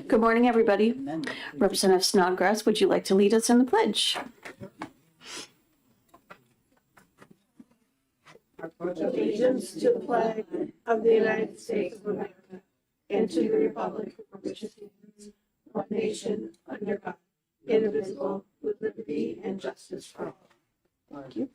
Good morning, everybody. Representative Snodgrass, would you like to lead us in the pledge? Allegiance to the flag of the United States of America and to the republic for which it stands, one nation, under God, indivisible, with liberty and justice for all. Thank you.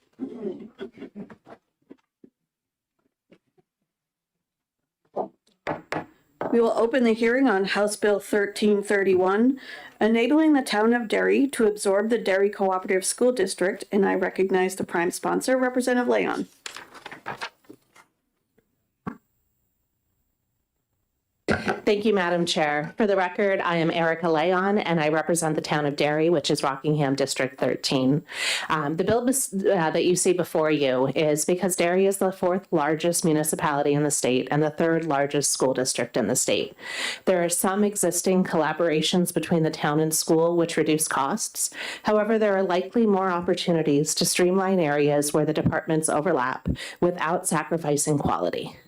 We will open the hearing on House Bill 1331, enabling the town of Derry to absorb the Derry Cooperative School District, and I recognize the prime sponsor, Representative Leon. Thank you, Madam Chair. For the record, I am Erica Leon, and I represent the town of Derry, which is Rockingham District 13. The bill that you see before you is because Derry is the fourth largest municipality in the state and the third largest school district in the state. There are some existing collaborations between the town and school which reduce costs. However, there are likely more opportunities to streamline areas where the departments overlap without sacrificing quality.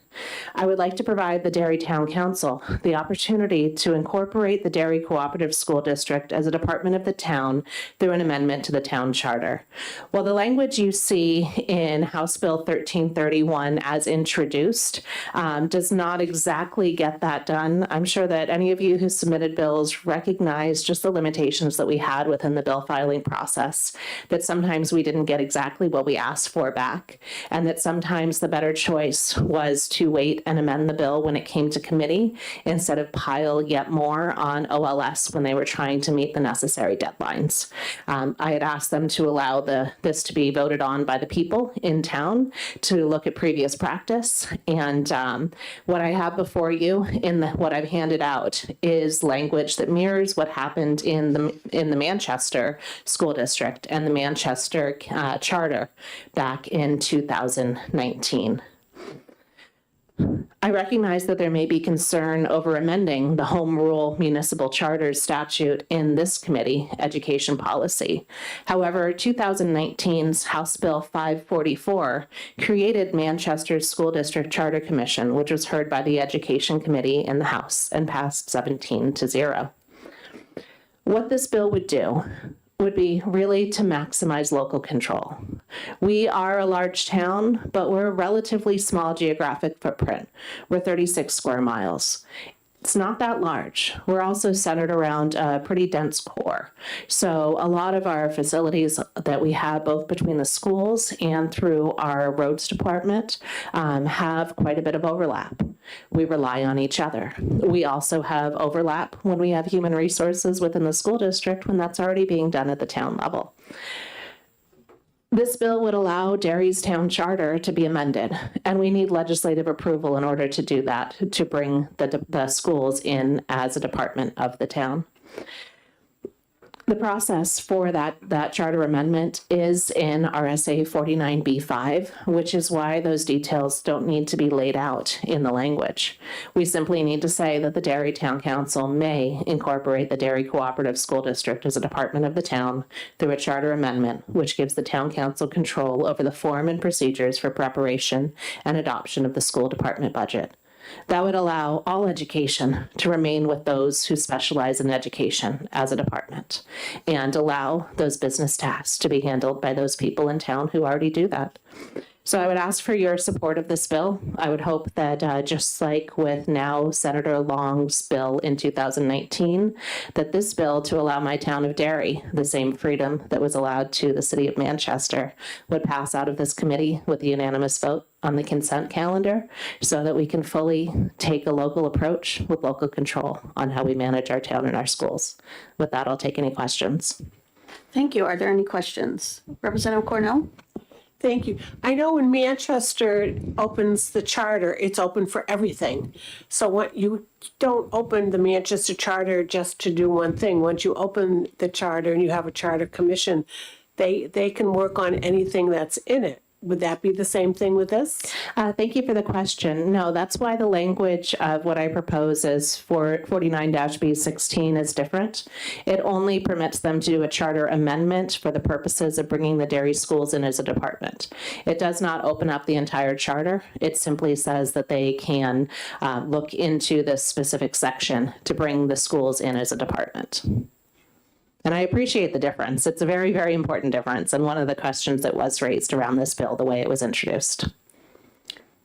I would like to provide the Derry Town Council the opportunity to incorporate the Derry Cooperative School District as a department of the town through an amendment to the town charter. While the language you see in House Bill 1331 as introduced does not exactly get that done, I'm sure that any of you who submitted bills recognize just the limitations that we had within the bill filing process, that sometimes we didn't get exactly what we asked for back, and that sometimes the better choice was to wait and amend the bill when it came to committee instead of pile yet more on OLS when they were trying to meet the necessary deadlines. I had asked them to allow this to be voted on by the people in town to look at previous practice. And what I have before you in what I've handed out is language that mirrors what happened in the Manchester School District and the Manchester Charter back in 2019. I recognize that there may be concern over amending the Home Rule Municipal Charters statute in this committee, Education Policy. However, 2019's House Bill 544 created Manchester's School District Charter Commission, which was heard by the Education Committee in the House and passed 17-0. What this bill would do would be really to maximize local control. We are a large town, but we're a relatively small geographic footprint. We're 36 square miles. It's not that large. We're also centered around a pretty dense core. So a lot of our facilities that we have both between the schools and through our roads department have quite a bit of overlap. We rely on each other. We also have overlap when we have human resources within the school district when that's already being done at the town level. This bill would allow Derry's town charter to be amended, and we need legislative approval in order to do that, to bring the schools in as a department of the town. The process for that charter amendment is in RSA 49B5, which is why those details don't need to be laid out in the language. We simply need to say that the Derry Town Council may incorporate the Derry Cooperative School District as a department of the town through a charter amendment, which gives the Town Council control over the form and procedures for preparation and adoption of the school department budget. That would allow all education to remain with those who specialize in education as a department and allow those business tasks to be handled by those people in town who already do that. So I would ask for your support of this bill. I would hope that just like with now Senator Long's bill in 2019, that this bill to allow my town of Derry the same freedom that was allowed to the city of Manchester would pass out of this committee with a unanimous vote on the consent calendar so that we can fully take a local approach with local control on how we manage our town and our schools. With that, I'll take any questions. Thank you. Are there any questions? Representative Cornell? Thank you. I know when Manchester opens the charter, it's open for everything. So what you don't open the Manchester charter just to do one thing. Once you open the charter and you have a charter commission, they can work on anything that's in it. would that be the same thing with this? Thank you for the question. No, that's why the language of what I propose is for 49-B16 is different. It only permits them to do a charter amendment for the purposes of bringing the dairy schools in as a department. It does not open up the entire charter. It simply says that they can look into this specific section to bring the schools in as a department. And I appreciate the difference. It's a very, very important difference, and one of the questions that was raised around this bill, the way it was introduced.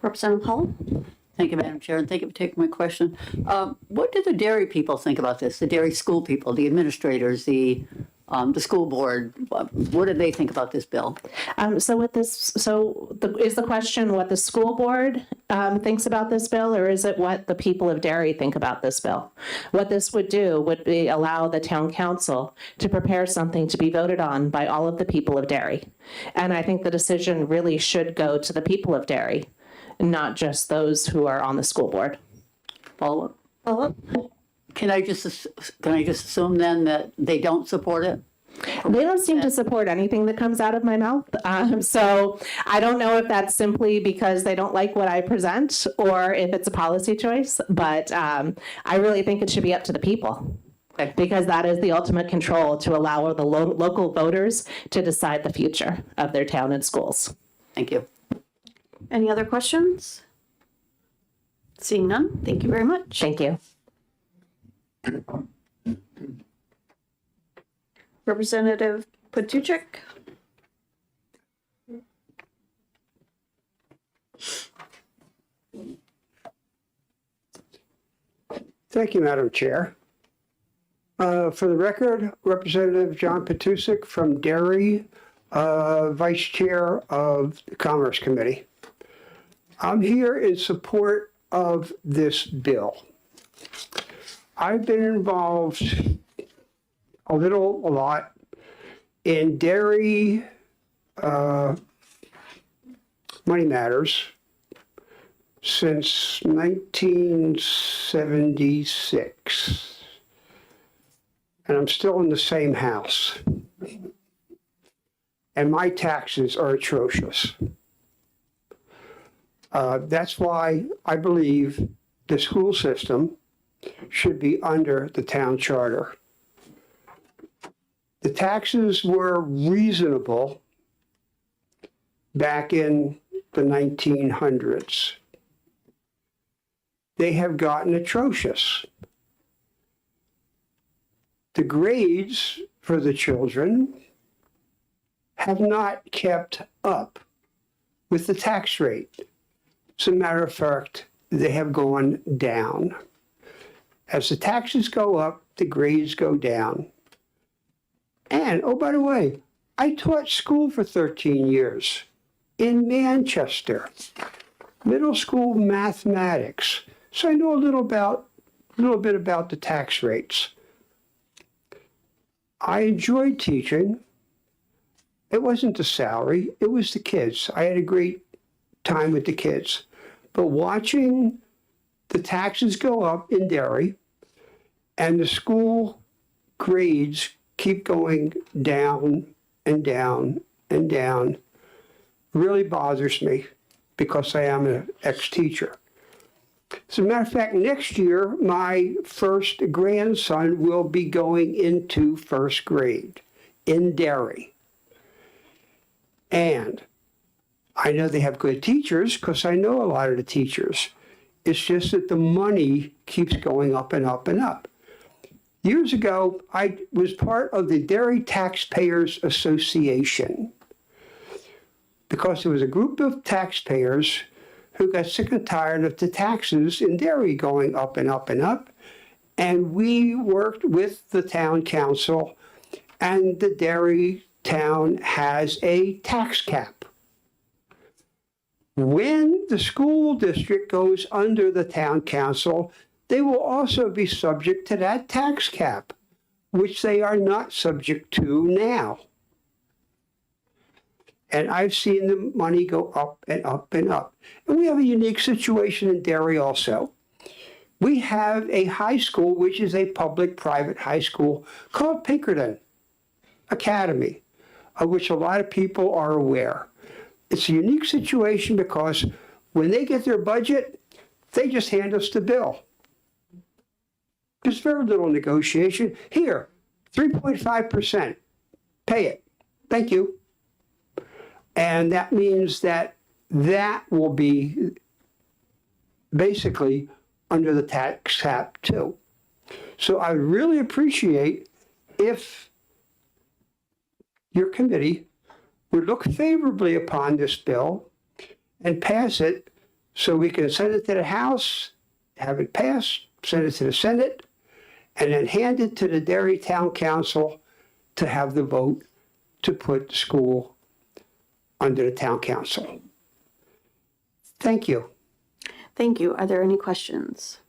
Representative Hull? Thank you, Madam Chair, and thank you for taking my question. What do the dairy people think about this? The dairy school people, the administrators, the school board, what do they think about this bill? Is the question what the school board thinks about this bill, or is it what the people of Derry think about this bill? What this would do would be allow the town council to prepare something to be voted on by all of the people of Derry. And I think the decision really should go to the people of Derry, not just those who are on the school board. Follow-up? Follow-up? Can I just assume then that they don't support it? They don't seem to support anything that comes out of my mouth. So I don't know if that's simply because they don't like what I present or if it's a policy choice, but I really think it should be up to the people. Okay. Because that is the ultimate control to allow the local voters to decide the future of their town and schools. Thank you. Any other questions? Seeing none, thank you very much. Thank you. Representative Patuchek? Thank you, Madam Chair. For the record, Representative John Patusek from Derry, Vice Chair of the Commerce Committee. I'm here in support of this bill. I've been involved a lot in dairy money matters since 1976. And I'm still in the same house. And my taxes are atrocious. That's why I believe the school system should be under the town charter. The taxes were reasonable back in the 1900s. They have gotten atrocious. The grades for the children have not kept up with the tax rate. As a matter of fact, they have gone down. As the taxes go up, the grades go down. And, oh, by the way, I taught school for 13 years in Manchester, middle school mathematics. So I know a little bit about the tax rates. I enjoyed teaching. It wasn't the salary, it was the kids. I had a great time with the kids. But watching the taxes go up in Derry and the school grades keep going down and down and down really bothers me because I am an ex-teacher. As a matter of fact, next year, my first grandson will be going into first grade in Derry. And I know they have good teachers because I know a lot of the teachers. It's just that the money keeps going up and up and up. Years ago, I was part of the Derry Taxpayers Association because there was a group of taxpayers who got sick and tired of the taxes in Derry going up and up and up. And we worked with the town council, and the Derry town has a tax cap. When the school district goes under the town council, they will also be subject to that tax cap, which they are not subject to now. And I've seen the money go up and up and up. And we have a unique situation in Derry also. We have a high school, which is a public-private high school, called Pinkerton Academy, of which a lot of people are aware. it's a unique situation because when they get their budget, they just hand us the bill. There's very little negotiation. Here, 3.5%, pay it. Thank you. And that means that will be basically under the tax cap too. So I would really appreciate if your committee would look favorably upon this bill and pass it so we can send it to the House, have it passed, send it to the Senate, and then hand it to the Derry Town Council to have the vote to put the school under the Town Council. Thank you. Thank you. Are there any questions?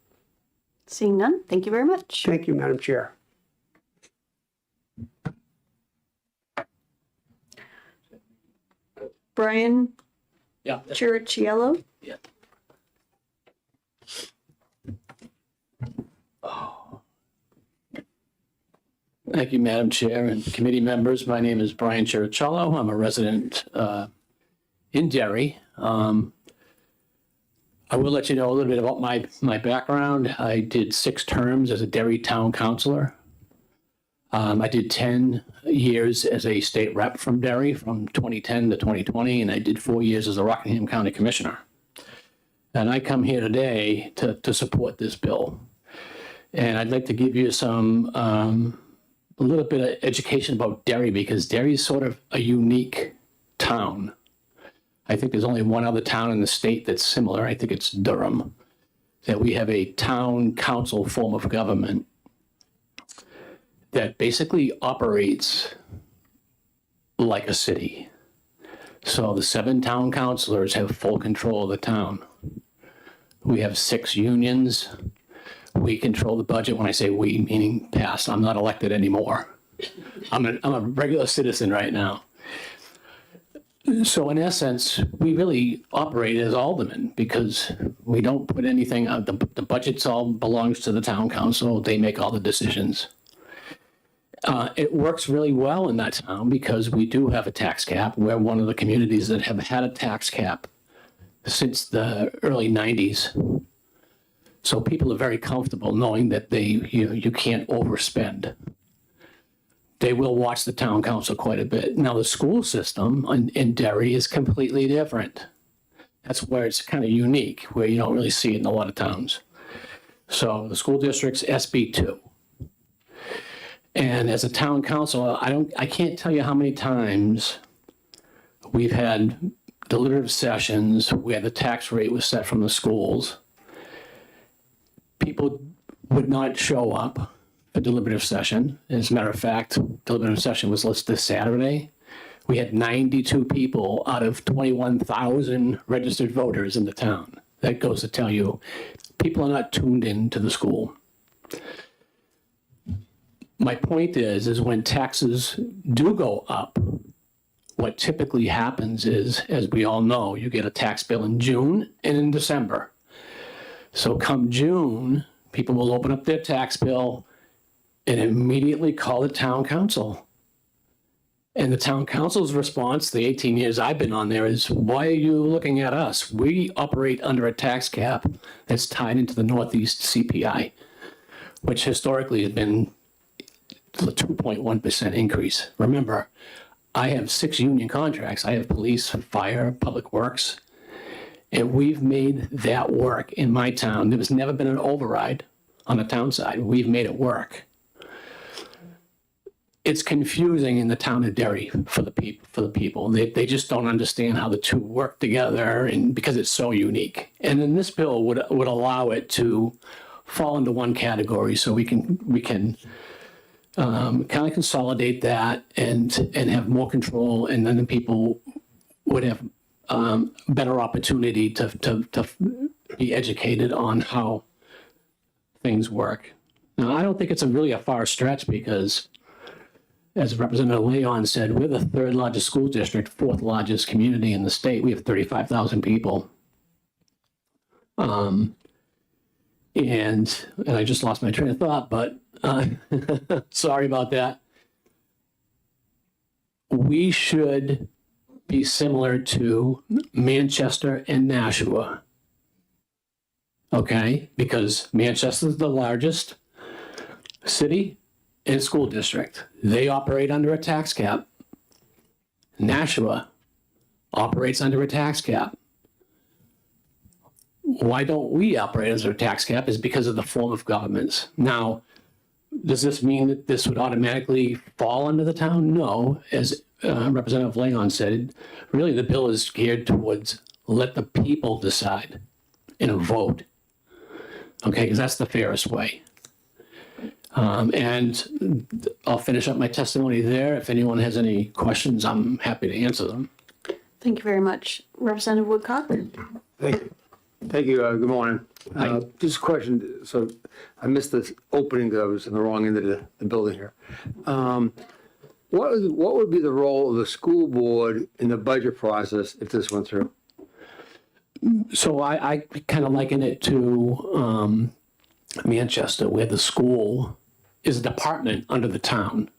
Seeing none, thank you very much. Thank you, Madam Chair. Brian Yeah. Chirichiello? Yeah. Thank you, Madam Chair and committee members. My name is Brian Chiricello. I'm a resident in Derry. I will let you know a little bit about my background. I did 6 terms as a Derry Town Councilor. I did 10 years as a state rep from Derry from 2010 to 2020, and I did 4 years as a Rockingham County Commissioner. And I come here today to support this bill. And I'd like to give you a little bit of education about Derry, because Derry is sort of a unique town. I think there's only one other town in the state that's similar. I think it's Durham, that we have a town council form of government that basically operates like a city. So the 7 town councilors have full control of the town. We have 6 unions. We control the budget. When I say we, meaning past, I'm not elected anymore. I'm a regular citizen right now. So in essence, we really operate as aldermen because we don't put anything out. The budget's all belongs to the town council. They make all the decisions. It works really well in that town because we do have a tax cap. We're one of the communities that have had a tax cap since the early 90s. So people are very comfortable knowing that you can't overspend. They will watch the town council quite a bit. Now, the school system in Derry is completely different. That's where it's kind of unique, where you don't really see it in a lot of towns. So the school district's SB2. And as a town council, I can't tell you how many times we've had deliberative sessions where the tax rate was set from the schools. People would not show up for deliberative session. As a matter of fact, deliberative session was listed this Saturday. We had 92 people out of 21,000 registered voters in the town. That goes to tell you, people are not tuned in to the school. My point is when taxes do go up, what typically happens is, as we all know, you get a tax bill in June and in December. So come June, people will open up their tax bill and immediately call the town council. And the town council's response, the 18 years I've been on there, is, why are you looking at us? We operate under a tax cap that's tied into the Northeast CPI, which historically has been a 2.1% increase. Remember, I have 6 union contracts. I have police, fire, public works. And we've made that work in my town. There has never been an override on the town side. We've made it work. It's confusing in the town of Derry for the people. They just don't understand how the two work together, and because it's so unique. And then this bill would allow it to fall into one category, so we can kind of consolidate that and have more control, and then the people would have better opportunity to be educated on how things work. Now, I don't think it's really a far stretch because, as Representative Leon said, we're the 3rd largest school district, 4th largest community in the state. We have 35,000 people. And I just lost my train of thought, but sorry about that. We should be similar to Manchester and Nashua. Okay, because Manchester is the largest city and school district. They operate under a tax cap. Nashua operates under a tax cap. Why don't we operate under a tax cap is because of the form of governments. Now, does this mean that this would automatically fall under the town? No. As Representative Leon said, really the bill is geared towards let the people decide in a vote. Okay, because that's the fairest way. And I'll finish up my testimony there. If anyone has any questions, I'm happy to answer them. Thank you very much. Representative Woodcock? Thank you. Thank you. Good morning. Just a question. So I missed the opening because I was in the wrong end of the building here. What would be the role of the school board in the budget process if this went through? So I kind of liken it to Manchester, where the school is a department under the town.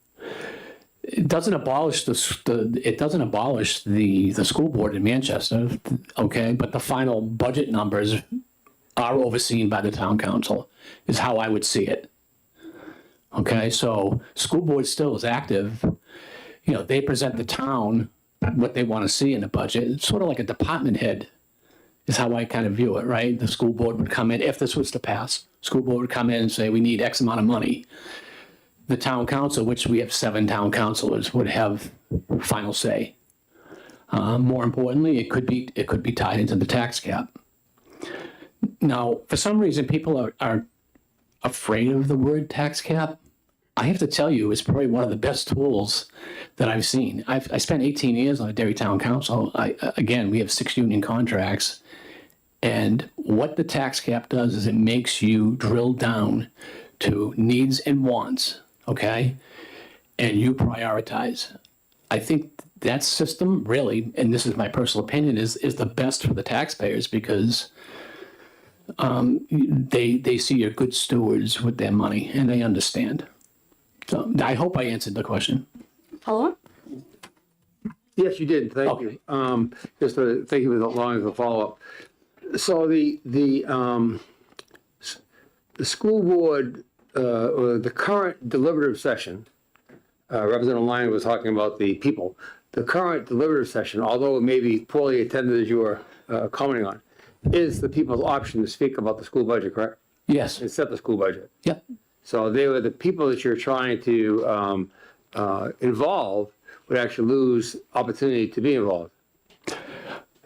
It doesn't abolish the school board in Manchester, okay? But the final budget numbers are overseen by the town council, is how I would see it. Okay, so school board still is active. You know, they present the town what they want to see in the budget. It's sort of like a department head is how I kind of view it, right? The school board would come in, if this was to pass, school board would come in and say, we need X amount of money. The town council, which we have 7 town councilors, would have final say. More importantly, it could be tied into the tax cap. Now, for some reason, people are afraid of the word tax cap. I have to tell you, it's probably one of the best tools that I've seen. I spent 18 years on a Derry Town Council. Again, we have 6 union contracts. And what the tax cap does is it makes you drill down to needs and wants, okay? And you prioritize. I think that system really, and this is my personal opinion, is the best for the taxpayers because they see you're good stewards with their money and they understand. So I hope I answered the question. Follow up? Yes, you did. Thank you. Just thank you for allowing the follow-up. So the school board, or the current deliberative session, Representative Lyon was talking about the people. The current deliberative session, although it may be poorly attended as you were commenting on, is the people's option to speak about the school budget, correct? Yes. And set the school budget. Yep. So they were the people that you're trying to involve would actually lose opportunity to be involved. Is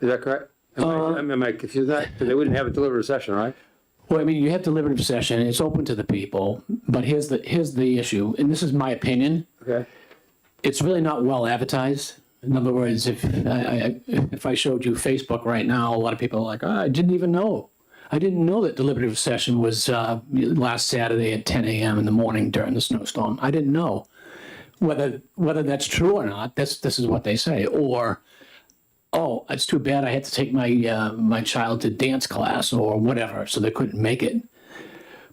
that correct? Am I confused with that? Because they wouldn't have a deliberative session, right? Well, I mean, you have deliberative session, it's open to the people, but here's the issue, and this is my opinion. Okay. It's really not well advertised. In other words, if I showed you Facebook right now, a lot of people are like, I didn't even know. I didn't know that deliberative session was last Saturday at 10 a.m. in the morning during the snowstorm. I didn't know. Whether that's true or not, this is what they say. Or, oh, it's too bad I had to take my child to dance class or whatever, so they couldn't make it.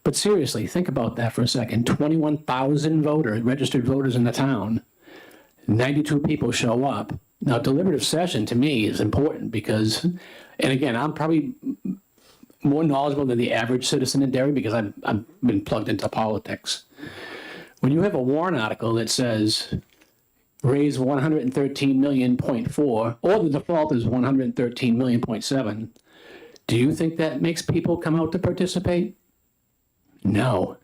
But seriously, think about that for a second. 21,000 registered voters in the town. 92 people show up. Now, deliberative session to me is important because, and again, I'm probably more knowledgeable than the average citizen in Derry because I've been plugged into politics. When you have a warrant article that says raise 113 million, or the default is 113 million, do you think that makes people come out to participate? No,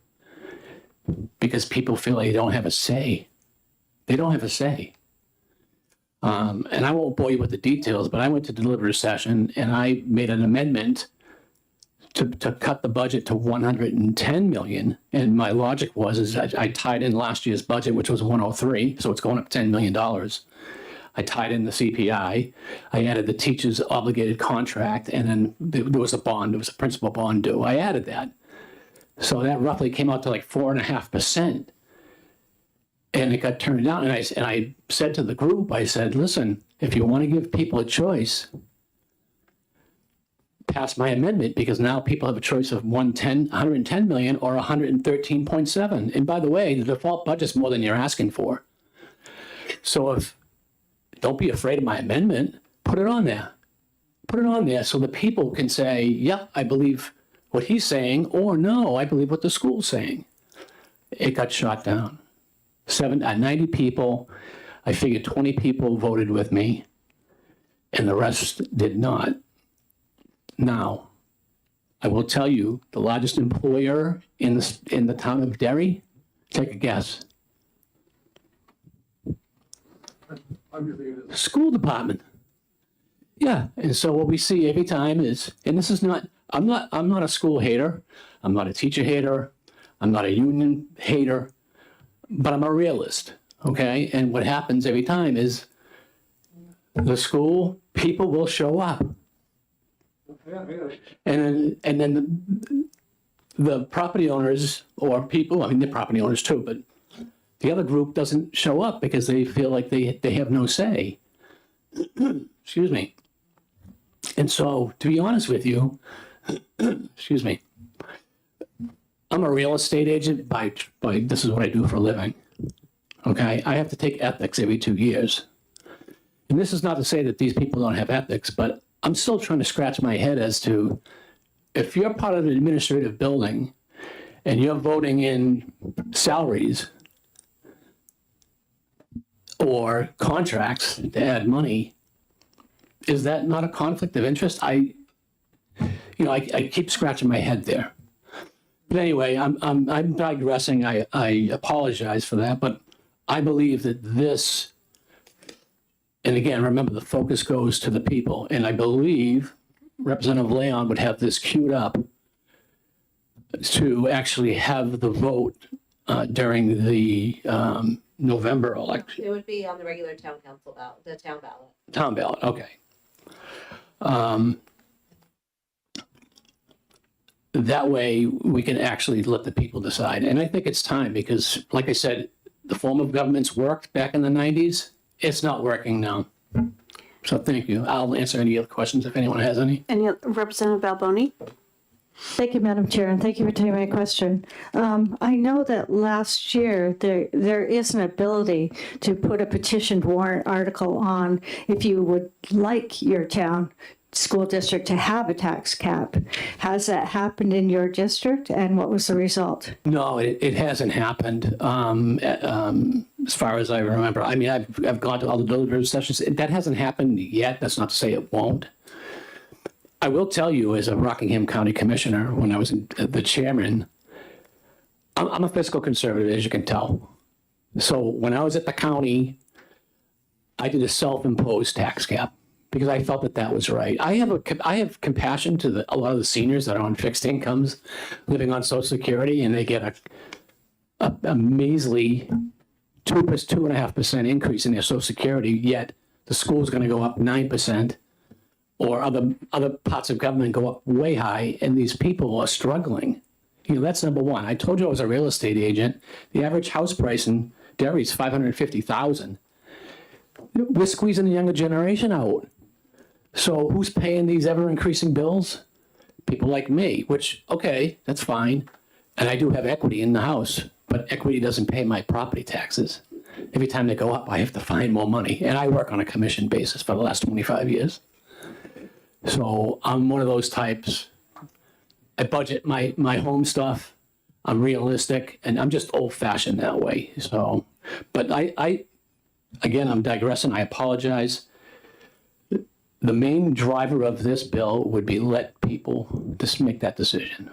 because people feel they don't have a say. They don't have a say. And I won't bore you with the details, but I went to deliberative session and I made an amendment to cut the budget to 110 million. And my logic was I tied in last year's budget, which was 103, so it's going up $10 million. I tied in the CPI. I added the teacher's obligated contract, and then there was a bond. There was a principal bond due. I added that. So that roughly came out to like 4.5%. And it got turned down. And I said to the group, I said, listen, if you want to give people a choice, pass my amendment, because now people have a choice of 110 million or 113.7. And by the way, the default budget's more than you're asking for. So if don't be afraid of my amendment. Put it on there. Put it on there so the people can say, yeah, I believe what he's saying, or no, I believe what the school's saying. It got shot down. 90 people. I figured 20 people voted with me, and the rest did not. Now, I will tell you, the largest employer in the town of Derry, take a guess. School department. Yeah, and so what we see every time is, and this is not, I'm not a school hater, I'm not a teacher hater, I'm not a union hater, but I'm a realist, okay? And what happens every time is the school people will show up. And then the property owners or people, I mean, they're property owners too, but the other group doesn't show up because they feel like they have no say. Excuse me. And so, to be honest with you, excuse me, I'm a real estate agent by this is what I do for a living. Okay, I have to take ethics every 2 years. And this is not to say that these people don't have ethics, but I'm still trying to scratch my head as to if you're part of an administrative building and you're voting in salaries or contracts to add money, is that not a conflict of interest? I keep scratching my head there. But anyway, I'm digressing. I apologize for that, but I believe that this, and again, remember the focus goes to the people, and I believe Representative Leon would have this queued up to actually have the vote during the November election. It would be on the regular town council ballot, the town ballot. Town ballot, okay. That way we can actually let the people decide. And I think it's time because, like I said, the form of government's worked back in the 90s. It's not working now. So thank you. I'll answer any other questions if anyone has any. Representative Balboni? Thank you, Madam Chair, and thank you for taking my question. I know that last year there is an ability to put a petitioned warrant article on if you would like your town school district to have a tax cap. Has that happened in your district, and what was the result? No, it hasn't happened as far as I remember. I mean, I've gone to all the deliberative sessions. That hasn't happened yet. That's not to say it won't. I will tell you, as a Rockingham County Commissioner, when I was the chairman, I'm a fiscal conservative, as you can tell. So when I was at the county, I did a self-imposed tax cap because I felt that that was right. I have compassion to a lot of the seniors that are on fixed incomes, living on Social Security, and they get a measly 2.5% increase in their Social Security, yet the school's going to go up 9%. Or other parts of government go up way high, and these people are struggling. You know, that's number one. I told you I was a real estate agent. The average house price in Derry is $550,000. We're squeezing the younger generation out. So who's paying these ever-increasing bills? People like me, which, okay, that's fine. And I do have equity in the house, but equity doesn't pay my property taxes. Every time they go up, I have to find more money. And I work on a commission basis for the last 25 years. So I'm one of those types. I budget my home stuff. I'm realistic, and I'm just old-fashioned that way. So, but again, I'm digressing. I apologize. The main driver of this bill would be let people just make that decision.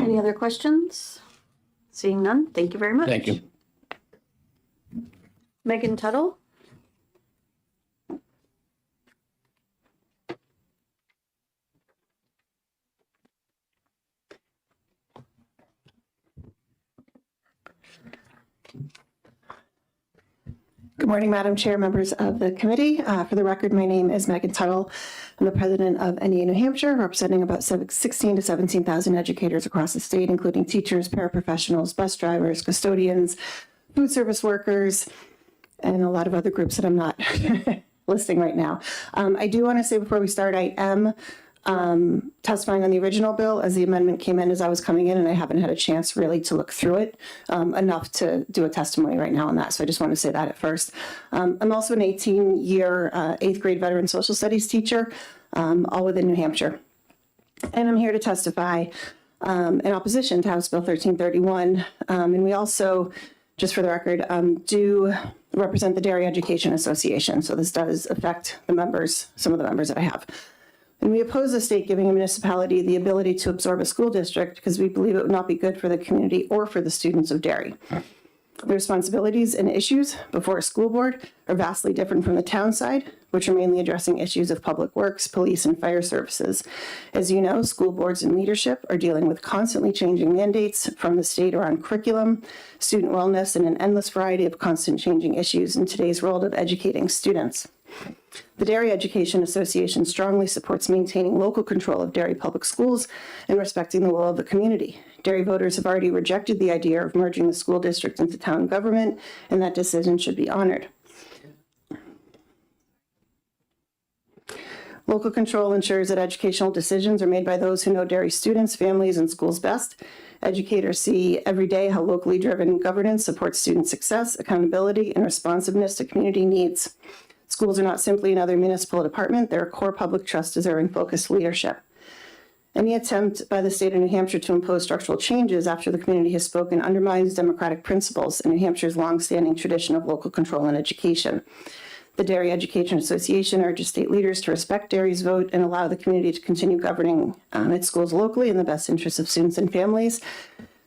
Any other questions? Seeing none, thank you very much. Thank you. Megan Tuttle? Good morning, Madam Chair, members of the committee. For the record, my name is Megan Tuttle. I'm the president of NEA New Hampshire, representing about 16 to 17,000 educators across the state, including teachers, paraprofessionals, bus drivers, custodians, food service workers, and a lot of other groups that I'm not listing right now. I do want to say before we start, I am testifying on the original bill as the amendment came in as I was coming in, and I haven't had a chance really to look through it enough to do a testimony right now on that. So I just want to say that at first. I'm also an 18-year 8th grade veteran social studies teacher, all within New Hampshire. And I'm here to testify in opposition to House Bill 1331. And we also, just for the record, do represent the Dairy Education Association. So this does affect the members, some of the members that I have. And we oppose the state giving a municipality the ability to absorb a school district because we believe it would not be good for the community or for the students of Derry. The responsibilities and issues before a school board are vastly different from the town side, which are mainly addressing issues of public works, police, and fire services. As you know, school boards and leadership are dealing with constantly changing mandates from the state around curriculum, student wellness, and an endless variety of constant changing issues in today's world of educating students. The Dairy Education Association strongly supports maintaining local control of Derry public schools and respecting the will of the community. Derry voters have already rejected the idea of merging the school district into town government, and that decision should be honored. Local control ensures that educational decisions are made by those who know Derry students, families, and schools best. Educators see every day how locally driven governance supports student success, accountability, and responsiveness to community needs. Schools are not simply another municipal department, they're a core public trust deserving focused leadership. Any attempt by the state of New Hampshire to impose structural changes after the community has spoken undermines democratic principles and New Hampshire's longstanding tradition of local control in education. The Dairy Education Association urges state leaders to respect Derry's vote and allow the community to continue governing its schools locally in the best interests of students and families.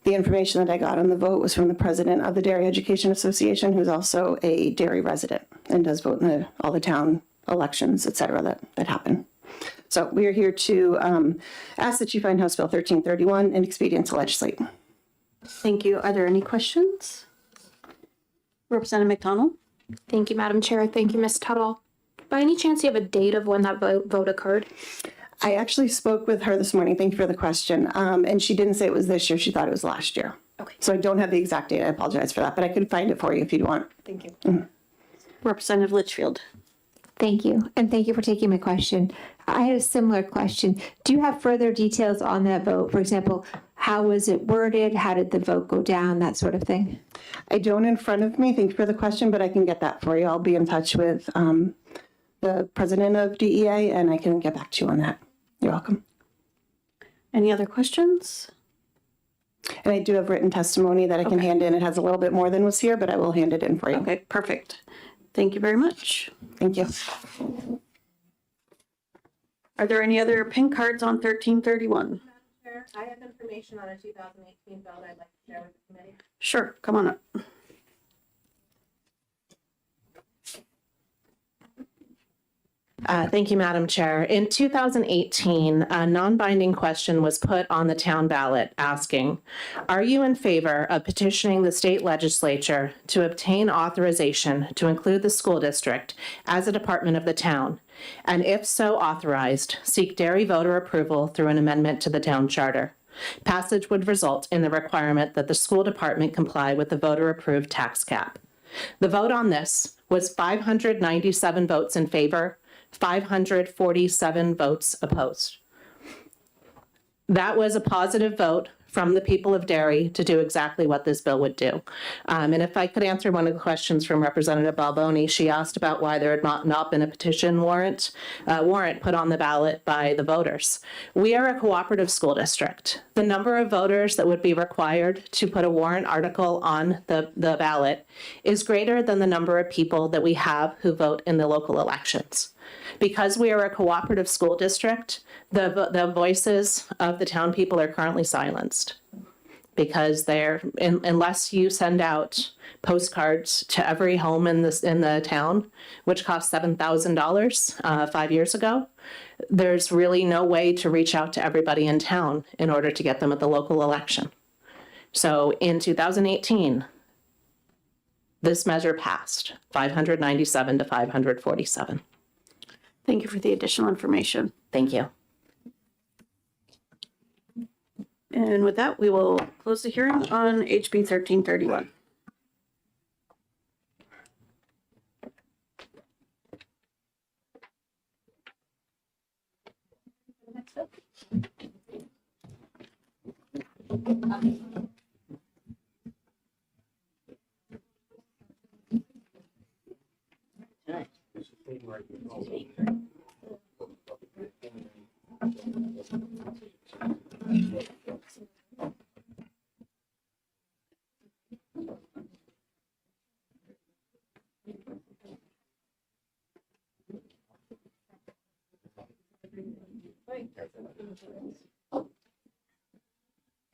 The information that I got on the vote was from the president of the Dairy Education Association, who's also a Derry resident and does vote in all the town elections, et cetera, that happen. So we are here to ask that you find House Bill 1331 an expedient to legislate. Thank you. Are there any questions? Representative McDonald? Thank you, Madam Chair. Thank you, Ms. Tuttle. By any chance, you have a date of when that vote occurred? I actually spoke with her this morning. Thank you for the question. And she didn't say it was this year. She thought it was last year. Okay. So I don't have the exact date. I apologize for that, but I can find it for you if you'd want. Thank you. Representative Litchfield? Thank you. And thank you for taking my question. I had a similar question. Do you have further details on that vote? For example, how was it worded? How did the vote go down? That sort of thing? I don't in front of me. Thank you for the question, but I can get that for you. I'll be in touch with the president of DEA and I can get back to you on that. You're welcome. Any other questions? And I do have written testimony that I can hand in. It has a little bit more than was here, but I will hand it in for you. Okay, perfect. Thank you very much. Thank you. Are there any other pink cards on 1331? I have information on a 2018 bill I'd like to share with the committee. Sure, come on up. Thank you, Madam Chair. In 2018, a non-binding question was put on the town ballot asking, are you in favor of petitioning the state legislature to obtain authorization to include the school district as a department of the town? And if so authorized, seek Derry voter approval through an amendment to the town charter. Passage would result in the requirement that the school department comply with the voter-approved tax cap. The vote on this was 597 votes in favor, 547 votes opposed. That was a positive vote from the people of Derry to do exactly what this bill would do. And if I could answer one of the questions from Representative Balboni, she asked about why there had not been a petition warrant put on the ballot by the voters. We are a cooperative school district. The number of voters that would be required to put a warrant article on the ballot is greater than the number of people that we have who vote in the local elections. Because we are a cooperative school district, the voices of the town people are currently silenced because unless you send out postcards to every home in the town, which cost $7,000 5 years ago, there's really no way to reach out to everybody in town in order to get them at the local election. So in 2018, this measure passed 597 to 547. Thank you for the additional information. Thank you. And with that, we will close the hearing on HB 1331.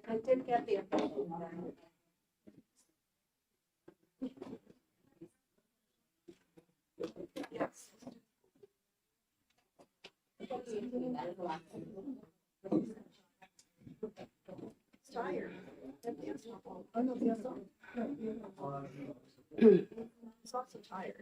I did get the. Yes. Tired. Oh, no, the other one. It's also tired.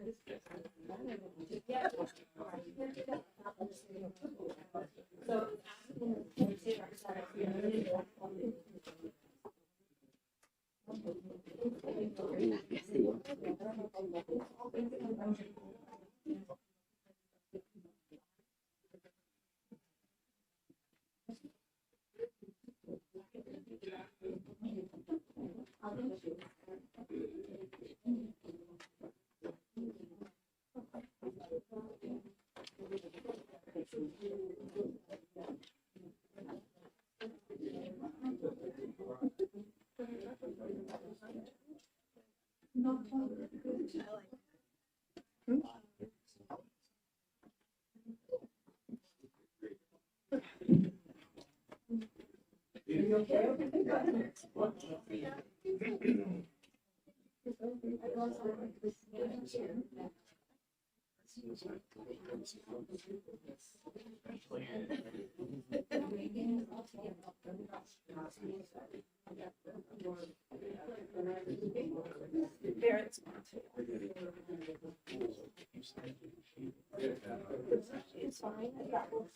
It's fine. That was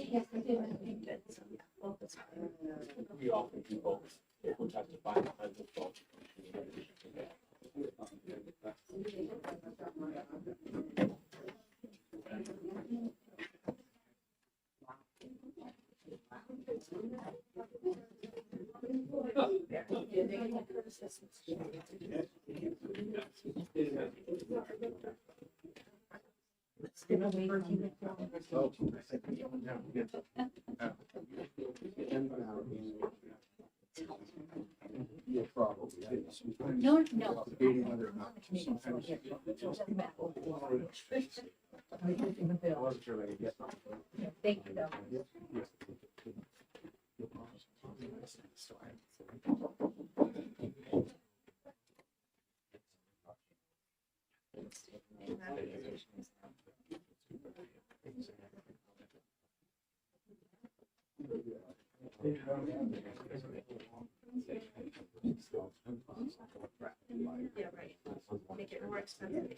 yes, I did. We all can do both. If we're testifying, I will vote. No, no. Thank you, though. Yeah, right. Make it more expensive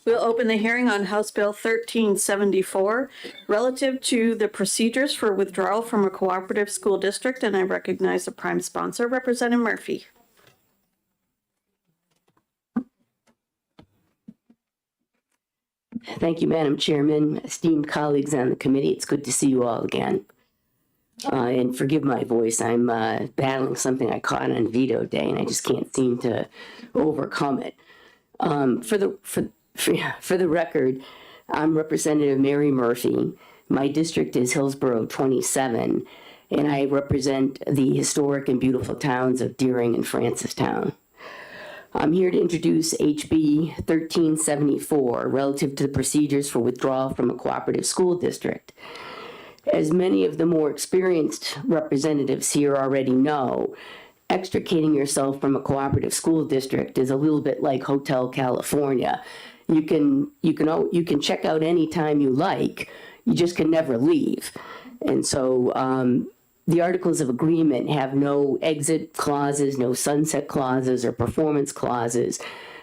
We'll open the hearing on House Bill 1374 relative to the procedures for withdrawal from a cooperative school district, and I recognize the prime sponsor, Representative Murphy. Thank you, Madam Chairman, esteemed colleagues on the committee. It's good to see you all again. And forgive my voice. I'm battling something I caught on veto day, and I just can't seem to overcome it. For the record, I'm Representative Mary Murphy. My district is Hillsborough 27, and I represent the historic and beautiful towns of Deering and Francistown. I'm here to introduce HB 1374 relative to the procedures for withdrawal from a cooperative school district. As many of the more experienced representatives here already know, extricating yourself from a cooperative school district is a little bit like Hotel California. You can check out anytime you like, you just can never leave. And so the Articles of Agreement have no exit clauses, no sunset clauses or performance clauses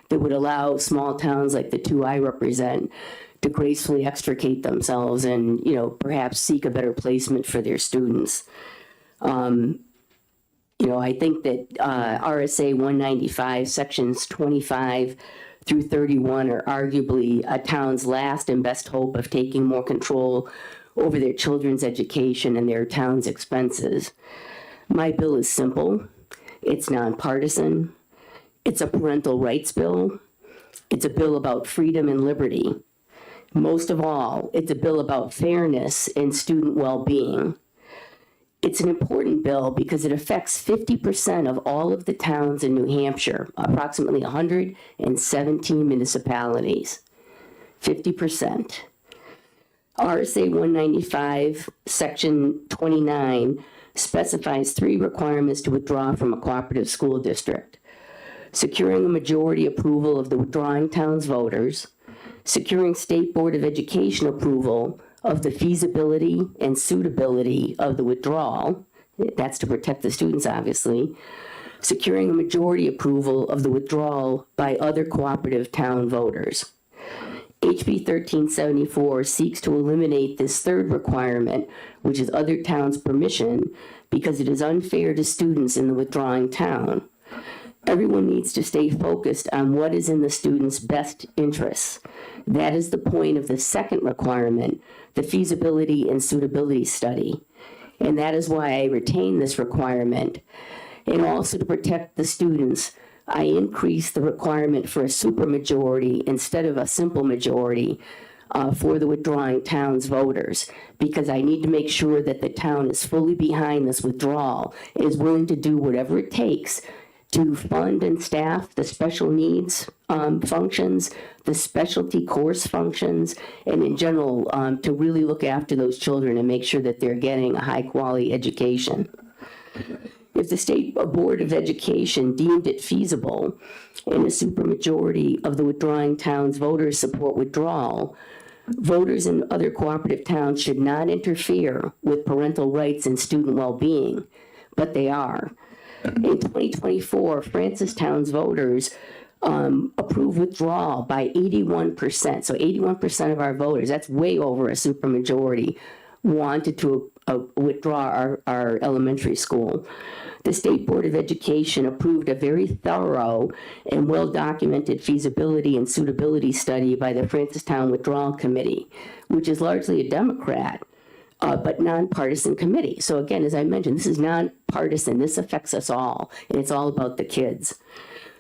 that would allow small towns like the two I represent to gracefully extricate themselves and, perhaps seek a better placement for their students. I think that RSA 195, sections 25 through 31 are arguably a town's last and best hope of taking more control over their children's education and their town's expenses. My bill is simple. It's nonpartisan. It's a parental rights bill. It's a bill about freedom and liberty. Most of all, it's a bill about fairness and student well-being. It's an important bill because it affects 50% of all of the towns in New Hampshire, approximately 117 municipalities. 50%. RSA 195, Section 29, specifies 3 requirements to withdraw from a cooperative school district: securing a majority approval of the withdrawing town's voters, securing State Board of Education approval of the feasibility and suitability of the withdrawal, that's to protect the students, obviously, securing a majority approval of the withdrawal by other cooperative town voters. HB 1374 seeks to eliminate this third requirement, which is other towns' permission, because it is unfair to students in the withdrawing town. Everyone needs to stay focused on what is in the student's best interests. That is the point of the second requirement, the feasibility and suitability study. And that is why I retain this requirement. And also to protect the students, I increase the requirement for a supermajority instead of a simple majority for the withdrawing town's voters, because I need to make sure that the town is fully behind this withdrawal and is willing to do whatever it takes to fund and staff the special needs functions, the specialty course functions, and in general, to really look after those children and make sure that they're getting a high-quality education. If the State Board of Education deemed it feasible and a supermajority of the withdrawing town's voters support withdrawal, voters in other cooperative towns should not interfere with parental rights and student well-being, but they are. In 2024, Francistown's voters approved withdrawal by 81%. So 81% of our voters, that's way over a supermajority, wanted to withdraw our elementary school. The State Board of Education approved a very thorough and well-documented feasibility and suitability study by the Francistown Withdrawal Committee, which is largely a Democrat, but nonpartisan committee. So again, as I mentioned, this is nonpartisan. This affects us all, and it's all about the kids.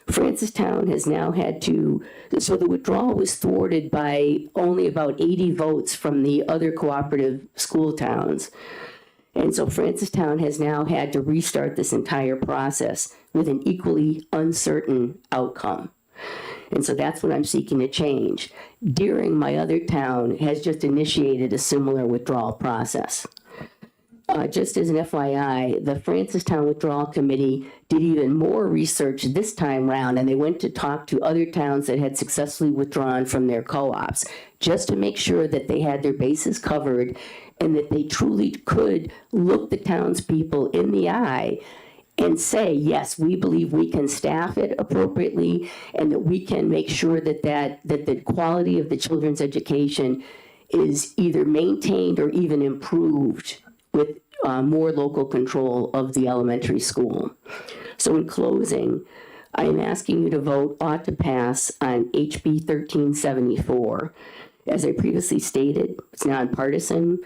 Francistown has now had to, so the withdrawal was thwarted by only about 80 votes from the other cooperative school towns. And so Francistown has now had to restart this entire process with an equally uncertain outcome. And so that's what I'm seeking to change. Deering, my other town, has just initiated a similar withdrawal process. Just as an FYI, the Francistown Withdrawal Committee did even more research this time round, and they went to talk to other towns that had successfully withdrawn from their co-ops, just to make sure that they had their bases covered and that they truly could look the townspeople in the eye and say, yes, we believe we can staff it appropriately and that we can make sure that the quality of the children's education is either maintained or even improved with more local control of the elementary school. So in closing, I am asking you to vote ought to pass on HB 1374. As I previously stated, it's nonpartisan.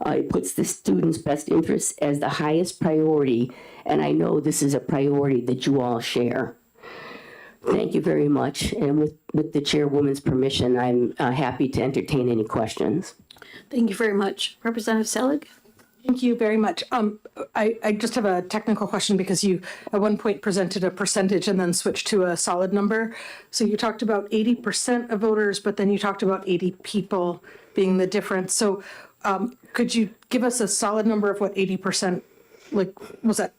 It puts the students' best interests as the highest priority, and I know this is a priority that you all share. Thank you very much, and with the chairwoman's permission, I'm happy to entertain any questions. Thank you very much. Representative Selig? Thank you very much. I just have a technical question because you at one point presented a percentage and then switched to a solid number. So you talked about 80% of voters, but then you talked about 80 people being the difference. So could you give us a solid number of what 80%, like, was that,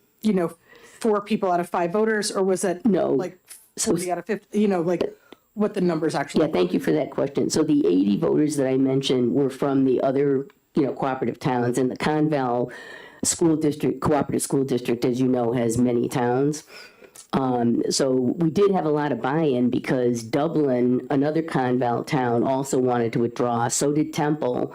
4 people out of 5 voters, or was it like 40 out of 50, like what the numbers actually Yeah, thank you for that question. So the 80 voters that I mentioned were from the other cooperative towns, and the Conval School District, Cooperative School District, as you know, has many towns. So we did have a lot of buy-in because Dublin, another Conval town, also wanted to withdraw. So did Temple.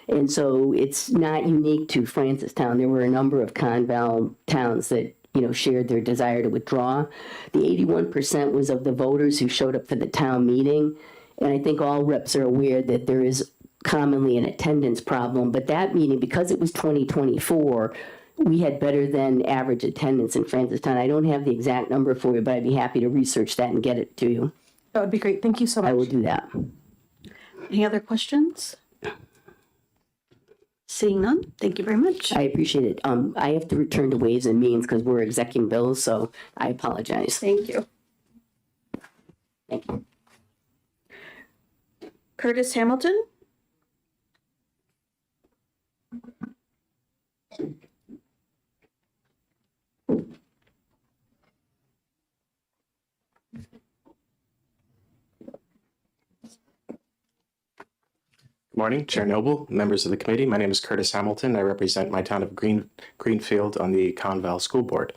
And so it's not unique to Francistown. There were a number of Conval towns that shared their desire to withdraw. The 81% was of the voters who showed up for the town meeting. And I think all reps are aware that there is commonly an attendance problem, but that meeting, because it was 2024, we had better than average attendance in Francistown. I don't have the exact number for you, but I'd be happy to research that and get it to you. That would be great. Thank you so much. I will do that. Any other questions? Seeing none, thank you very much. I appreciate it. I have to return to Ways and Means because we're executing bills, so I apologize. Thank you. Thank you. Curtis Hamilton? Good morning, Chair Noble, members of the committee. My name is Curtis Hamilton. I represent my town of Greenfield on the Conval School Board.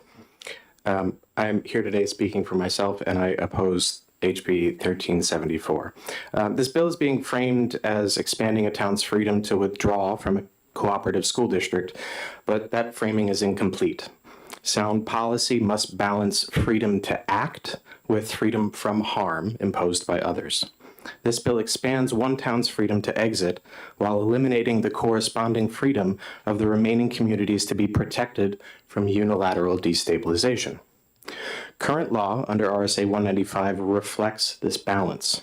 I'm here today speaking for myself, and I oppose HB 1374. This bill is being framed as expanding a town's freedom to withdraw from a cooperative school district, but that framing is incomplete. Sound policy must balance freedom to act with freedom from harm imposed by others. This bill expands one town's freedom to exit while eliminating the corresponding freedom of the remaining communities to be protected from unilateral destabilization. Current law under RSA 195 reflects this balance.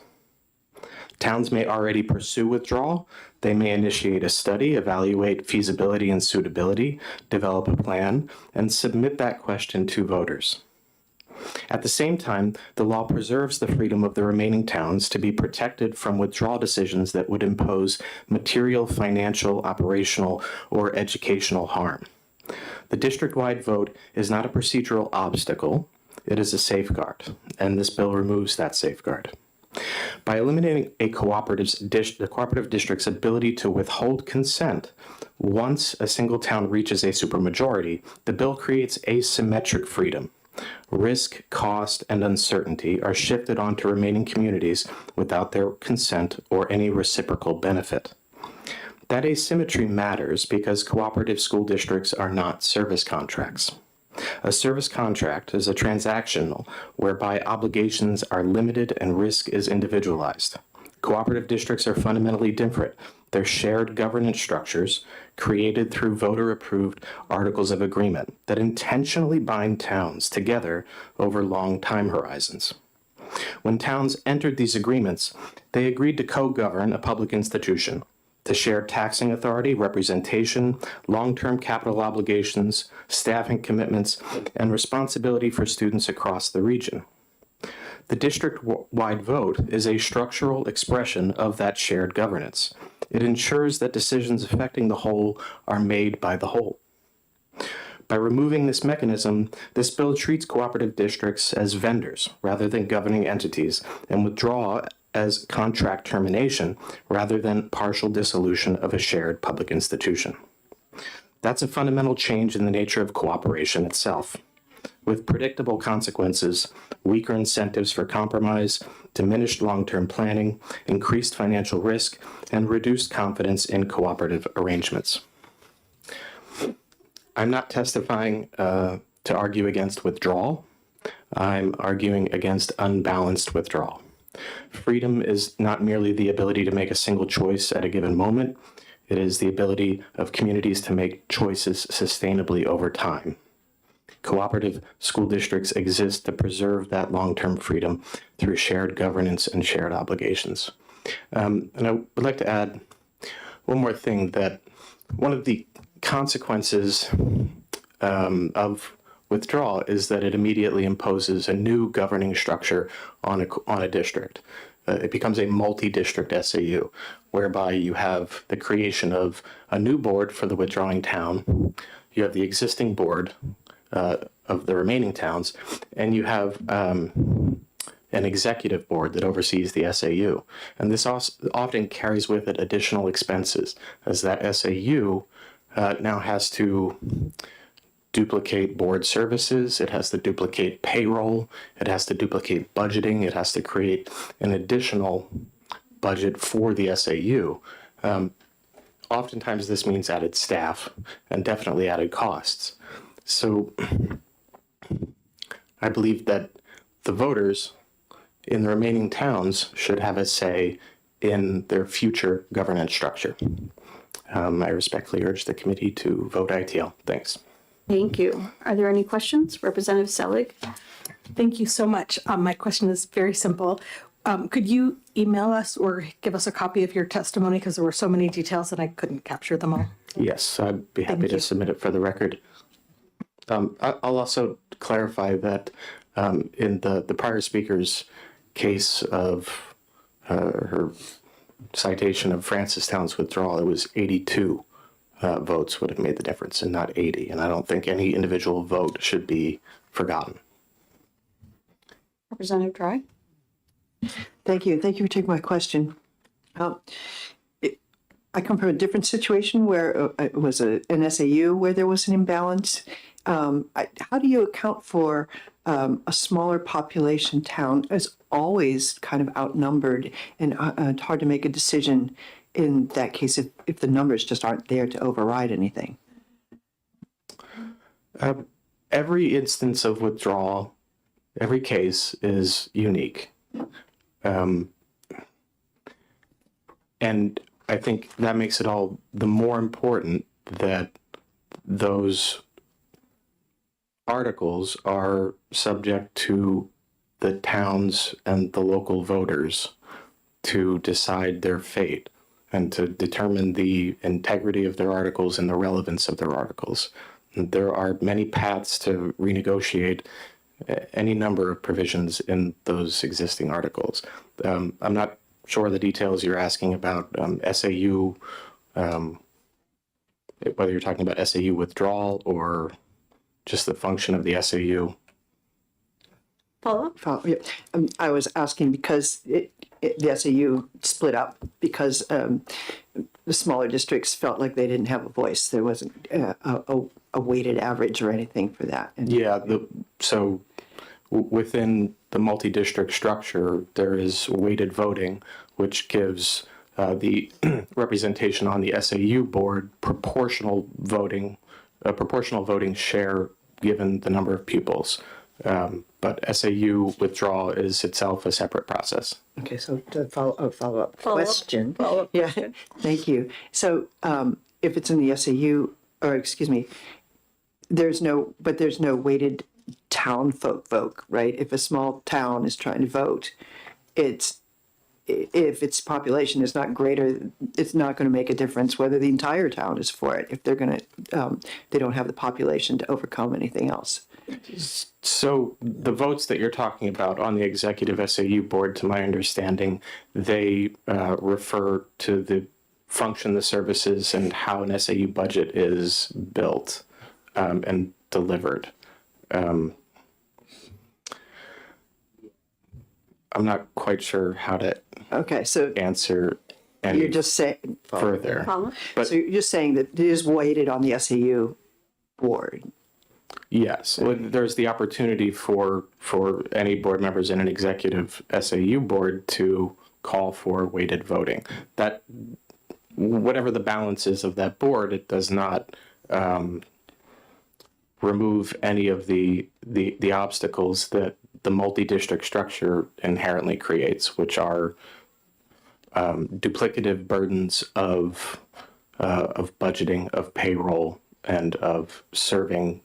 Towns may already pursue withdrawal. They may initiate a study, evaluate feasibility and suitability, develop a plan, and submit that question to voters. At the same time, the law preserves the freedom of the remaining towns to be protected from withdrawal decisions that would impose material, financial, operational, or educational harm. The district-wide vote is not a procedural obstacle, it is a safeguard, and this bill removes that safeguard. By eliminating the cooperative district's ability to withhold consent once a single town reaches a supermajority, the bill creates asymmetric freedom. Risk, cost, and uncertainty are shifted onto remaining communities without their consent or any reciprocal benefit. That asymmetry matters because cooperative school districts are not service contracts. A service contract is a transactional whereby obligations are limited and risk is individualized. Cooperative districts are fundamentally different. They're shared governance structures created through voter-approved articles of agreement that intentionally bind towns together over long time horizons. When towns entered these agreements, they agreed to co-govern a public institution, to share taxing authority, representation, long-term capital obligations, staffing commitments, and responsibility for students across the region. The district-wide vote is a structural expression of that shared governance. It ensures that decisions affecting the whole are made by the whole. By removing this mechanism, this bill treats cooperative districts as vendors rather than governing entities, and withdrawal as contract termination rather than partial dissolution of a shared public institution. That's a fundamental change in the nature of cooperation itself, with predictable consequences, weaker incentives for compromise, diminished long-term planning, increased financial risk, and reduced confidence in cooperative arrangements. I'm not testifying to argue against withdrawal. I'm arguing against unbalanced withdrawal. Freedom is not merely the ability to make a single choice at a given moment. It is the ability of communities to make choices sustainably over time. Cooperative school districts exist to preserve that long-term freedom through shared governance and shared obligations. And I would like to add one more thing, that one of the consequences of withdrawal is that it immediately imposes a new governing structure on a district. It becomes a multi-district SAU, whereby you have the creation of a new board for the withdrawing town, you have the existing board of the remaining towns, and you have an executive board that oversees the SAU. And this often carries with it additional expenses, as that SAU now has to duplicate board services, it has to duplicate payroll, it has to duplicate budgeting, it has to create an additional budget for the SAU. Oftentimes this means added staff and definitely added costs. So I believe that the voters in the remaining towns should have a say in their future governance structure. I respectfully urge the committee to vote ITL. Thanks. Thank you. Are there any questions? Representative Selig? Thank you so much. My question is very simple. Could you email us or give us a copy of your testimony? Because there were so many details and I couldn't capture them all. Yes, I'd be happy Thank to you. submit it for the record. I'll also clarify that in the prior speaker's case of her citation of Francistown's withdrawal, it was 82 votes would have made the difference and not 80. And I don't think any individual vote should be forgotten. Representative Dry? Thank you. Thank you for taking my question. I come from a different situation where it was an SAU where there was an imbalance. How do you account for a smaller population town is always kind of outnumbered, and it's hard to make a decision in that case if the numbers just aren't there to override anything? Every instance of withdrawal, every case is unique. And I think that makes it all the more important that those articles are subject to the towns and the local voters to decide their fate and to determine the integrity of their articles and the relevance of their articles. And there are many paths to renegotiate any number of provisions in those existing articles. I'm not sure the details you're asking about SAU, whether you're talking about SAU withdrawal or just the function of the SAU. Follow up? Yeah. I was asking because the SAU split up because the smaller districts felt like they didn't have a voice. There wasn't a weighted average or anything for that. And Yeah, so within the multi-district structure, there is weighted voting, which gives the representation on the SAU board proportional voting share given the number of pupils. But SAU withdrawal is itself a separate process. Okay, so to follow up question. Yeah, thank you. So if it's in the SAU, or excuse me, there's no weighted town vote, right? If a small town is trying to vote, if its population is not greater, it's not going to make a difference whether the entire town is for it. If they're going to, they don't have the population to overcome anything else. So the votes that you're talking about on the executive SAU board, to my understanding, they refer to the function, the services, and how an SAU budget is built and delivered. I'm not quite sure how to answer any You're just saying further. But so you're just saying that it is weighted on the SAU board. Yes, well, there's the opportunity for any board members in an executive SAU board to call for weighted voting. That, whatever the balance is of that board, it does not remove any of the obstacles that the multi-district structure inherently creates, which are duplicative burdens of budgeting, of payroll, and of serving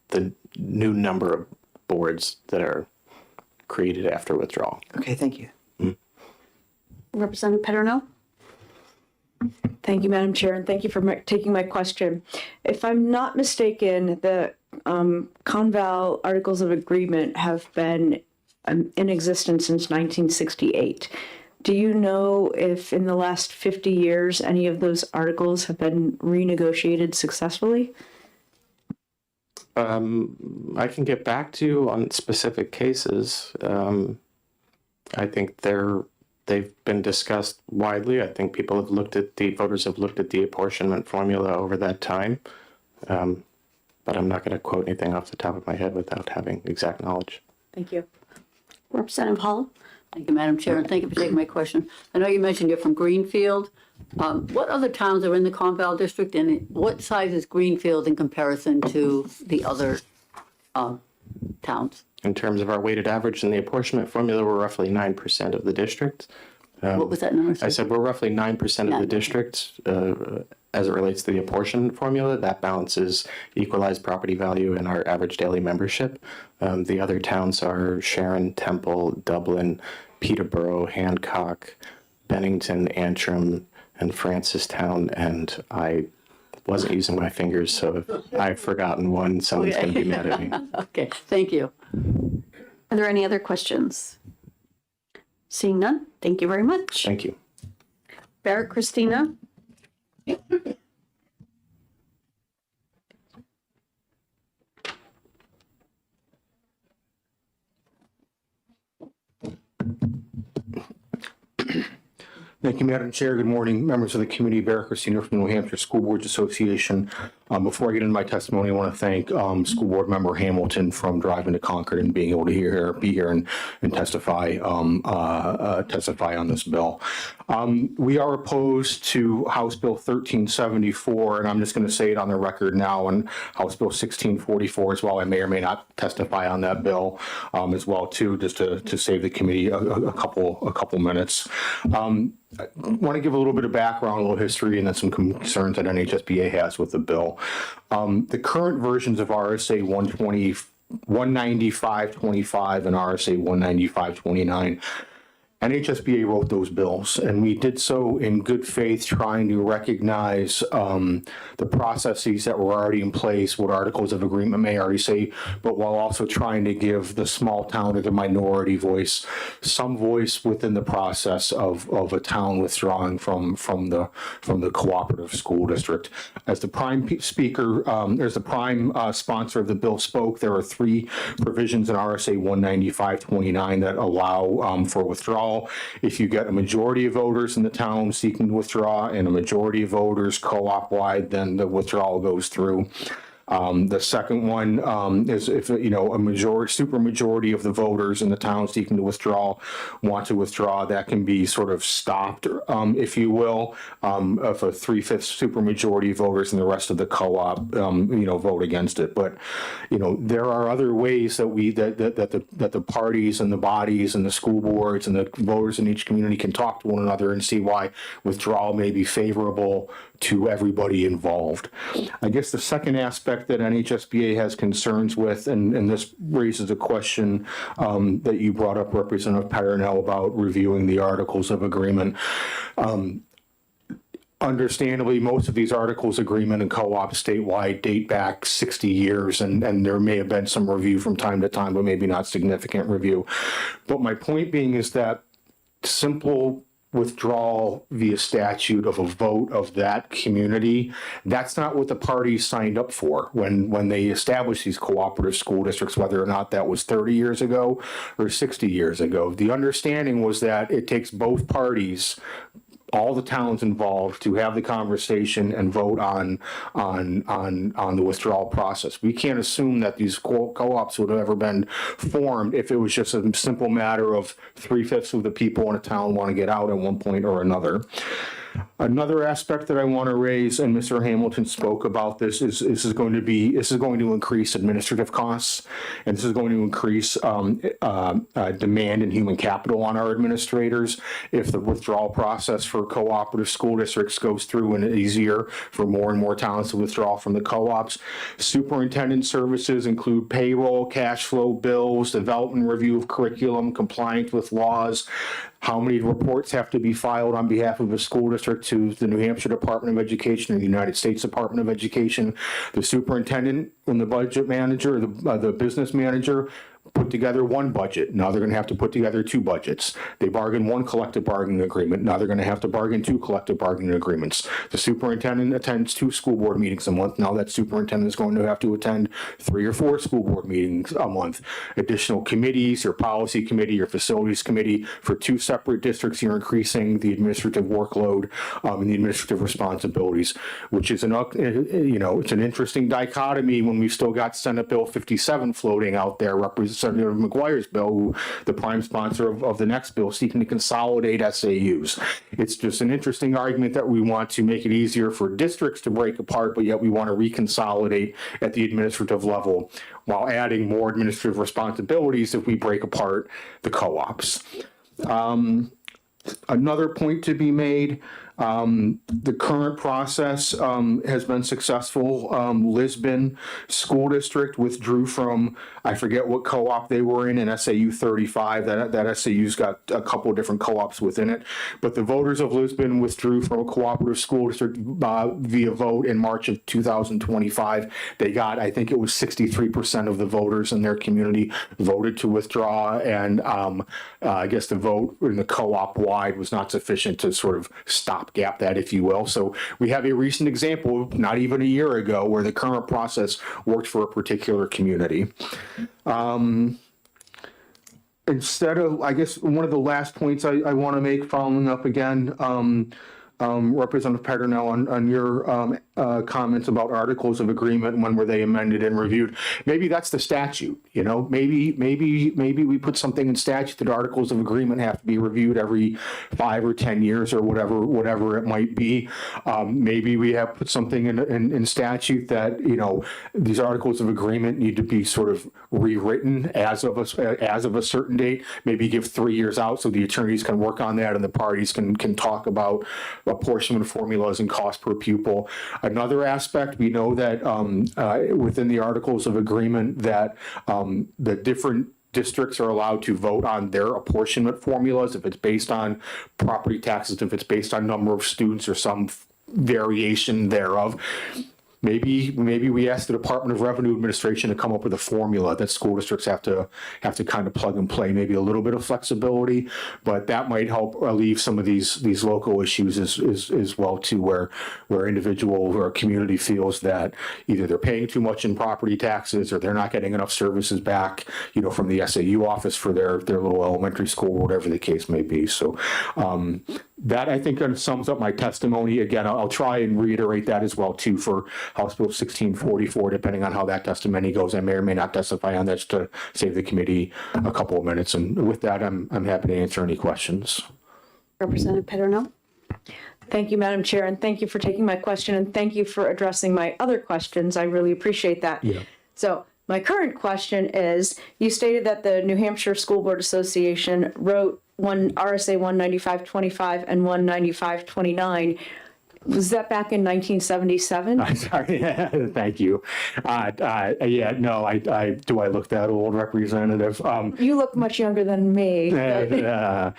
the new number of boards that are created after withdrawal. Okay, thank you. Representative Pedernal? Thank you, Madam Chair, and thank you for taking my question. If I'm not mistaken, the Conval Articles of Agreement have been in existence since 1968. Do you know if in the last 50 years any of those articles have been renegotiated successfully? I can get back to you on specific cases. I think they've been discussed widely. I think voters have looked at the apportionment formula over that time. But I'm not going to quote anything off the top of my head without having exact knowledge. Thank you. Representative Hall? Thank you, Madam Chair, and thank you for taking my question. I know you mentioned you're from Greenfield. What other towns are in the Conval district, and what size is Greenfield in comparison to the other towns? In terms of our weighted average in the apportionment formula, we're roughly 9% of the district. What was that number? I said we're roughly 9% of the district as it relates to the apportionment formula. That balances equalized property value and our average daily membership. The other towns are Sharon, Temple, Dublin, Peterborough, Hancock, Bennington, Antrim, and Francistown. And I wasn't using my fingers, so if I've forgotten one, someone's going to be mad at me. Okay, thank you. Are there any other questions? Seeing none, thank you very much. Thank you. Barrett Christina? Thank you, Madam Chair. Good morning, members of the committee. Barrett Christina from the New Hampshire School Boards Association. Before I get into my testimony, I want to thank School Board Member Hamilton from driving to Concord and being able to be here and testify on this bill. We are opposed to House Bill 1374, and I'm just going to say it on the record now, and House Bill 1644 as well. I may or may not testify on that bill as well too, just to save the committee a couple minutes. I want to give a little bit of background, a little history, and then some concerns that NHSBA has with the bill. The current versions of RSA 195.25 and RSA 195.29, NHSBA wrote those bills, and we did so in good faith, trying to recognize the processes that were already in place, what articles of agreement may already say, but while also trying to give the small town or the minority voice some voice within the process of a town withdrawing from the cooperative school district. As the prime speaker, as the prime sponsor of the bill spoke, there are three provisions in RSA 195.29 that allow for withdrawal. If you get a majority of voters in the town seeking to withdraw and a majority of voters co-op wide, then the withdrawal goes through. The second one is if, a super majority of the voters in the town seeking to withdraw want to withdraw, that can be sort of stopped, if you will, if a 3/5 super majority of voters and the rest of the co-op, vote against it. But, there are other ways that that the parties and the bodies and the school boards and the voters in each community can talk to one another and see why withdrawal may be favorable to everybody involved. I guess the second aspect that NHSBA has concerns with, and this raises a question that you brought up, Representative Parinel, about reviewing the Articles of Agreement. Understandably, most of these Articles of Agreement and co-ops statewide date back 60 years, and there may have been some review from time to time, but maybe not significant review. But my point being is that simple withdrawal via statute of a vote of that community, that's not what the parties signed up for when they established these cooperative school districts, whether or not that was 30 years ago or 60 years ago. The understanding was that it takes both parties, all the towns involved, to have the conversation and vote on the withdrawal process. We can't assume that these co-ops would have ever been formed if it was just a simple matter of 3/5 of the people in a town want to get out at one point or another. Another aspect that I want to raise, and Mr. Hamilton spoke about this, is this is going to increase administrative costs, and this is going to increase demand and human capital on our administrators if the withdrawal process for cooperative school districts goes through and it's easier for more and more towns to withdraw from the co-ops. Superintendent services include payroll, cash flow, bills, development review of curriculum, compliance with laws, how many reports have to be filed on behalf of a school district to the New Hampshire Department of Education or the United States Department of Education. The superintendent and the budget manager, the business manager, put together one budget. Now they're going to have to put together two budgets. They bargain one collective bargaining agreement. Now they're going to have to bargain two collective bargaining agreements. The superintendent attends 2 school board meetings a month. Now that superintendent is going to have to attend 3 or 4 school board meetings a month. Additional committees, your policy committee, your facilities committee. For 2 separate districts, you're increasing the administrative workload and the administrative responsibilities, which is it's an interesting dichotomy when we've still got Senate Bill 57 floating out there, Representative McGuire's bill, who the prime sponsor of the next bill, seeking to consolidate SAUs. It's just an interesting argument that we want to make it easier for districts to break apart, but yet we want to reconsolidate at the administrative level while adding more administrative responsibilities if we break apart the co-ops. Another point to be made, the current process has been successful. Lisbon School District withdrew from, I forget what co-op they were in SAU 35. That SAU's got a couple of different co-ops within it. But the voters of Lisbon withdrew from a cooperative school district via vote in March of 2025. They got, I think it was 63% of the voters in their community voted to withdraw. And I guess the vote in the co-op wide was not sufficient to sort of stopgap that, if you will. So we have a recent example, not even a year ago, where the current process worked for a particular community. Instead of, I guess, one of the last points I want to make, following up again, Representative Peternell, on your comments about articles of agreement, when were they amended and reviewed? Maybe that's the statute, you know, maybe we put something in statute that articles of agreement have to be reviewed every 5 or 10 years or whatever it might be. Maybe we have put something in statute that, you know, these articles of agreement need to be sort of rewritten as of a certain date, maybe give 3 years out so the attorneys can work on that and the parties can talk about apportionment formulas and cost per pupil. Another aspect, we know that within the articles of agreement that the different districts are allowed to vote on their apportionment formulas, if it's based on property taxes, if it's based on number of students or some variation thereof. Maybe we ask the Department of Revenue Administration to come up with a formula that school districts have to kind of plug and play. Maybe a little bit of flexibility, but that might help relieve some of these local issues as well too, where individual or community feels that either they're paying too much in property taxes or they're not getting enough services back, you know, from the SAU office for their little elementary school, whatever the case may be. So that, I think, sums up my testimony. Again, I'll try and reiterate that as well too for House Bill 1644, depending on how that testimony goes. I may or may not testify on that just to save the committee a couple of minutes. And with that, I'm happy to answer any questions. Representative Peternell. Thank you, Madam Chair, and thank you for taking my question, and thank you for addressing my other questions. I really appreciate that. Yeah. So my current question is, you stated that the New Hampshire School Board Association wrote RSA 195.25 and 195.29. Was that back in 1977? I'm sorry. Thank you. Yeah, no, do I look that old, Representative? You look much younger than me. The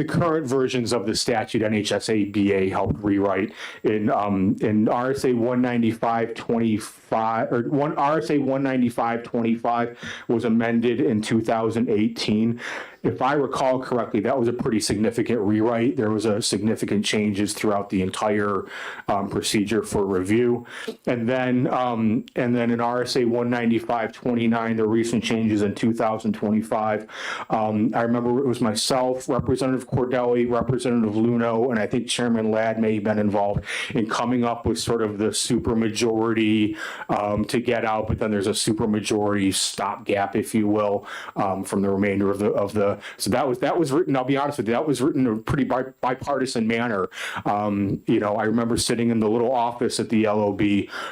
current versions of the statute NHSABA helped rewrite in RSA 195.25 or RSA 195.25 was amended in 2018. If I recall correctly, that was a pretty significant rewrite. There was a significant changes throughout the entire procedure for review. And then in RSA 195.29, the recent changes in 2025, I remember it was myself, Representative Cordelli, Representative Luno, and I think Chairman Ladd may have been involved in coming up with sort of the supermajority to get out, but then there's a supermajority stopgap, if you will, from the remainder of the. So that was written. I'll be honest with you, that was written in a pretty bipartisan manner. You know, I remember sitting in the little office at the LOB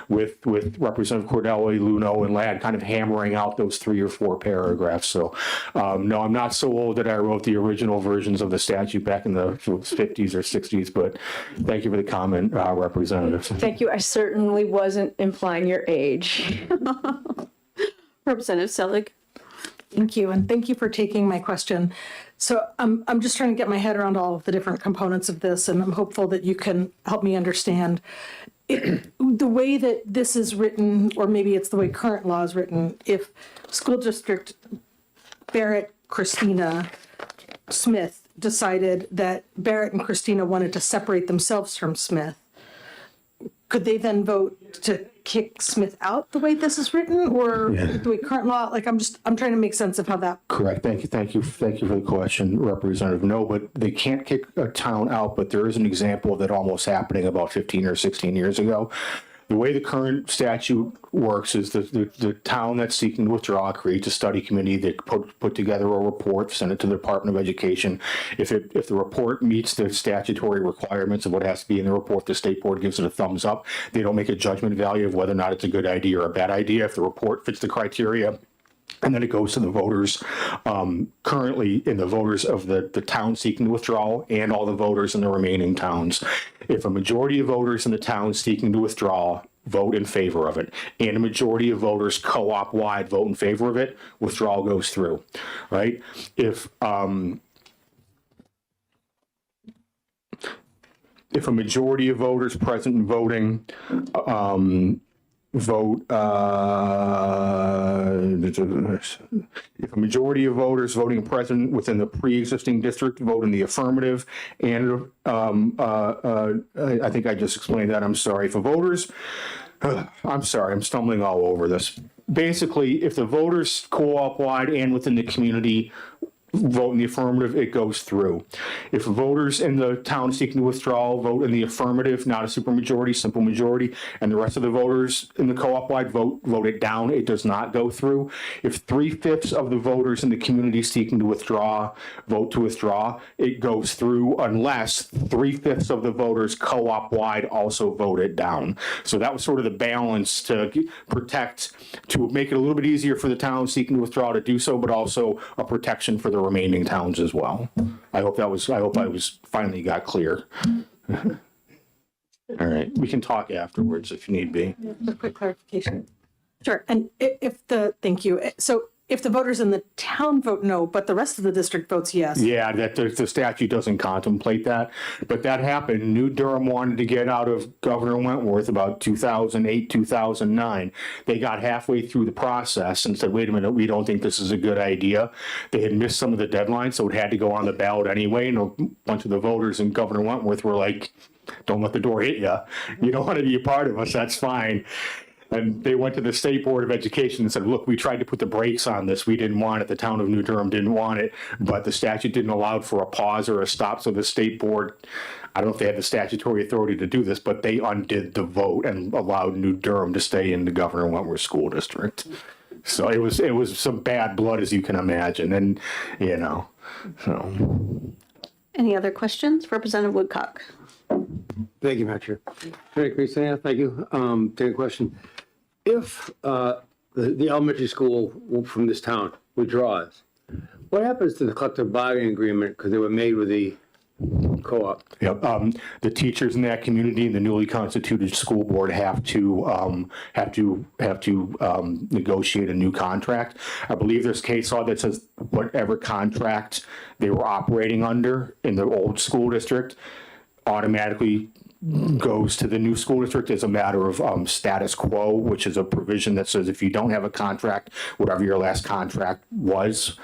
with Representative Cordelli, Luno, and Ladd, kind of hammering out those 3 or 4 paragraphs. So no, I'm not so old that I wrote the original versions of the statute back in the 50s or 60s. But thank you for the comment, Representative. Thank you. I certainly wasn't implying your age. Representative Selig. Thank you, and thank you for taking my question. So I'm just trying to get my head around all of the different components of this, and I'm hopeful that you can help me understand the way that this is written, or maybe it's the way current law is written. If school district Barrett Christina Smith decided that Barrett and Christina wanted to separate themselves from Smith, could they then vote to kick Smith out the way this is written, or the way current law? Like, I'm trying to make sense of how that. Correct. Thank you for the question, Representative. No, but they can't kick a town out. But there is an example of that almost happening about 15 or 16 years ago. The way the current statute works is the town that's seeking to withdraw creates a study committee that put together a report, send it to the Department of Education. If the report meets the statutory requirements of what has to be in the report, the state board gives it a thumbs up. They don't make a judgment value of whether or not it's a good idea or a bad idea. If the report fits the criteria, and then it goes to the voters, currently in the voters of the town seeking to withdraw and all the voters in the remaining towns. If a majority of voters in the town seeking to withdraw vote in favor of it, and a majority of voters co-op wide vote in favor of it, withdrawal goes through, right? If a majority of voters present and voting vote, if a majority of voters voting present within the pre-existing district vote in the affirmative, and I think I just explained that, I'm sorry. If the voters, I'm sorry, I'm stumbling all over this. Basically, if the voters co-op wide and within the community vote in the affirmative, it goes through. If voters in the town seeking to withdraw vote in the affirmative, not a supermajority, simple majority, and the rest of the voters in the co-op wide vote it down, it does not go through. If 3/5 of the voters in the community seeking to withdraw vote to withdraw, it goes through unless 3/5 of the voters co-op wide also vote it down. So that was sort of the balance to protect, to make it a little bit easier for the town seeking to withdraw to do so, but also a protection for the remaining towns as well. I hope I was finally got clear. All right, we can talk afterwards if need be. A quick clarification. Sure, and thank you. So if the voters in the town vote no, but the rest of the district votes yes. Yeah, that the statute doesn't contemplate that, but that happened. New Durham wanted to get out of Governor Wentworth about 2008, 2009. They got halfway through the process and said, wait a minute, we don't think this is a good idea. They had missed some of the deadlines, so it had to go on the ballot anyway, and a bunch of the voters in Governor Wentworth were like, don't let the door hit you. You don't want to be a part of us, that's fine. And they went to the State Board of Education and said, look, we tried to put the brakes on this. We didn't want it. The town of New Durham didn't want it, but the statute didn't allow for a pause or a stop. So the State Board, I don't know if they had the statutory authority to do this, but they undid the vote and allowed New Durham to stay in the Governor Wentworth School District. So it was some bad blood, as you can imagine. And, so. Any other questions? Representative Woodcock. Thank you, Madam Chair. Thank you. Take a question. If the elementary school from this town withdraws, what happens to the collective bargaining agreement because they were made with the co-op? Yep. The teachers in that community and the newly constituted school board have to negotiate a new contract. I believe there's case law that says whatever contract they were operating under in the old school district automatically goes to the new school district as a matter of status quo, which is a provision that says if you don't have a contract, whatever your last contract was,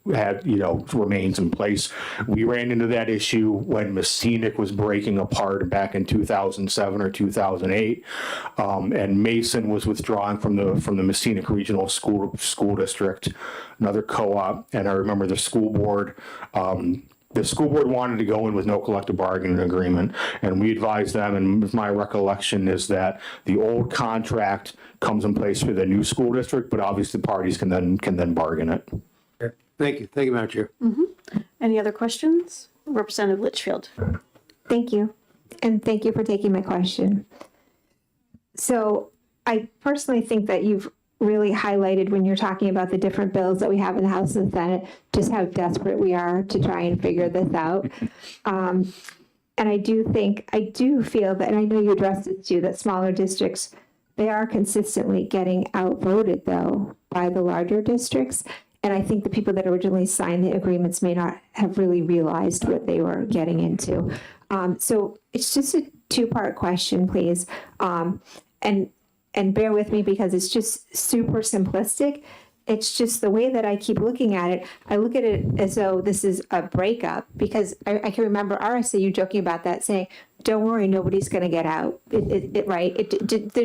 remains in place. We ran into that issue when Messinic was breaking apart back in 2007 or 2008, and Mason was withdrawing from the Messinic Regional School District, another co-op, and I remember the school board. The school board wanted to go in with no collective bargaining agreement, and we advised them, and my recollection is that the old contract comes in place for the new school district, but obviously parties can then bargain it. Okay. Thank you, Madam Chair. Any other questions? Representative Litchfield. Thank you. And thank you for taking my question. So I personally think that you've really highlighted when you're talking about the different bills that we have in the House and Senate, just how desperate we are to try and figure this out. And I do feel that, and I know you addressed it too, that smaller districts, they are consistently getting outvoted though by the larger districts. And I think the people that originally signed the agreements may not have really realized what they were getting into. So it's just a two-part question, please. And bear with me because it's just super simplistic. It's just the way that I keep looking at it. I look at it as though this is a breakup because I can remember RSAU joking about that, saying, "Don't worry, nobody's going to get out." The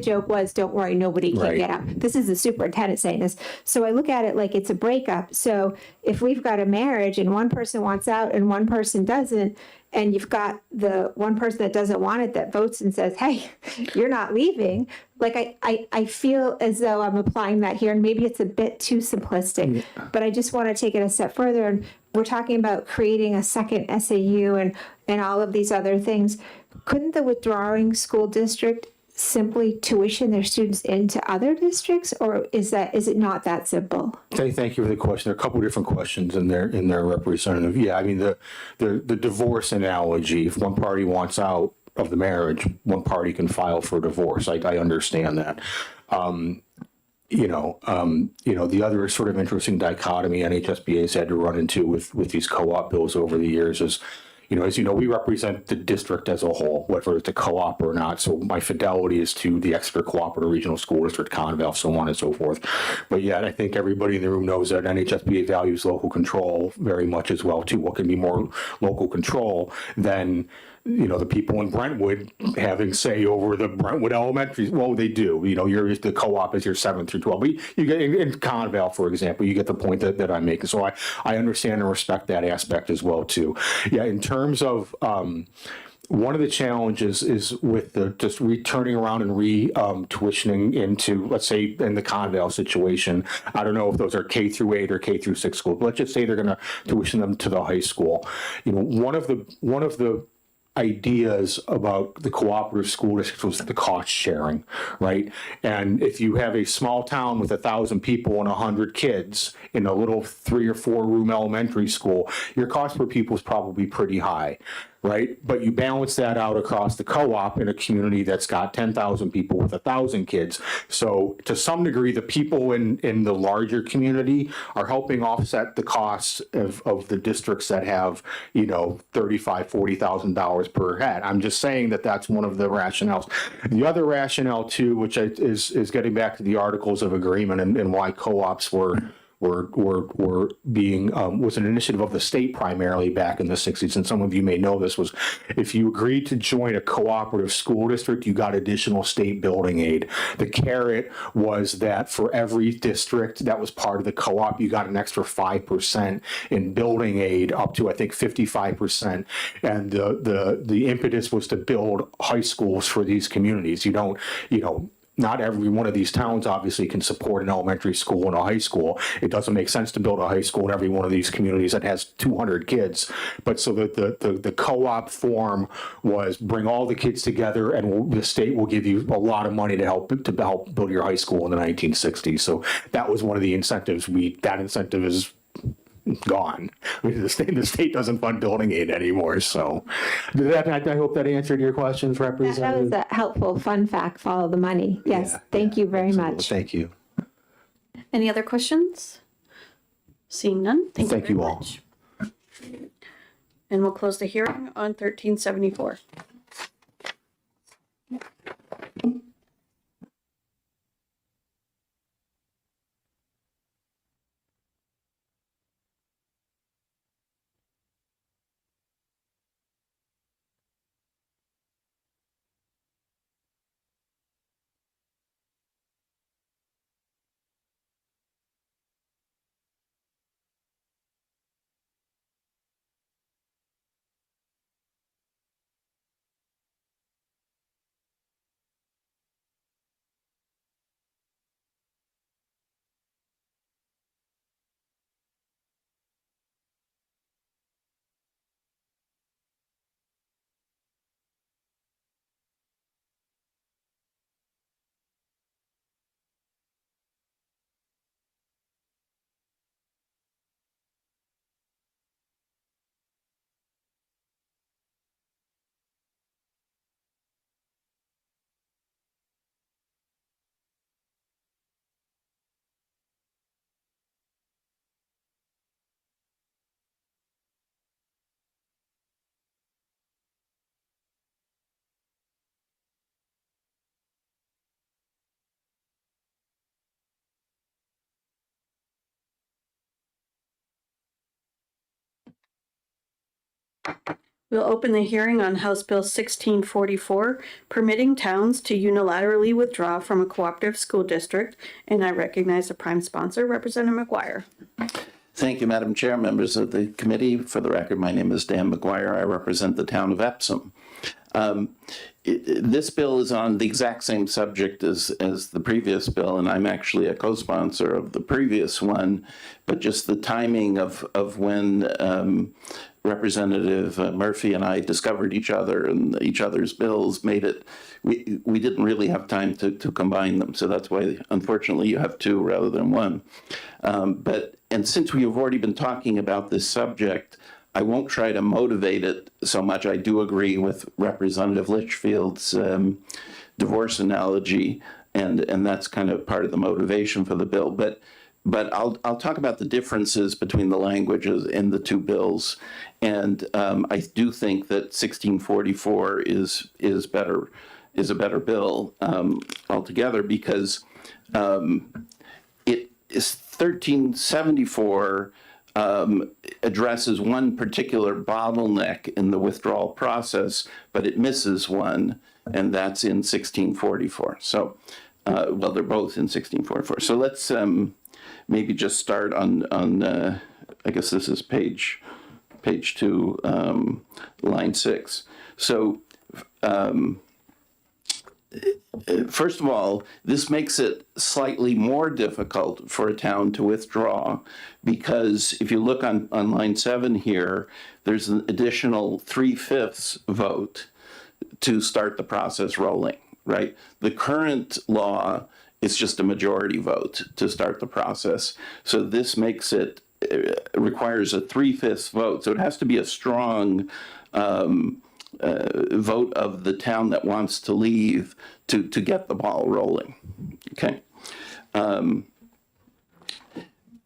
joke was, "Don't worry, nobody can get out." This is the superintendent saying this. So I look at it like it's a breakup. So if we've got a marriage and one person wants out and one person doesn't, and you've got the one person that doesn't want it that votes and says, hey, you're not leaving. Like I feel as though I'm applying that here, and maybe it's a bit too simplistic, but I just want to take it a step further. And we're talking about creating a second SAU and all of these other things. Couldn't the withdrawing school district simply tuition their students into other districts, or is it not that simple? Thank you for the question. There are a couple of different questions in there, Representative. Yeah, I mean, the divorce analogy, if one party wants out of the marriage, one party can file for divorce. I understand that. The other sort of interesting dichotomy NHSBA has had to run into with these co-op bills over the years is, as you know, we represent the district as a whole, whether it's a co-op or not. So my fidelity is to the Exeter Cooperative Regional School District, Conval, so on and so forth. But yet, I think everybody in the room knows that NHSBA values local control very much as well, too. What can be more local control than the people in Brentwood having say over the Brentwood Elementary? Well, they do. The co-op is your 7 through 12. But you get in Conval, for example, you get the point that I'm making. So I understand and respect that aspect as well, too. Yeah, in terms of one of the challenges is with the just returning around and tuitioning into, let's say, in the Conval situation. I don't know if those are K through 8 or K through 6 schools, but let's just say they're going to tuition them to the high school. One of the ideas about the cooperative school district was the cost sharing, right? And if you have a small town with 1,000 people and 100 kids in a little 3 or 4 room elementary school, your cost per pupil is probably pretty high, right? But you balance that out across the co-op in a community that's got 10,000 people with 1,000 kids. So to some degree, the people in the larger community are helping offset the costs of the districts that have, $35,000, $40,000 per head. I'm just saying that that's one of the rationales. The other rationale too, which is getting back to the Articles of Agreement and why co-ops were being was an initiative of the state primarily back in the 60s, and some of you may know this, was if you agreed to join a cooperative school district, you got additional state building aid. The carrot was that for every district that was part of the co-op, you got an extra 5% in building aid, up to I think 55%. And the impetus was to build high schools for these communities. Not every one of these towns obviously can support an elementary school and a high school. It doesn't make sense to build a high school in every one of these communities that has 200 kids. But so that the co-op form was bring all the kids together, and the state will give you a lot of money to help build your high school in the 1960s. So that was one of the incentives. That incentive is gone. The state doesn't fund building aid anymore. So I hope that answered your questions, Representative. That was a helpful fun fact. Follow the money. Yes. Thank you very much. Thank you. Any other questions? Seeing none, thank you very all. much. And we'll close the hearing on 1374. We'll open the hearing on House Bill 1644, permitting towns to unilaterally withdraw from a cooperative school district, and I recognize the prime sponsor, Representative McGuire. Thank you, Madam Chair, members of the committee. For the record, my name is Dan McGuire. I represent the town of Epsom. This bill is on the exact same subject as the previous bill, and I'm actually a co-sponsor of the previous one, but just the timing of when Representative Murphy and I discovered each other and each other's bills made it, we didn't really have time to combine them. So that's why, unfortunately, you have two rather than one. And since we have already been talking about this subject, I won't try to motivate it so much. I do agree with Representative Litchfield's divorce analogy, and that's kind of part of the motivation for the bill. But I'll talk about the differences between the languages in the two bills, and I do think that 1644 is a better bill altogether, because it is 1374 addresses one particular bottleneck in the withdrawal process, but it misses one, and that's in 1644. So, well, they're both in 1644. So let's maybe just start on I guess this is page 2, line 6. So, first of all, this makes it slightly more difficult for a town to withdraw, because if you look on line 7 here, there's an additional 3/5 vote to start the process rolling, right? The current law is just a majority vote to start the process. So this makes it, requires a 3/5 vote. So it has to be a strong vote of the town that wants to leave to get the ball rolling. Okay.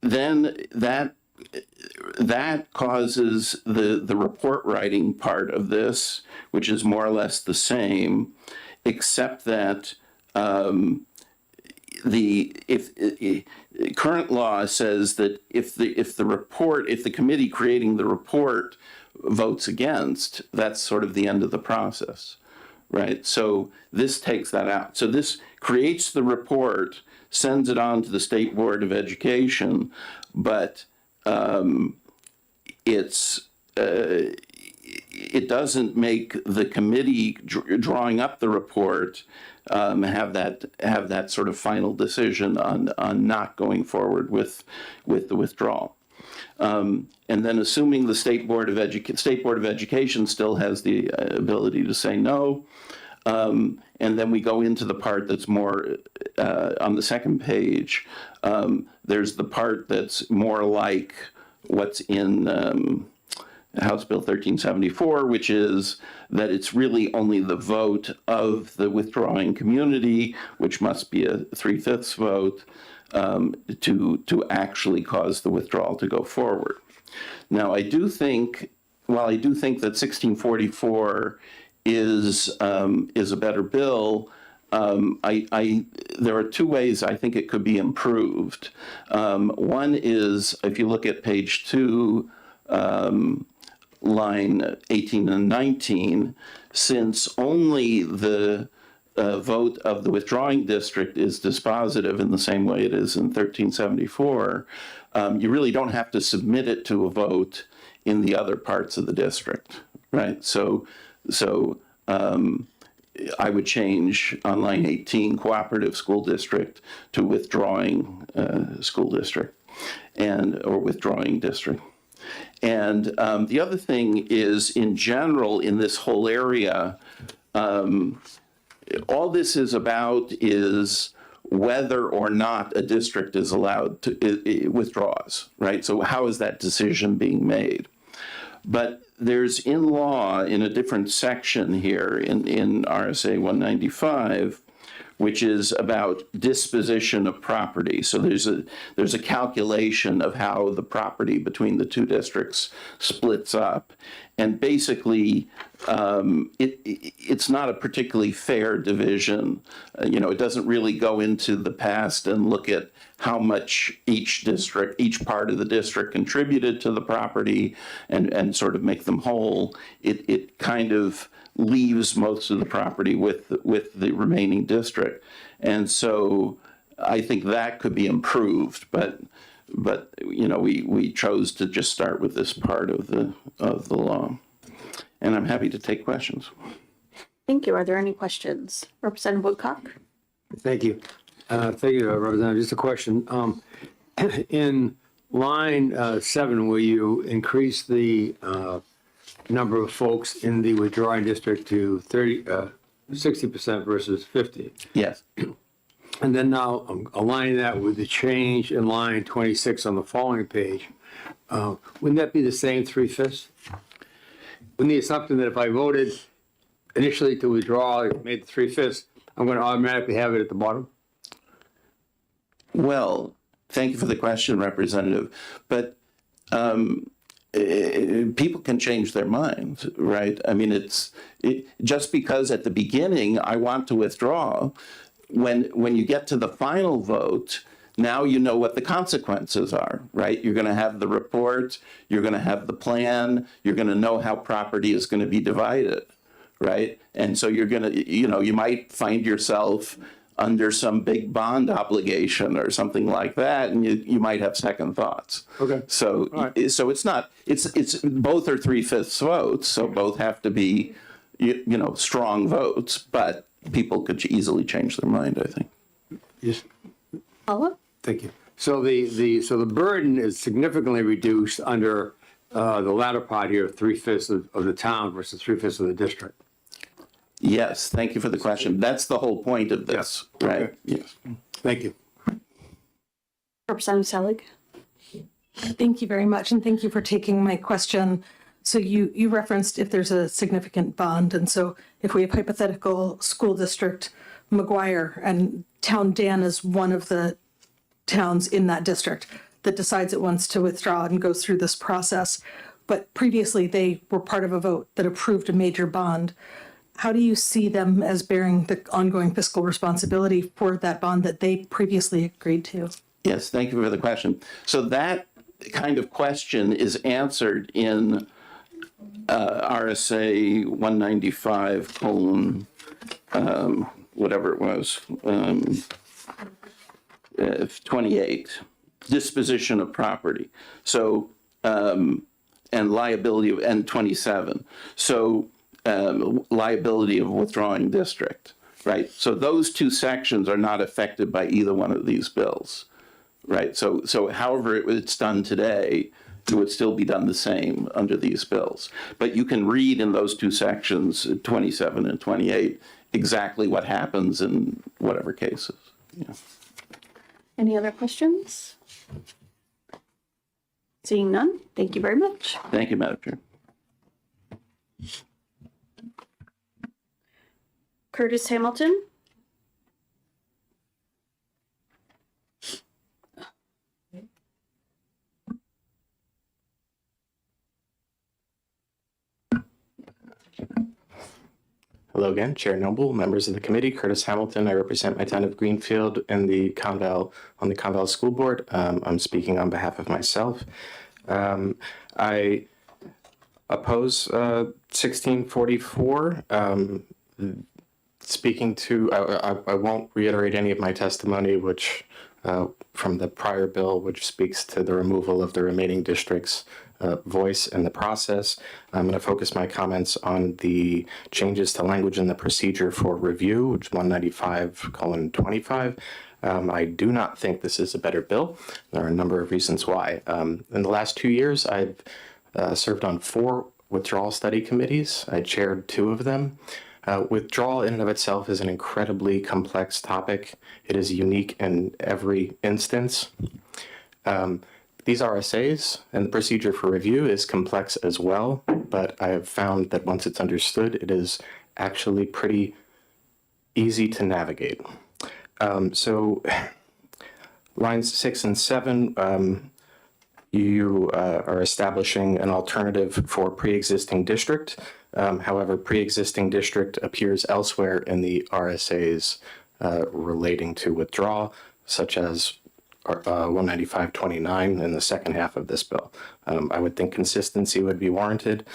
Then that causes the report writing part of this, which is more or less the same, except that current law says that if the committee creating the report votes against, that's sort of the end of the process, right? So this takes that out. So this creates the report, sends it on to the State Board of Education, but it doesn't make the committee drawing up the report have that sort of final decision on not going forward with the withdrawal. And then assuming the State Board of Education still has the ability to say no, and then we go into the part that's more on the second page. There's the part that's more like what's in House Bill 1374, which is that it's really only the vote of the withdrawing community, which must be a 3/5 vote, to actually cause the withdrawal to go forward. Now, while I do think that 1644 is a better bill, there are two ways I think it could be improved. One is, if you look at page 2, line 18 and 19, since only the vote of the withdrawing district is dispositive in the same way it is in 1374, you really don't have to submit it to a vote in the other parts of the district, right? So I would change on line 18 cooperative school district to withdrawing school district or withdrawing district. And the other thing is, in general, in this whole area, all this is about is whether or not a district is allowed to withdraws, right? So how is that decision being made? But there's in law, in a different section here in RSA 195, which is about disposition of property. So there's a calculation of how the property between the two districts splits up. And basically, it's not a particularly fair division. It doesn't really go into the past and look at how much each part of the district contributed to the property and sort of make them whole. It kind of leaves most of the property with the remaining district. And so I think that could be improved, but but you know, we chose to just start with this part of the law. And I'm happy to take questions. Thank you. Are there any questions? Representative Woodcock? Thank you. Thank you, Representative. Just a question. In line 7, will you increase the number of folks in the withdrawing district to 60% versus 50? Yes. And then now I'm aligning that with the change in line 26 on the following page. Wouldn't that be the same 3/5? Wouldn't the assumption that if I voted initially to withdraw, I made the 3/5, I'm going to automatically have it at the bottom? Well, thank you for the question, Representative. But people can change their minds, right? I mean, just because at the beginning I want to withdraw, when you get to the final vote, now you know what the consequences are, right? You're going to have the report, you're going to have the plan, you're going to know how property is going to be divided, right? And so you're going to, you might find yourself under some big bond obligation or something like that, and you might have second thoughts. Okay. So, so it's not, it's both are 3/5 votes, so both have to be, strong votes, but people could easily change their mind, I think. Yes. Follow-up? Thank you. So the burden is significantly reduced under the latter part here, 3/5 of the town versus 3/5 of the district. Yes, thank you for the question. That's the whole point of this, right? Okay. Yes. Thank you. Representative Selig? Thank you very much, and thank you for taking my question. So you referenced if there's a significant bond, and so if we have hypothetical school district McGuire and town Dan is one of the towns in that district that decides it wants to withdraw and goes through this process, but previously they were part of a vote that approved a major bond. How do you see them as bearing the ongoing fiscal responsibility for that bond that they previously agreed to? Yes, thank you for the question. So that kind of question is answered in RSA 195 colon, whatever it was, 28, disposition of property. So, and liability of, and 27. So, liability of withdrawing district, right? So those two sections are not affected by either one of these bills, right? So however it's done today, it would still be done the same under these bills. But you can read in those two sections, 27 and 28, exactly what happens in whatever cases. Yeah. Any other questions? Seeing none, thank you very much. Thank you, Madam Chair. Curtis Hamilton? Hello again, Chair Noble, members of the committee, Curtis Hamilton. I represent my town of Greenfield in the Conval, on the Conval School Board. I'm speaking on behalf of myself. I oppose 1644. Speaking to, I won't reiterate any of my testimony, which from the prior bill, which speaks to the removal of the remaining districts' voice in the process. I'm going to focus my comments on the changes to language in the procedure for review, which is 195:25. I do not think this is a better bill. There are a number of reasons why. In the last 2 years, I've served on 4 withdrawal study committees. I chaired 2 of them. Withdrawal in and of itself is an incredibly complex topic. It is unique in every instance. These RSAs and the procedure for review is complex as well, but I have found that once it's understood, it is actually pretty easy to navigate. So lines 6 and 7, you are establishing an alternative for pre-existing district. However, pre-existing district appears elsewhere in the RSAs relating to withdrawal, such as 195:29 in the second half of this bill. I would think consistency would be warranted.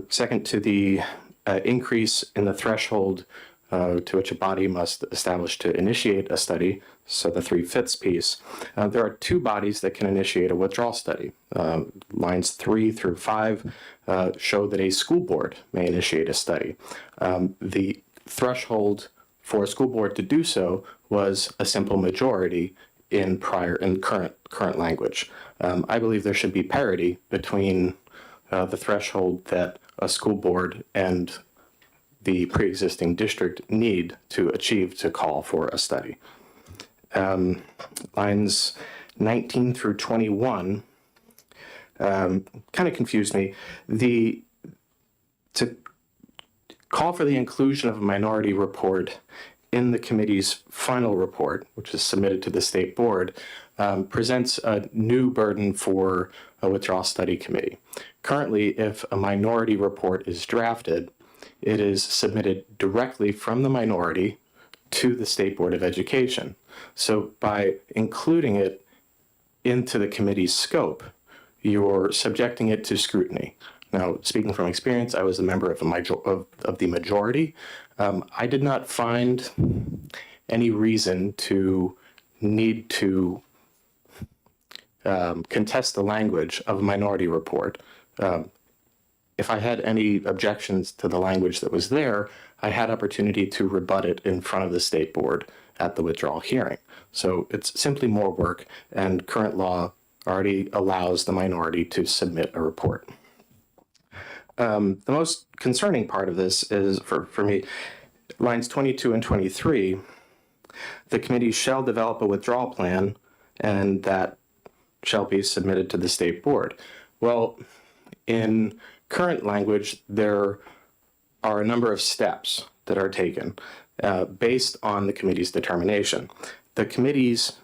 Second, to the increase in the threshold to which a body must establish to initiate a study, so the 3/5 piece. There are two bodies that can initiate a withdrawal study. Lines 3 through 5 show that a school board may initiate a study. The threshold for a school board to do so was a simple majority in current language. I believe there should be parity between the threshold that a school board and the pre-existing district need to achieve to call for a study. Lines 19 through 21 kind of confused me. To call for the inclusion of a minority report in the committee's final report, which is submitted to the state board, presents a new burden for a withdrawal study committee. Currently, if a minority report is drafted, it is submitted directly from the minority to the State Board of Education. So by including it into the committee's scope, you're subjecting it to scrutiny. Now, speaking from experience, I was a member of the majority. I did not find any reason to need to contest the language of a minority report. If I had any objections to the language that was there, I had opportunity to rebut it in front of the state board at the withdrawal hearing. So it's simply more work, and current law already allows the minority to submit a report. The most concerning part of this is, for me, lines 22 and 23, the committee shall develop a withdrawal plan, and that shall be submitted to the state board. Well, in current language, there are a number of steps that are taken based on the committee's determination. The committees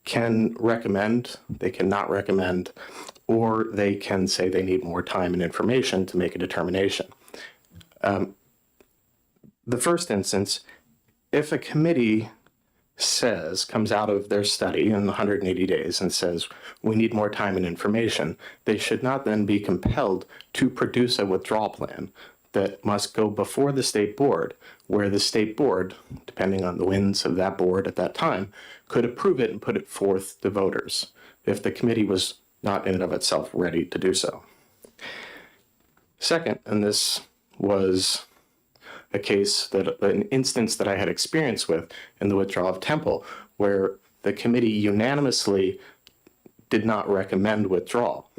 can recommend, they cannot recommend, or they can say they need more time and information to make a determination. The first instance, if a committee comes out of their study in 180 days and says, we need more time and information, they should not then be compelled to produce a withdrawal plan that must go before the state board, where the state board, depending on the winds of that board at that time, could approve it and put it forth to voters if the committee was not in and of itself ready to do so. Second, and this was an instance that I had experience with in the withdrawal of Temple, where the committee unanimously did not recommend withdrawal.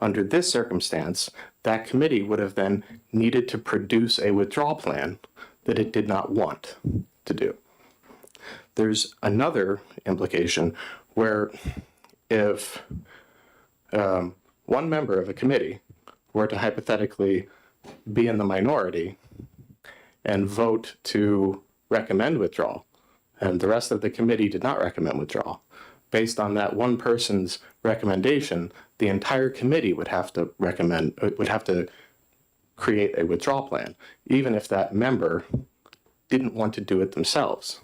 Under this circumstance, that committee would have then needed to produce a withdrawal plan that it did not want to do. There's another implication where if one member of a committee were to hypothetically be in the minority and vote to recommend withdrawal, and the rest of the committee did not recommend withdrawal, based on that one person's recommendation, the entire committee would have to create a withdrawal plan, even if that member didn't want to do it themselves.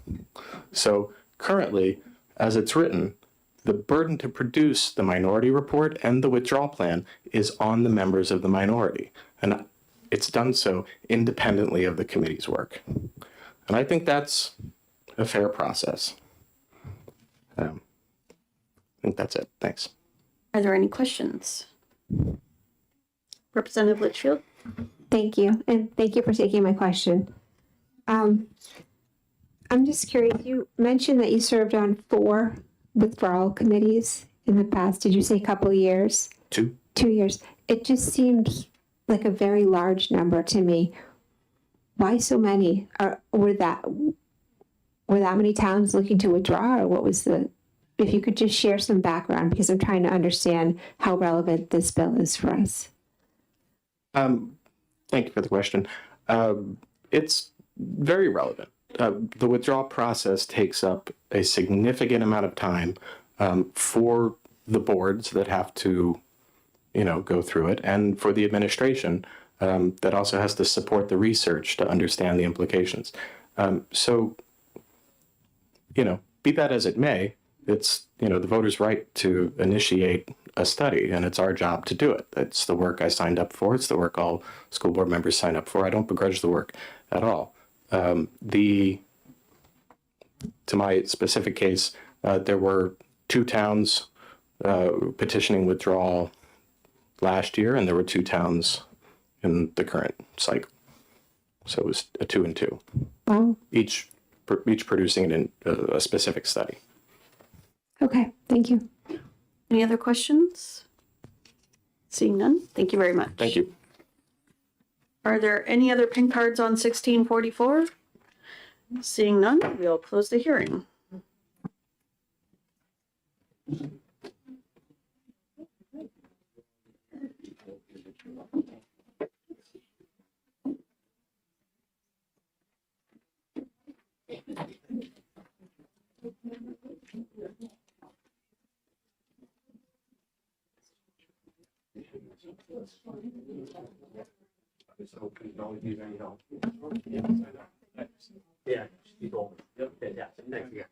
So currently, as it's written, the burden to produce the minority report and the withdrawal plan is on the members of the minority. And it's done so independently of the committee's work. And I think that's a fair process. I think that's it. Thanks. Are there any questions? Representative Litchfield? Thank you, and thank you for taking my question. I'm just curious, you mentioned that you served on 4 withdrawal committees in the past. Did you say a couple of years? 2. 2 years. It just seemed like a very large number to me. Why so many? Were that many towns looking to withdraw, or what was if you could just share some background, because I'm trying to understand how relevant this bill is for us. Thank you for the question. It's very relevant. The withdrawal process takes up a significant amount of time for the boards that have to, go through it, and for the administration that also has to support the research to understand the implications. So, be that as it may, it's, the voter's right to initiate a study, and it's our job to do it. It's the work I signed up for. It's the work all school board members sign up for. I don't begrudge the work at all. To my specific case, there were 2 towns petitioning withdrawal last year, and there were 2 towns in the current cycle. So it was a 2 and 2, Wow. each producing a specific study. Okay, thank you. Any other questions? Seeing none, thank you very much. Thank you. Are there any other pink cards on 1644? Seeing none, we'll close the hearing. Yeah, you told me. Yep, yeah, thank you.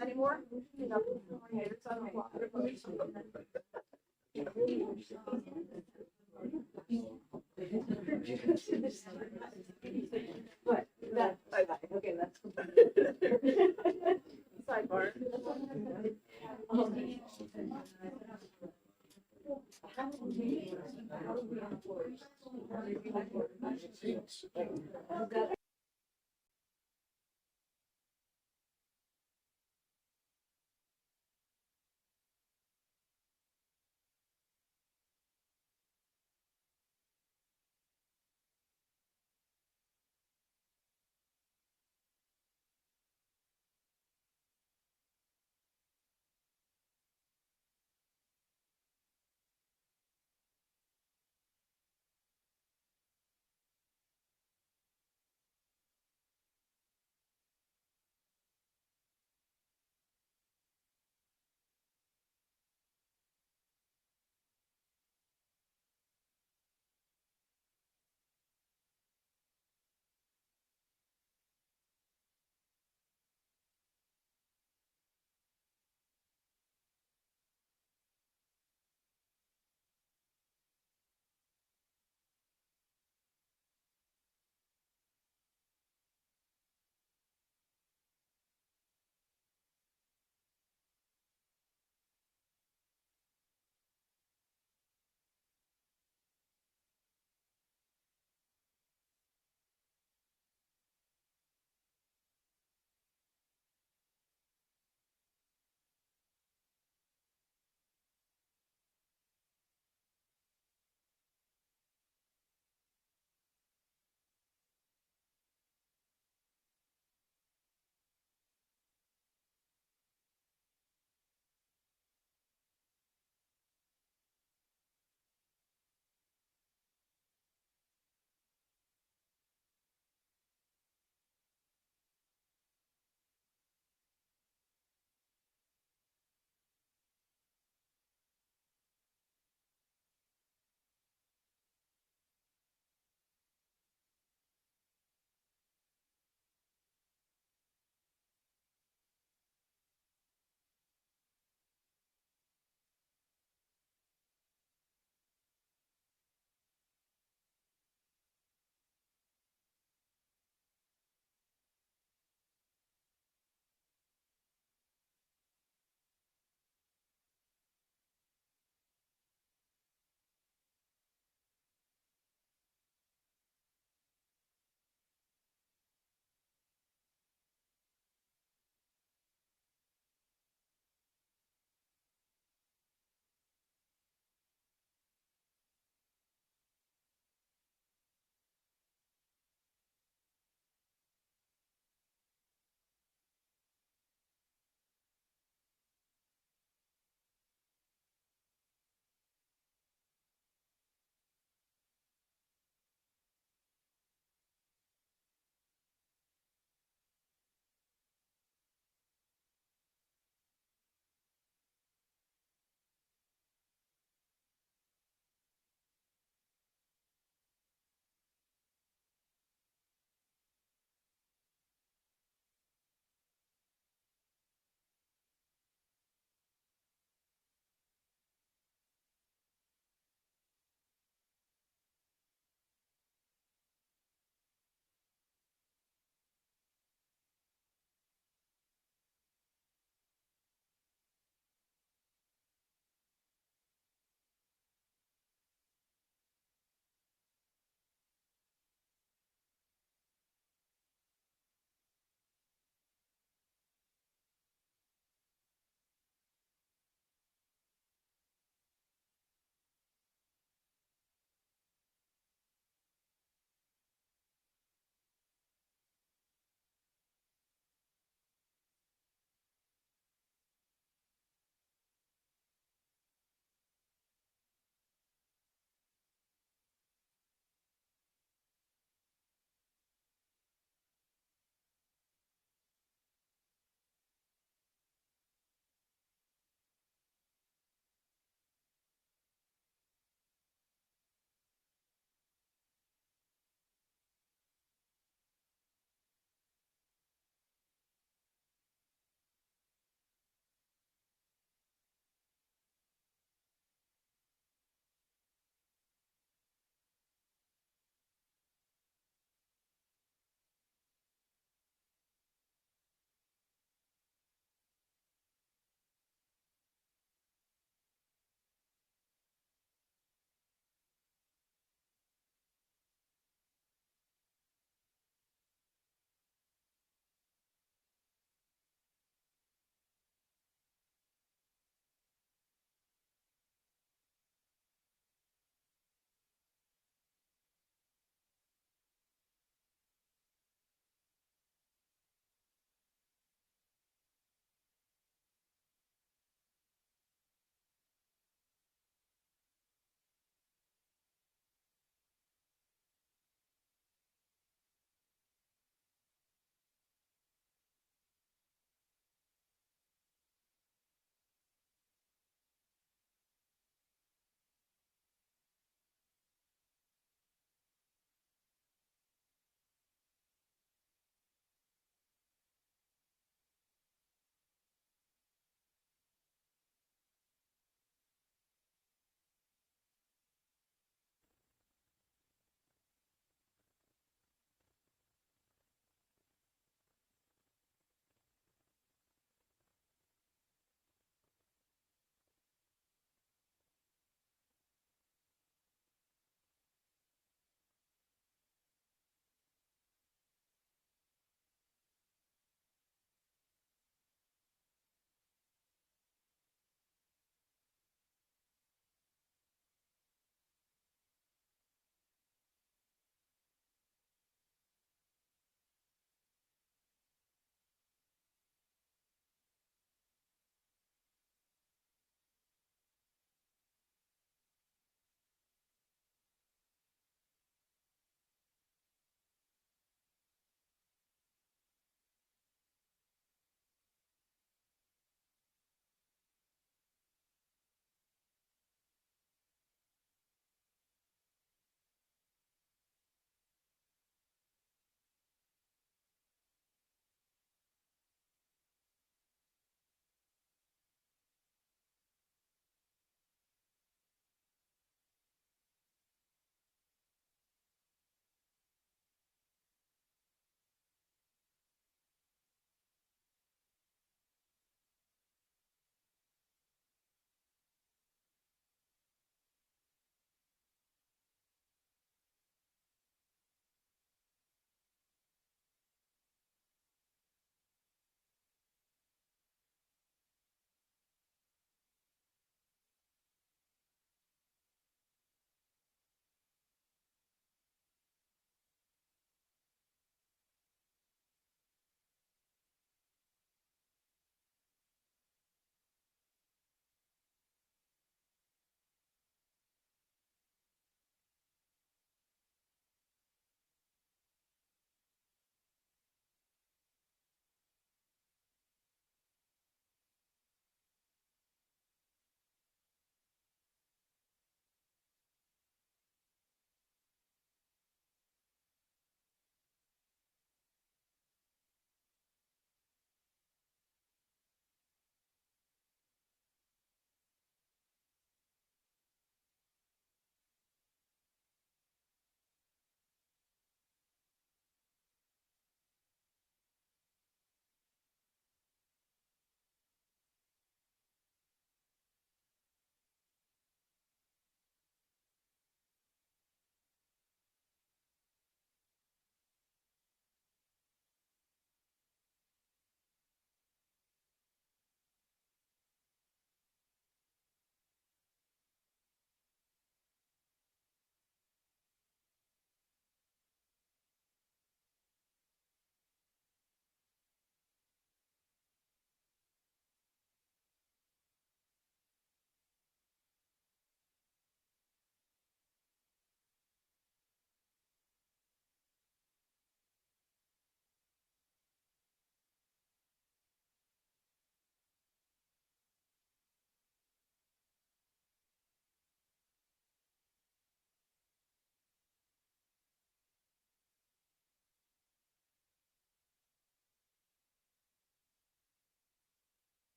Anymore? What? That, okay, that's. Sidebar.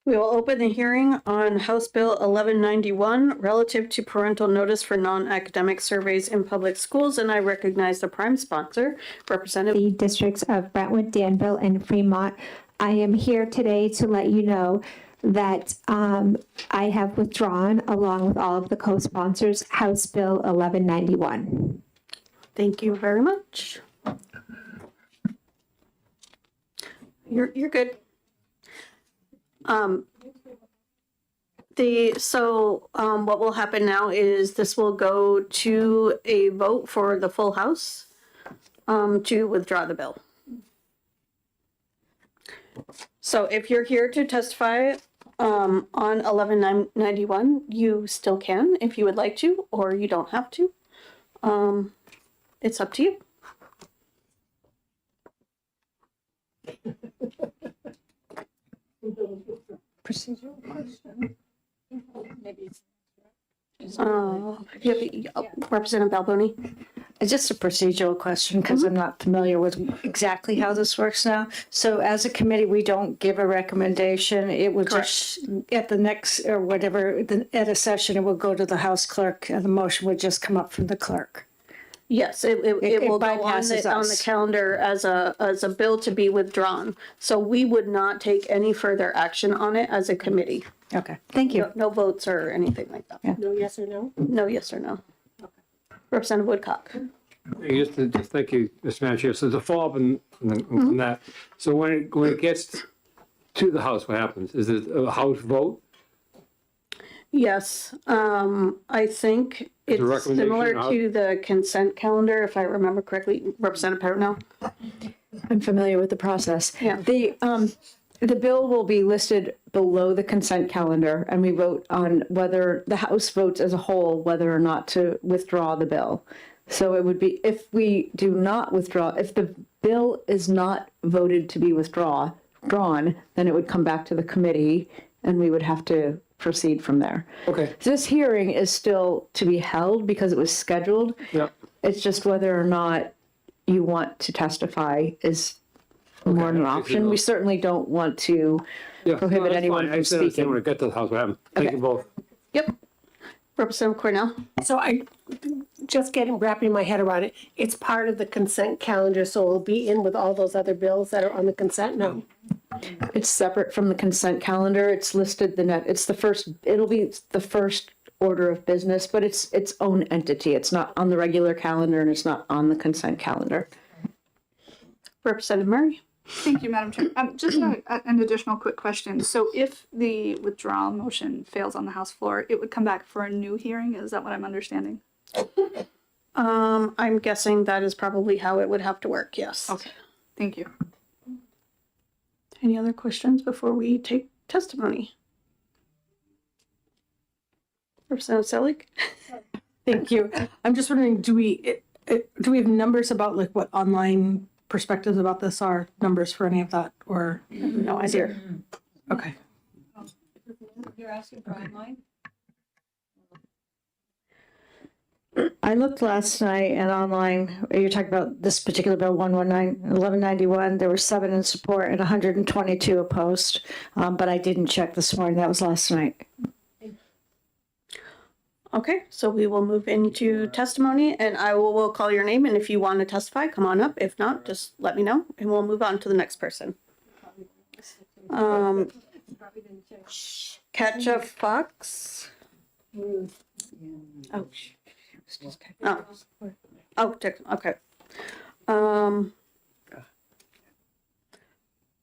We will open the hearing on House Bill 1191 relative to parental notice for non-academic surveys in public schools, and I recognize the prime sponsor, Representative. The districts of Brentwood, Danville, and Fremont. I am here today to let you know that I have withdrawn, along with all of the co-sponsors, House Bill 1191. Thank you very much. You're good. What will happen now is this will go to a vote for the full house to withdraw the bill. So if you're here to testify on 1191, you still can if you would like to, or you don't have to. It's up to you. Procedural question. Representative Balboni. Just a procedural question because I'm not familiar with exactly how this works now. So as a committee, we don't give a recommendation. It would just, at the next, or whatever, at a session, it will go to the House clerk and the motion would just come up from the clerk. Yes, it will go on the calendar as a bill to be withdrawn. So we would not take any further action on it as a committee. Okay, thank you. No votes or anything like that. No yes or no? No yes or no. Representative Woodcock. Just thank you, Mr. Manager. So to follow up on that, so when it gets to the House, what happens? Is it a House vote? Yes, I think Is the it's similar recommendation to the consent calendar, if I remember correctly. Representative Perino? I'm familiar with the process. Yeah. The bill will be listed below the consent calendar and we vote on whether the House votes as a whole, whether or not to withdraw the bill. So it would be, if we do not withdraw, if the bill is not voted to be drawn, then it would come back to the committee and we would have to proceed from there. Okay. This hearing is still to be held because it was scheduled. Yep. It's just whether or not you want to testify is more an option. We certainly don't want to prohibit anyone from I just understand speaking. when it gets to the House, what happens. Thank you both. Yep. Representative Cornell? So I, just wrapping my head around it, it's part of the consent calendar, so it'll be in with all those other bills that are on the consent? No. It's separate from the consent calendar. It's listed it's the first, it'll be the first order of business, but it's its own entity. It's not on the regular calendar and it's not on the consent calendar. Representative Murray? Thank you, Madam Chair. Just an additional quick question. So if the withdrawal motion fails on the House floor, it would come back for a new hearing? Is that what I'm understanding? I'm guessing that is probably how it would have to work, yes. Okay, thank you. Any other questions before we take testimony? Representative Selig? Thank you. I'm just wondering, do we have numbers about like what online perspectives about this are, numbers for any of that, or? No idea. Okay. You're asking for online? I looked last night and online, you're talking about this particular bill, 1191, there were 7 in support and 122 opposed, but I didn't check this morning, that was last night. Okay, so we will move into testimony and I will call your name, and if you want to testify, come on up. If not, just let me know and we'll move on to the next person. Katja Fox. Oh. Okay.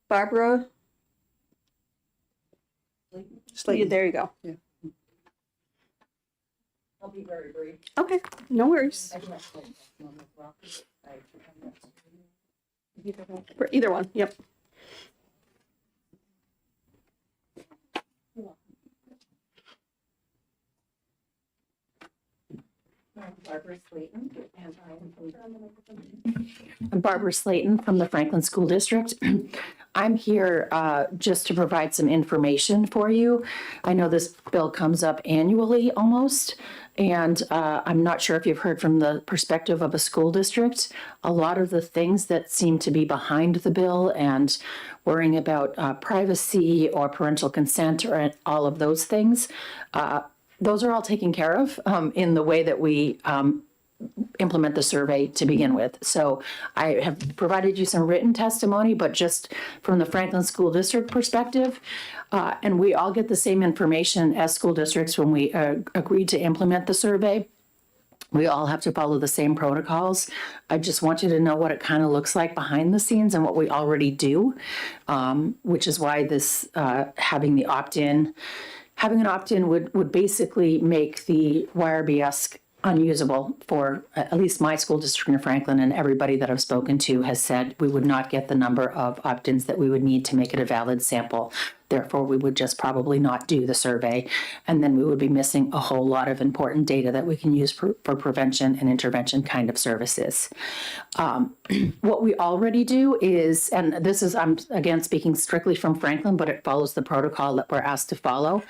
Barbara. Slayton. There you go. Yeah. I'll be very brief. Okay, no worries. For either one, yep. Barbara Slayton, and I'm Barbara Slayton from the Franklin School District. I'm here just to provide some information for you. I know this bill comes up annually almost, and I'm not sure if you've heard from the perspective of a school district. A lot of the things that seem to be behind the bill and worrying about privacy or parental consent or all of those things, those are all taken care of in the way that we implement the survey to begin with. So I have provided you some written testimony, but just from the Franklin School District perspective, and we all get the same information as school districts when we agreed to implement the survey. We all have to follow the same protocols. I just want you to know what it kind of looks like behind the scenes and what we already do, which is why this having an opt-in would basically make the YRBS unusable for at least my school district in Franklin, and everybody that I've spoken to has said we would not get the number of opt-ins that we would need to make it a valid sample. Therefore, we would just probably not do the survey, and then we would be missing a whole lot of important data that we can use for prevention and intervention kind of services. What we already do is, and this is, I'm again speaking strictly from Franklin, but it follows the protocol that we're asked to follow.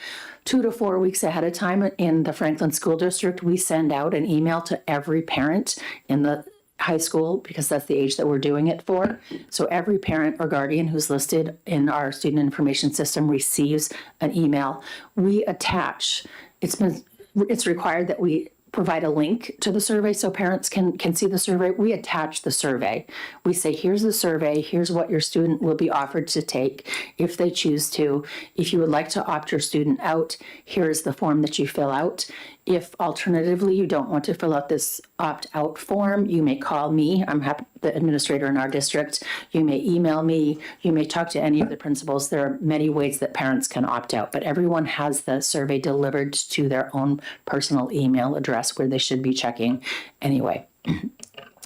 2 to 4 weeks ahead of time in the Franklin School District, we send out an email to every parent in the high school, because that's the age that we're doing it for. So every parent or guardian who's listed in our student information system receives an email. We attach, it's required that we provide a link to the survey so parents can see the survey. We attach the survey. We say, here's the survey, here's what your student will be offered to take if they choose to. If you would like to opt your student out, here's the form that you fill out. If alternatively you don't want to fill out this opt-out form, you may call me. I'm the administrator in our district. You may email me. You may talk to any of the principals. There are many ways that parents can opt out, but everyone has the survey delivered to their own personal email address where they should be checking anyway.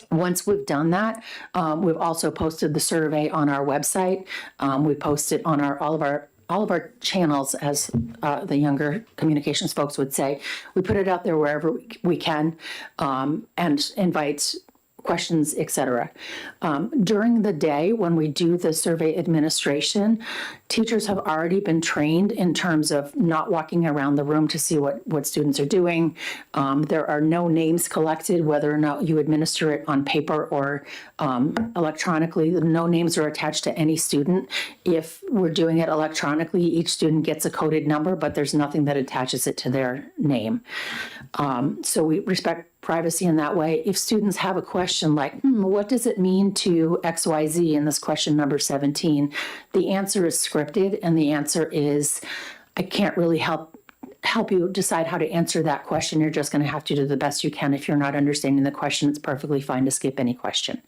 Once we've done that, we've also posted the survey on our website. We post it on all of our channels, as the younger communications folks would say. We put it out there wherever we can, and invite questions, etc. During the day, when we do the survey administration, teachers have already been trained in terms of not walking around the room to see what students are doing. There are no names collected, whether or not you administer it on paper or electronically. No names are attached to any student. If we're doing it electronically, each student gets a coded number, but there's nothing that attaches it to their name. So we respect privacy in that way. If students have a question like, what does it mean to XYZ in this question number 17, the answer is scripted, and the answer is, I can't really help you decide how to answer that question. You're just going to have to do the best you can. If you're not understanding the question, it's perfectly fine to skip any question.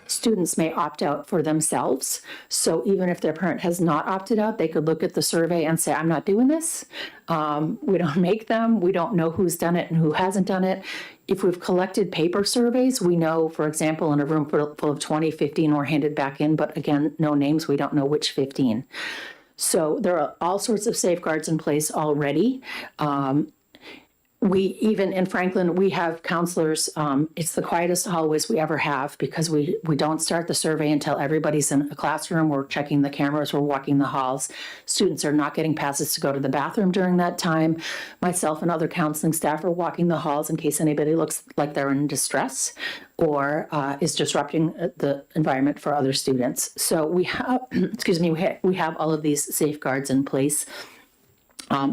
Students may opt out for themselves. So even if their parent has not opted out, they could look at the survey and say, I'm not doing this. We don't make them. We don't know who's done it and who hasn't done it. If we've collected paper surveys, we know, for example, in a room full of 20, 15 were handed back in, but again, no names. We don't know which 15. So there are all sorts of safeguards in place already. We, even in Franklin, we have counselors. It's the quietest hallways we ever have, because we don't start the survey until everybody's in a classroom. We're checking the cameras, we're walking the halls. Students are not getting passes to go to the bathroom during that time. Myself and other counseling staff are walking the halls in case anybody looks like they're in distress or is disrupting the environment for other students. So we have, we have all of these safeguards in place.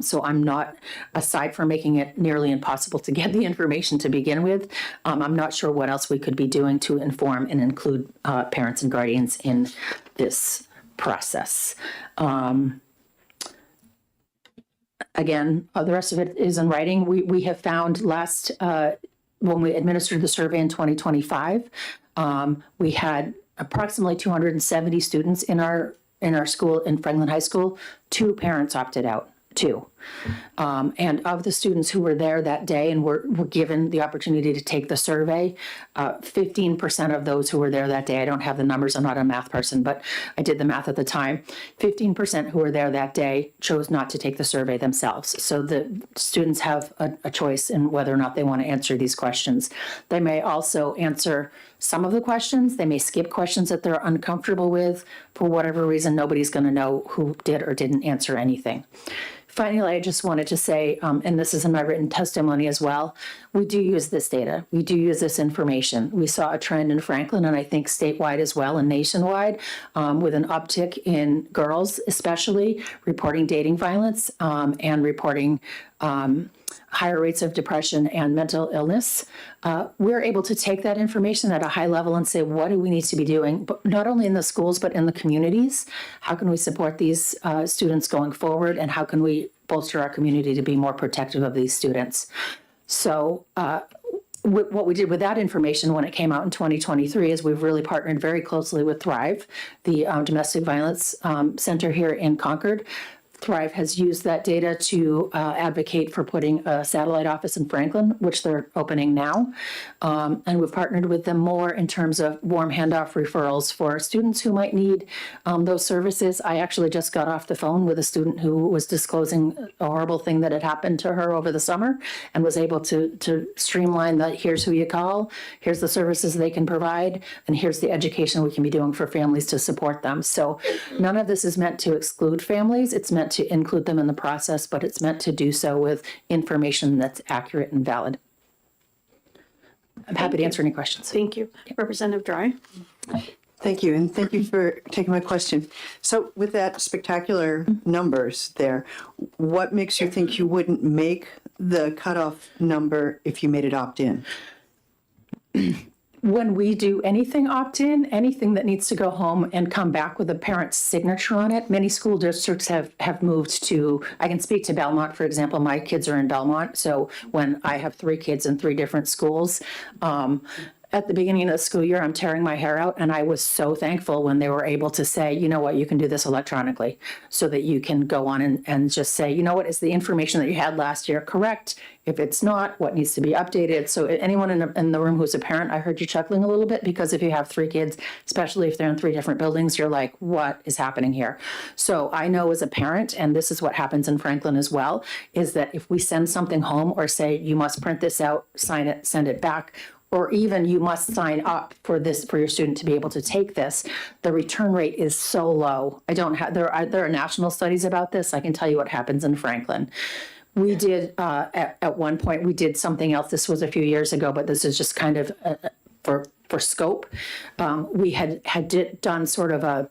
So I'm not, aside from making it nearly impossible to get the information to begin with, I'm not sure what else we could be doing to inform and include parents and guardians in this process. Again, the rest of it is in writing. We have found when we administered the survey in 2025, we had approximately 270 students in our school, in Franklin High School. 2 parents opted out. 2. And of the students who were there that day and were given the opportunity to take the survey, 15% of those who were there that day, I don't have the numbers, I'm not a math person, but I did the math at the time, 15% who were there that day chose not to take the survey themselves. So the students have a choice in whether or not they want to answer these questions. They may also answer some of the questions. They may skip questions that they're uncomfortable with. For whatever reason, nobody's going to know who did or didn't answer anything. Finally, I just wanted to say, and this is in my written testimony as well, we do use this data. We do use this information. We saw a trend in Franklin, and I think statewide as well and nationwide, with an uptick in girls, especially reporting dating violence and reporting higher rates of depression and mental illness. We're able to take that information at a high level and say, what do we need to be doing, but not only in the schools, but in the communities? How can we support these students going forward, and how can we bolster our community to be more protective of these students? So what we did with that information when it came out in 2023 is we've really partnered very closely with Thrive, the Domestic Violence Center here in Concord. Thrive has used that data to advocate for putting a satellite office in Franklin, which they're opening now. And we've partnered with them more in terms of warm handoff referrals for students who might need those services. I actually just got off the phone with a student who was disclosing a horrible thing that had happened to her over the summer, and was able to streamline that. Here's who you call, here's the services they can provide, and here's the education we can be doing for families to support them. So none of this is meant to exclude families. It's meant to include them in the process, but it's meant to do so with information that's accurate and valid. I'm happy to answer any questions. Thank you. Representative Dry. Thank you, and thank you for taking my question. So with that spectacular numbers there, what makes you think you wouldn't make the cutoff number if you made it opt-in? When we do anything opt-in, anything that needs to go home and come back with a parent's signature on it, many school districts have moved to, I can speak to Belmont, for example. My kids are in Belmont, so when I have 3 kids in 3 different schools, at the beginning of the school year, I'm tearing my hair out, and I was so thankful when they were able to say, you know what, you can do this electronically, so that you can go on and just say, you know what, is the information that you had last year correct? If it's not, what needs to be updated? So anyone in the room who's a parent, I heard you chuckling a little bit, because if you have 3 kids, especially if they're in 3 different buildings, you're like, what is happening here? So I know as a parent, and this is what happens in Franklin as well, is that if we send something home or say, you must print this out, sign it, send it back, or even you must sign up for this for your student to be able to take this, the return rate is so low. There are national studies about this. I can tell you what happens in Franklin. We did, at one point, we did something else. This was a few years ago, but this is just kind of for scope. We had done sort of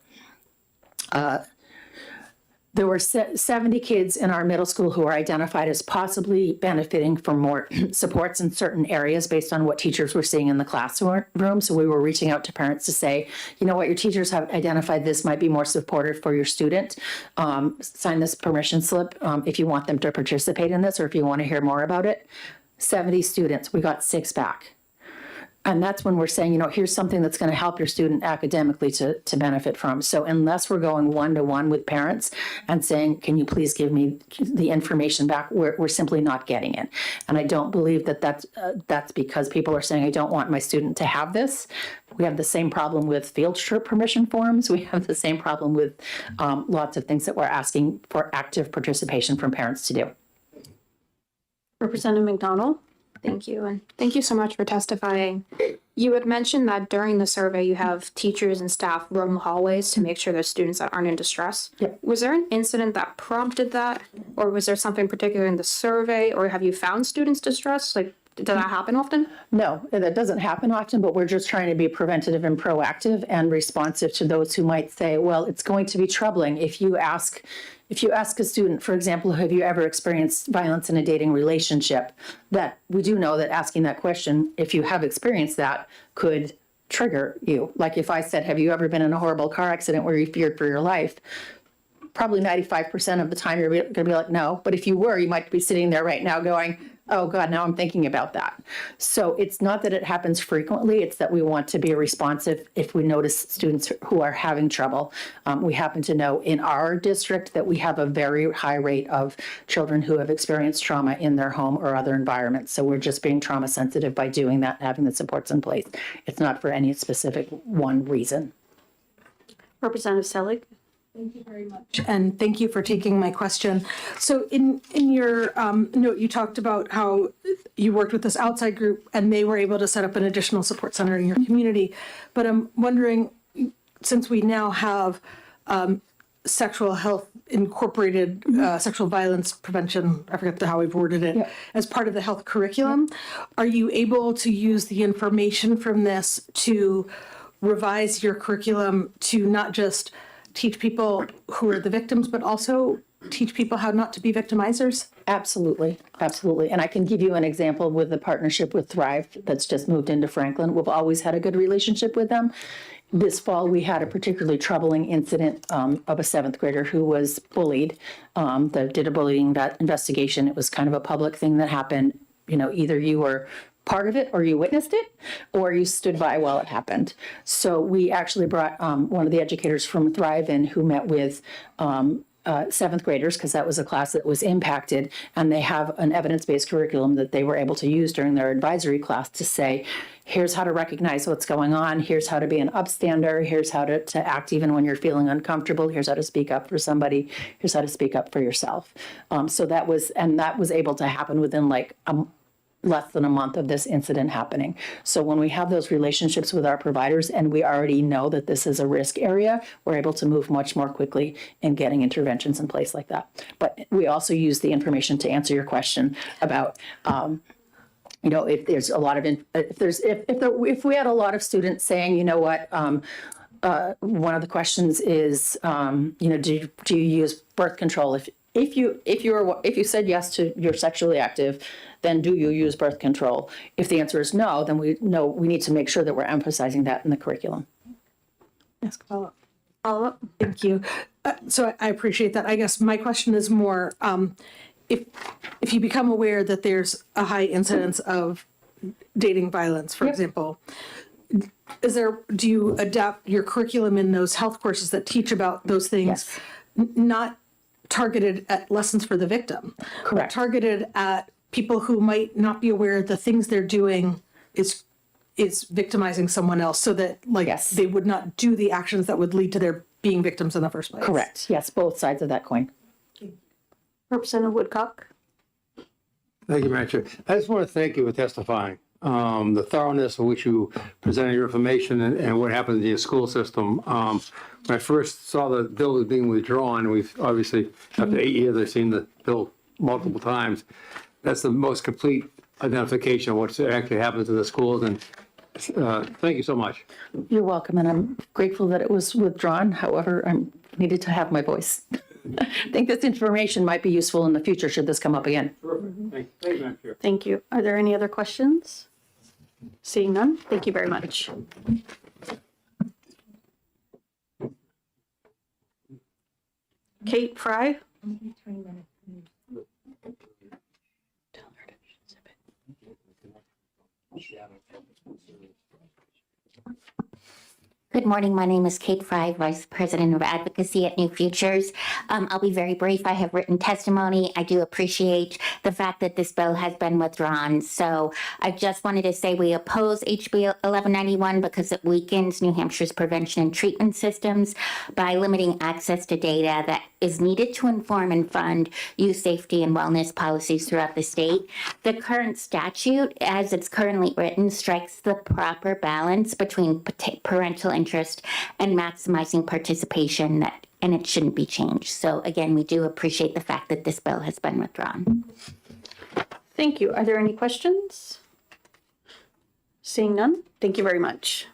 there were 70 kids in our middle school who were identified as possibly benefiting from more supports in certain areas based on what teachers were seeing in the classroom. So we were reaching out to parents to say, you know what, your teachers have identified this might be more supportive for your student. Sign this permission slip if you want them to participate in this, or if you want to hear more about it. 70 students, we got 6 back. And that's when we're saying, you know, here's something that's going to help your student academically to benefit from. So unless we're going one-to-one with parents and saying, can you please give me the information back, we're simply not getting it. And I don't believe that that's because people are saying, I don't want my student to have this. We have the same problem with field trip permission forms. We have the same problem with lots of things that we're asking for active participation from parents to do. Representative McDonald. Thank you, and thank you so much for testifying. You had mentioned that during the survey, you have teachers and staff roam the hallways to make sure there's students that aren't in distress. Yep. Was there an incident that prompted that, or was there something particular in the survey, or have you found students distressed? Like, does that happen often? No, that doesn't happen often, but we're just trying to be preventative and proactive and responsive to those who might say, well, it's going to be troubling if you ask a student, for example, have you ever experienced violence in a dating relationship? That we do know that asking that question, if you have experienced that, could trigger you. Like if I said, have you ever been in a horrible car accident where you feared for your life? Probably 95% of the time you're going to be like, no. But if you were, you might be sitting there right now going, oh God, now I'm thinking about that. So it's not that it happens frequently, it's that we want to be responsive if we notice students who are having trouble. We happen to know in our district that we have a very high rate of children who have experienced trauma in their home or other environments. So we're just being trauma sensitive by doing that and having the supports in place. It's not for any specific one reason. Representative Selig. Thank you very much. And thank you for taking my question. So in your note, you talked about how you worked with this outside group and they were able to set up an additional support center in your community. But I'm wondering, since we now have sexual health incorporated, sexual violence prevention, I forget how we've worded it, as part of the health curriculum, are you able to use the information from this to revise your curriculum to not just teach people who are the victims, but also teach people how not to be victimizers? Absolutely, absolutely. And I can give you an example with the partnership with Thrive that's just moved into Franklin. We've always had a good relationship with them. This fall, we had a particularly troubling incident of a 7th grader who was bullied. They did a bullying investigation. It was kind of a public thing that happened. You know, either you were part of it or you witnessed it or you stood by while it happened. So we actually brought one of the educators from Thrive in who met with 7th graders, because that was a class that was impacted, and they have an evidence-based curriculum that they were able to use during their advisory class to say, here's how to recognize what's going on, here's how to be an upstander, here's how to act even when you're feeling uncomfortable, here's how to speak up for somebody, here's how to speak up for yourself. So that was able to happen within like less than a month of this incident happening. So when we have those relationships with our providers and we already know that this is a risk area, we're able to move much more quickly in getting interventions in place like that. But we also use the information to answer your question about, you know, if there's a lot of, if we had a lot of students saying, you know what, one of the questions is, you know, do you use birth control? If you said yes to you're sexually active, then do you use birth control? If the answer is no, then we need to make sure that we're emphasizing that in the curriculum. Ask follow-up. Follow-up. Thank you. So I appreciate that. I guess my question is more, if you become aware that there's a high incidence of dating violence, for example, do you adapt your curriculum in those health courses that teach about those things, not targeted at lessons for the victim, correct, but targeted at people who might not be aware the things they're doing is victimizing someone else, so that they would not do the actions that would lead to their being victims in the first place? Correct. Yes, both sides of that coin. Representative Woodcock. Thank you, Madam Chair. I just want to thank you for testifying. The thoroughness with which you presented your information and what happened in your school system. When I first saw the bill was being withdrawn, we've obviously, after 8 years, I've seen the bill multiple times. That's the most complete identification of what actually happens in the schools. And thank you so much. You're welcome, and I'm grateful that it was withdrawn. However, I needed to have my voice. I think this information might be useful in the future should this come up again. Thank you, Madam Chair. Thank you. Are there any other questions? Seeing none, thank you very much. Kate Fry. Good morning. My name is Kate Fry, Vice President of Advocacy at New Futures. I'll be very brief. I have written testimony. I do appreciate the fact that this bill has been withdrawn. So I just wanted to say we oppose HB 1191 because it weakens New Hampshire's prevention and treatment systems by limiting access to data that is needed to inform and fund youth safety and wellness policies throughout the state. The current statute, as it's currently written, strikes the proper balance between parental interest and maximizing participation, and it shouldn't be changed. So again, we do appreciate the fact that this bill has been withdrawn. Thank you. Are there any questions? Seeing none, thank you very much.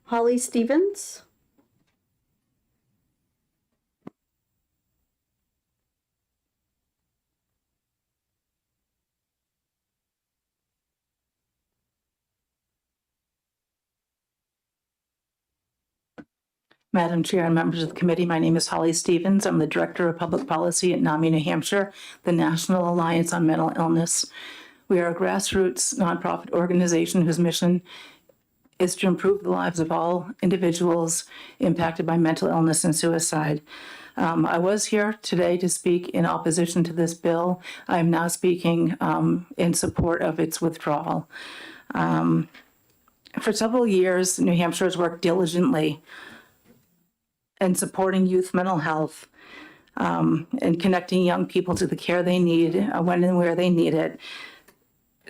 Holly Stevens. Madam Chair and members of the committee, my name is Holly Stevens. I'm the Director of Public Policy at NAMI New Hampshire, the National Alliance on Mental Illness. We are a grassroots nonprofit organization whose mission is to improve the lives of all individuals impacted by mental illness and suicide. I was here today to speak in opposition to this bill. I am now speaking in support of its withdrawal. For several years, New Hampshire has worked diligently in supporting youth mental health and connecting young people to the care they need when and where they need it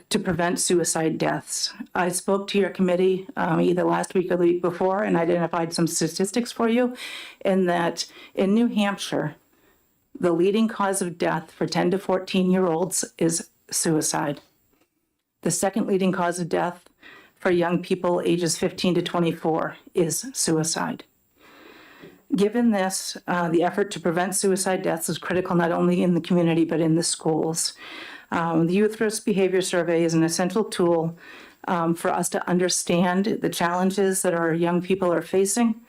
to prevent suicide deaths. I spoke to your committee either last week or the week before and identified some statistics for you in that in New Hampshire, the leading cause of death for 10 to 14-year-olds is suicide. The second leading cause of death for young people ages 15 to 24 is suicide. Given this, the effort to prevent suicide deaths is critical not only in the community but in the schools. The Youth Risk Behavior Survey is an essential tool for us to understand the challenges that our young people are facing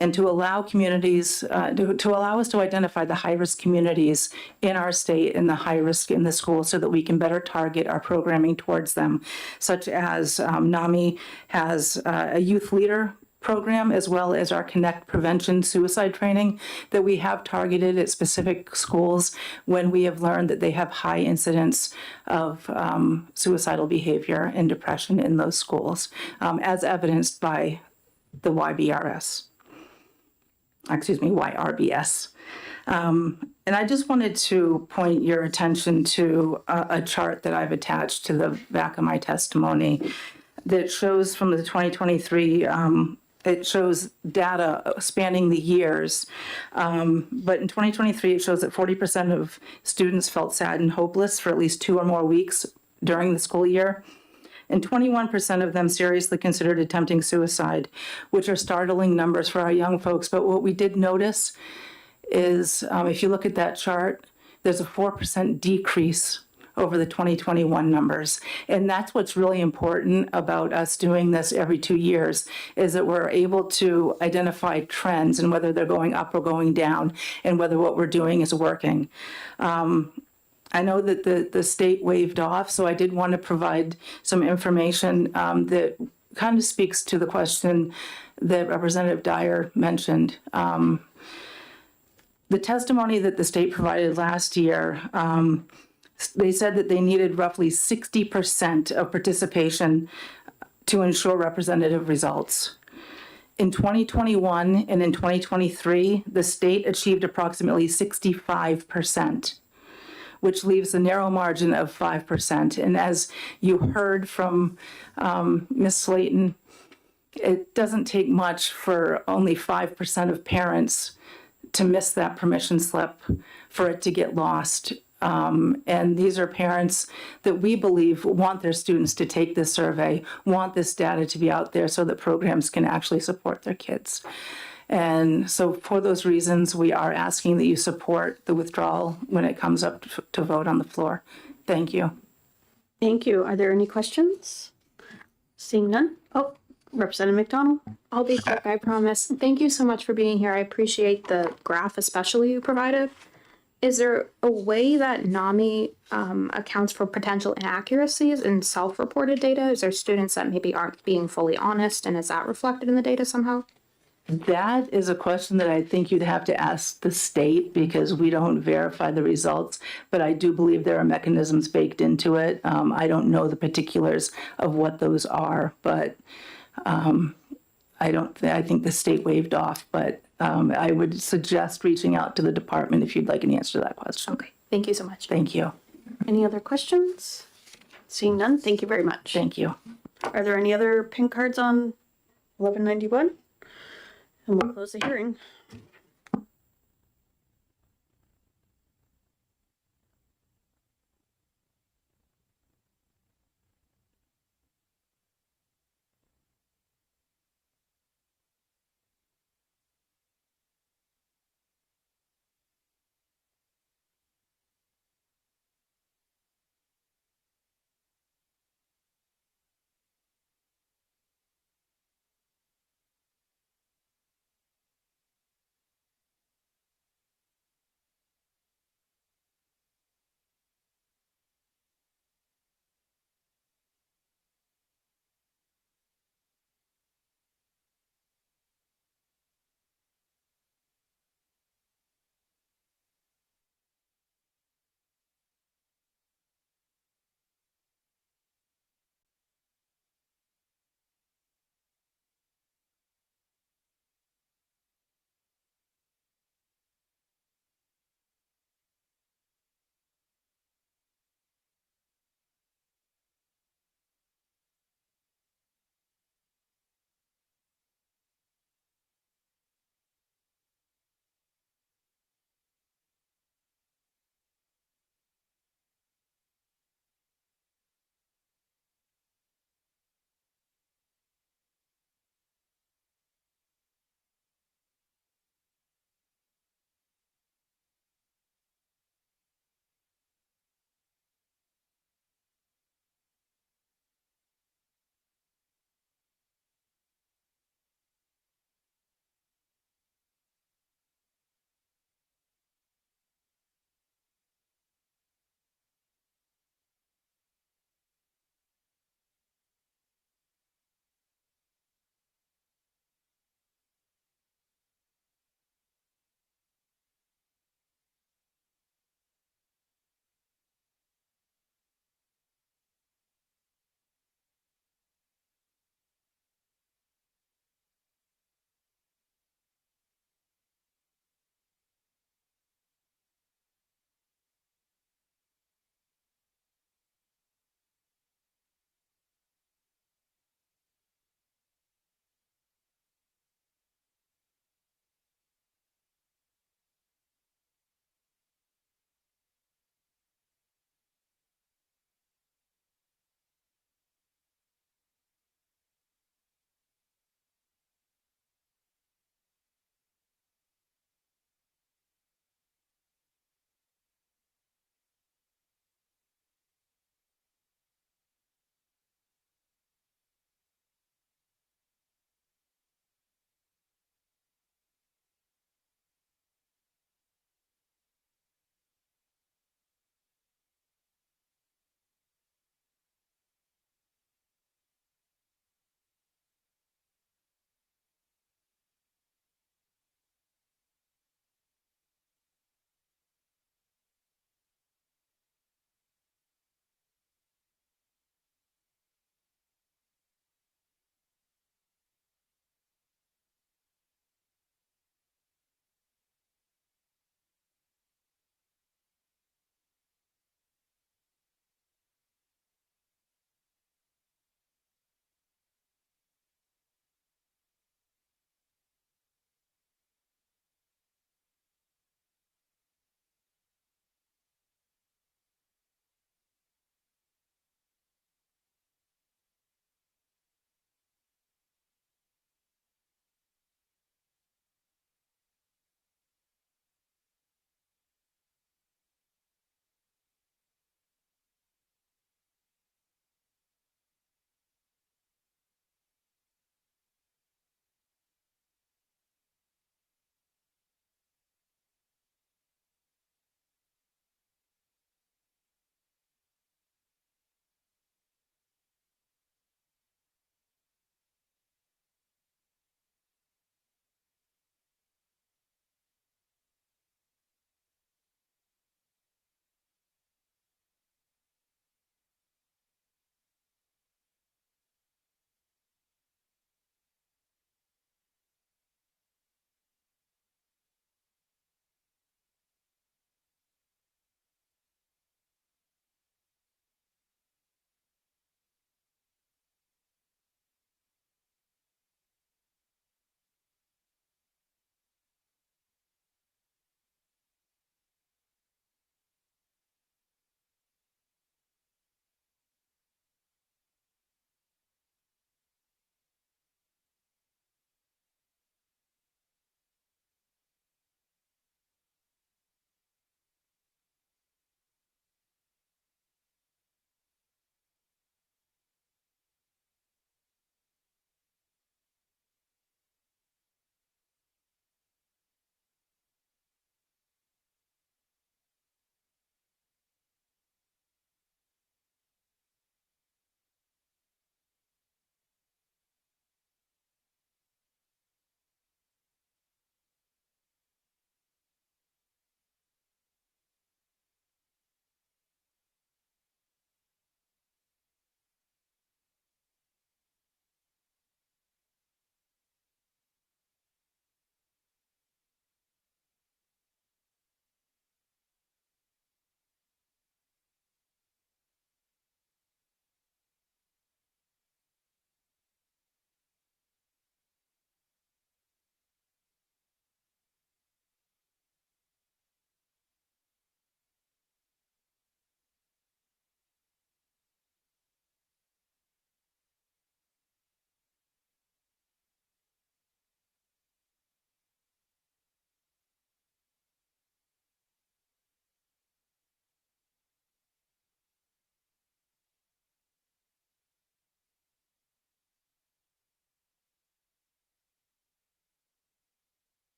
and to allow communities, to allow us to identify the high-risk communities in our state and the high risk in the school so that we can better target our programming towards them, such as NAMI has a youth leader program as well as our Connect Prevention Suicide training that we have targeted at specific schools when we have learned that they have high incidence of suicidal behavior and depression in those schools, as evidenced by the YRBS. And I just wanted to point your attention to a chart that I've attached to the back of my testimony that shows from the 2023, it shows data spanning the years. But in 2023, it shows that 40% of students felt sad and hopeless for at least 2 or more weeks during the school year. And 21% of them seriously considered attempting suicide, which are startling numbers for our young folks. But what we did notice is, if you look at that chart, there's a 4% decrease over the 2021 numbers. And that's what's really important about us doing this every 2 years, is that we're able to identify trends and whether they're going up or going down and whether what we're doing is working. I know that the state waived off, so I did want to provide some information that kind of speaks to the question that Representative Dyer mentioned. The testimony that the state provided last year, they said that they needed roughly 60% of participation to ensure representative results. In 2021 and in 2023, the state achieved approximately 65%. Which leaves a narrow margin of 5%. And as you heard from Ms. Slayton, it doesn't take much for only 5% of parents to miss that permission slip for it to get lost. And these are parents that we believe want their students to take this survey, want this data to be out there so that programs can actually support their kids. And so for those reasons, we are asking that you support the withdrawal when it comes up to vote on the floor. Thank you. Thank you. Are there any questions? Seeing none? Oh, Representative McDonald? I'll be quick, I promise. Thank you so much for being here. I appreciate the graph especially you provided. Is there a way that NAMI accounts for potential inaccuracies in self-reported data? Is there students that maybe aren't being fully honest, and is that reflected in the data somehow? That is a question that I think you'd have to ask the state because we don't verify the results, but I do believe there are mechanisms baked into it. I don't know the particulars of what those are, but I think the state waived off, but I would suggest reaching out to the department if you'd like an answer to that question. Okay, thank you so much. Thank you. Any other questions? Seeing none, thank you very much. Thank you. Are there any other pink cards on 1191? And we'll close the hearing.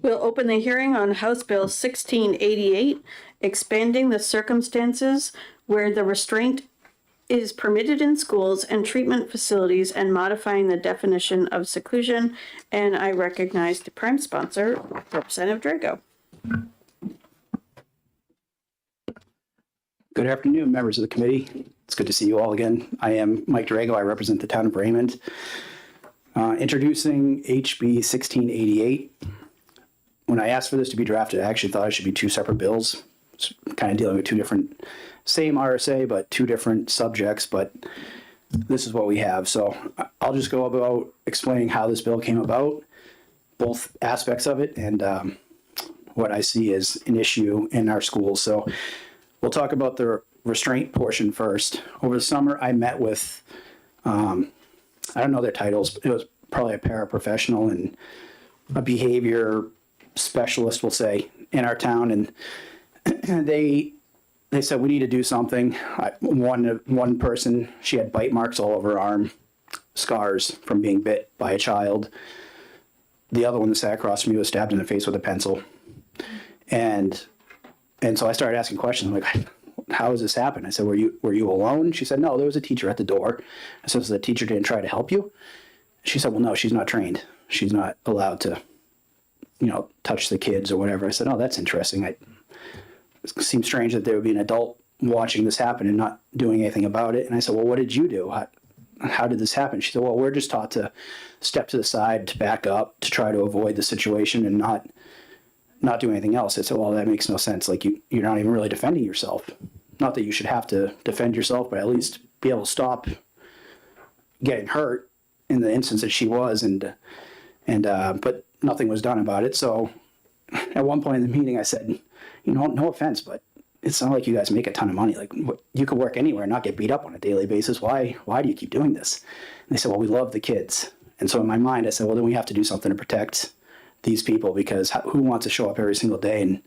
We'll open the hearing on House Bill 1688, expanding the circumstances where the restraint is permitted in schools and treatment facilities and modifying the definition of seclusion. And I recognize the prime sponsor, Representative Drago. Good afternoon, members of the committee. It's good to see you all again. I am Mike Drago. I represent the town of Raymond. Introducing HB 1688. When I asked for this to be drafted, I actually thought it should be two separate bills. It's kind of dealing with two different, same RSA, but two different subjects, but this is what we have. So I'll just go about explaining how this bill came about, both aspects of it, and what I see as an issue in our schools. So we'll talk about the restraint portion first. Over the summer, I met with, I don't know their titles, but it was probably a paraprofessional and a behavior specialist, we'll say, in our town. And they said, we need to do something. One person, she had bite marks all over her arm, scars from being bit by a child. The other one that sat across from me was stabbed in the face with a pencil. And so I started asking questions. I'm like, how does this happen? I said, were you alone? She said, no, there was a teacher at the door. I said, so the teacher didn't try to help you? She said, well, no, she's not trained. She's not allowed to, touch the kids or whatever. I said, oh, that's interesting. It seems strange that there would be an adult watching this happen and not doing anything about it. And I said, well, what did you do? How did this happen? She said, well, we're just taught to step to the side, to back up, to try to avoid the situation and not do anything else. I said, well, that makes no sense. Like you're not even really defending yourself. Not that you should have to defend yourself, but at least be able to stop getting hurt in the instance that she was. But nothing was done about it. So at one point in the meeting, I said, no offense, but it's not like you guys make a ton of money. Like you could work anywhere and not get beat up on a daily basis. Why do you keep doing this? And they said, well, we love the kids. And so in my mind, I said, well, then we have to do something to protect these people, because who wants to show up every single day and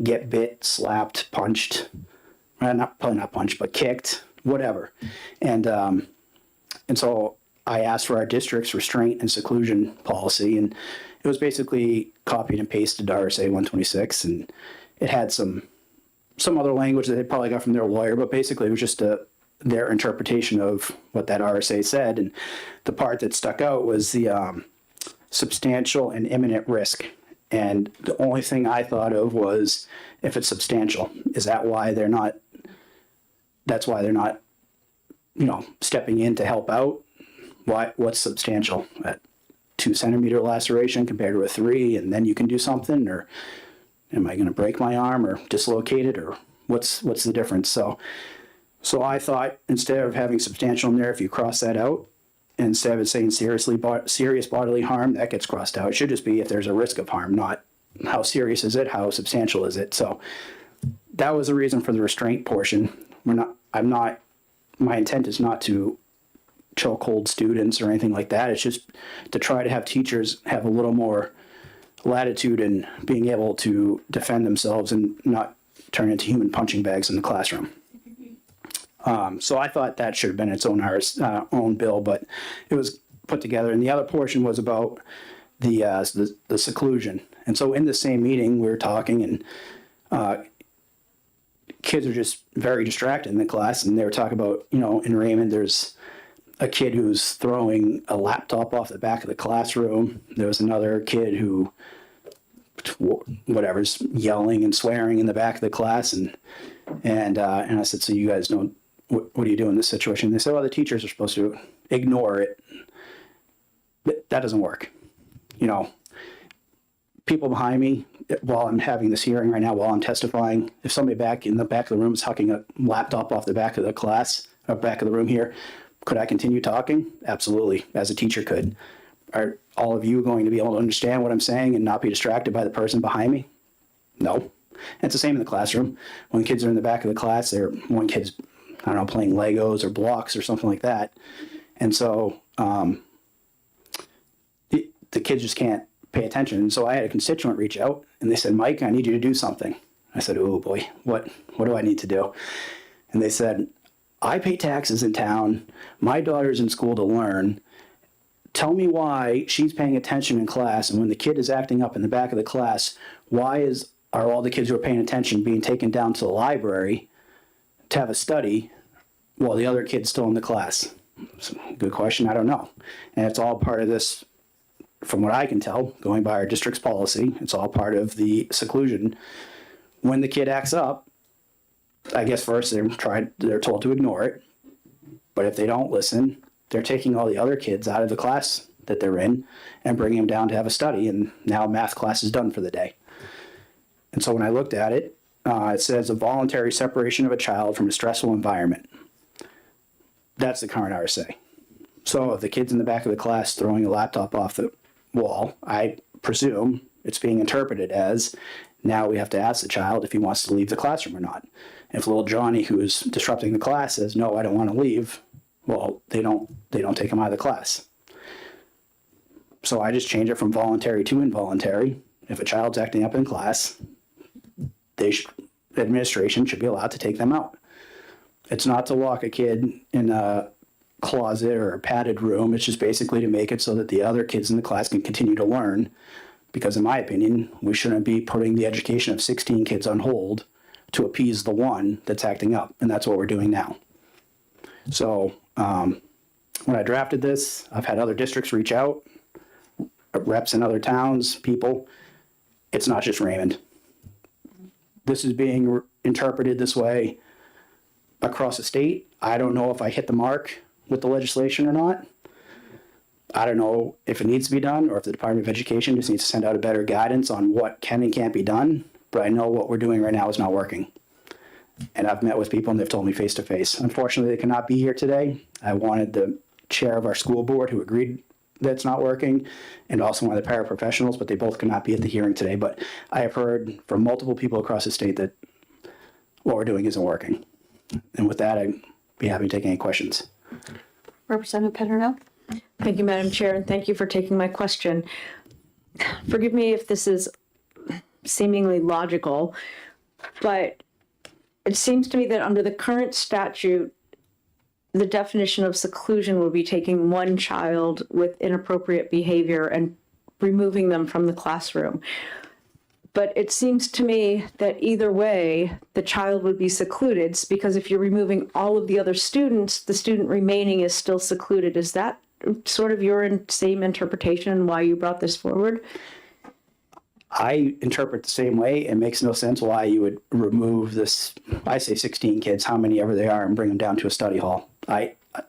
get bit, slapped, punched, probably not punched, but kicked, whatever. And so I asked for our district's restraint and seclusion policy, and it was basically copied and pasted to RSA 126, and it had some other language that they probably got from their lawyer, but basically it was just their interpretation of what that RSA said. And the part that stuck out was the substantial and imminent risk. And the only thing I thought of was, if it's substantial, is that why they're not, that's why they're not, stepping in to help out? What's substantial? At 2 centimeter laceration compared to a 3, and then you can do something? Or am I going to break my arm or dislocate it, or what's the difference? So I thought, instead of having substantial in there, if you cross that out, instead of it saying serious bodily harm, that gets crossed out. It should just be if there's a risk of harm, not how serious is it, how substantial is it. So that was the reason for the restraint portion. My intent is not to chokehold students or anything like that. It's just to try to have teachers have a little more latitude in being able to defend themselves and not turn into human punching bags in the classroom. So I thought that should have been its own bill, but it was put together. And the other portion was about the seclusion. And so in the same meeting, we were talking, and kids are just very distracted in the class. And they were talking about, in Raymond, there's a kid who's throwing a laptop off the back of the classroom. There was another kid who, whatever's yelling and swearing in the back of the class. And I said, so you guys don't, what do you do in this situation? They said, well, the teachers are supposed to ignore it. That doesn't work. People behind me, while I'm having this hearing right now, while I'm testifying, if somebody back in the back of the room is hucking a laptop off the back of the class, or back of the room here, could I continue talking? Absolutely, as a teacher could. Are all of you going to be able to understand what I'm saying and not be distracted by the person behind me? No. And it's the same in the classroom. When kids are in the back of the class, one kid's, playing Legos or blocks or something like that. And so the kids just can't pay attention. And so I had a constituent reach out, and they said, Mike, I need you to do something. I said, oh boy, what do I need to do? And they said, I pay taxes in town. My daughter's in school to learn. Tell me why she's paying attention in class, and when the kid is acting up in the back of the class, are all the kids who are paying attention being taken down to the library to have a study while the other kid's still in the class? Good question. I don't know. And it's all part of this, from what I can tell, going by our district's policy, it's all part of the seclusion. When the kid acts up, I guess first they're told to ignore it. But if they don't listen, they're taking all the other kids out of the class that they're in and bringing them down to have a study. And now math class is done for the day. And so when I looked at it, it says a voluntary separation of a child from a stressful environment. That's the current RSA. So if the kid's in the back of the class throwing a laptop off the wall, I presume it's being interpreted as now we have to ask the child if he wants to leave the classroom or not. If little Johnny, who is disrupting the class, says, no, I don't want to leave, well, they don't take him out of the class. So I just change it from voluntary to involuntary. If a child's acting up in class, administration should be allowed to take them out. It's not to lock a kid in a closet or a padded room. It's just basically to make it so that the other kids in the class can continue to learn. Because in my opinion, we shouldn't be putting the education of 16 kids on hold to appease the one that's acting up. And that's what we're doing now. So when I drafted this, I've had other districts reach out, reps in other towns, people. It's not just Raymond. This is being interpreted this way across the state. I don't know if I hit the mark with the legislation or not. I don't know if it needs to be done or if the Department of Education just needs to send out a better guidance on what can and can't be done. But I know what we're doing right now is not working. And I've met with people and they've told me face to face. Unfortunately, they cannot be here today. I wanted the chair of our school board who agreed that's not working, and also one of the paraprofessionals, but they both could not be at the hearing today. But I have heard from multiple people across the state that what we're doing isn't working. And with that, I'd be happy to take any questions. Representative Petronell? Thank you, Madam Chair, and thank you for taking my question. Forgive me if this is seemingly logical, but it seems to me that under the current statute, the definition of seclusion would be taking one child with inappropriate behavior and removing them from the classroom. But it seems to me that either way, the child would be secluded, because if you're removing all of the other students, the student remaining is still secluded. Is that sort of your same interpretation why you brought this forward? I interpret the same way. It makes no sense why you would remove this, I say 16 kids, how many ever they are, and bring them down to a study hall.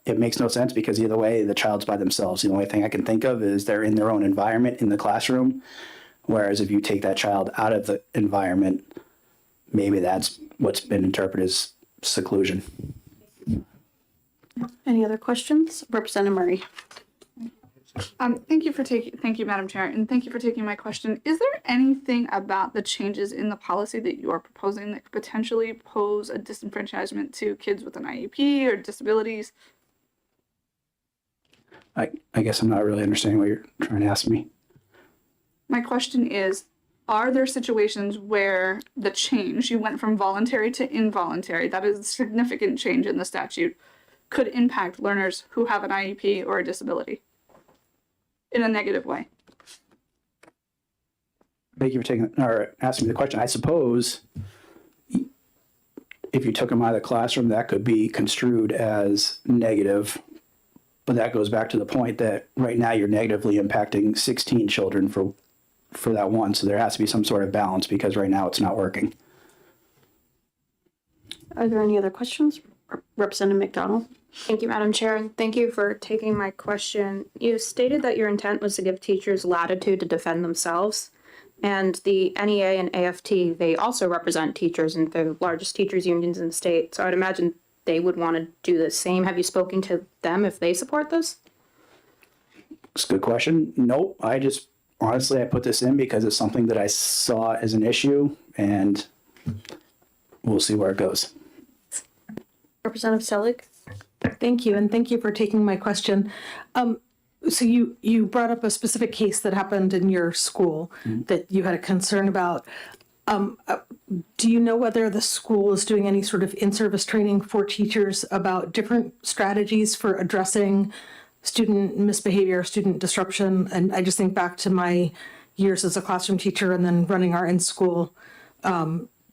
It makes no sense because either way, the child's by themselves. The only thing I can think of is they're in their own environment in the classroom. Whereas if you take that child out of the environment, maybe that's what's been interpreted as seclusion. Any other questions? Representative Murray. Thank you, Madam Chair, and thank you for taking my question. Is there anything about the changes in the policy that you are proposing that could potentially pose a disenfranchisement to kids with an IEP or disabilities? I guess I'm not really understanding what you're trying to ask me. My question is, are there situations where the change, you went from voluntary to involuntary, that is a significant change in the statute, could impact learners who have an IEP or a disability in a negative way? Thank you for asking me the question. I suppose if you took them out of the classroom, that could be construed as negative. But that goes back to the point that right now you're negatively impacting 16 children for that one. So there has to be some sort of balance because right now it's not working. Are there any other questions? Representative McDonald? Thank you, Madam Chair, and thank you for taking my question. You stated that your intent was to give teachers latitude to defend themselves. And the NEA and AFT, they also represent teachers and the largest teachers unions in the state. So I'd imagine they would want to do the same. Have you spoken to them if they support this? It's a good question. Nope. Honestly, I put this in because it's something that I saw as an issue, and we'll see where it goes. Representative Selig? Thank you, and thank you for taking my question. So you brought up a specific case that happened in your school that you had a concern about. Do you know whether the school is doing any sort of in-service training for teachers about different strategies for addressing student misbehavior, student disruption. And I just think back to my years as a classroom teacher and then running our in-school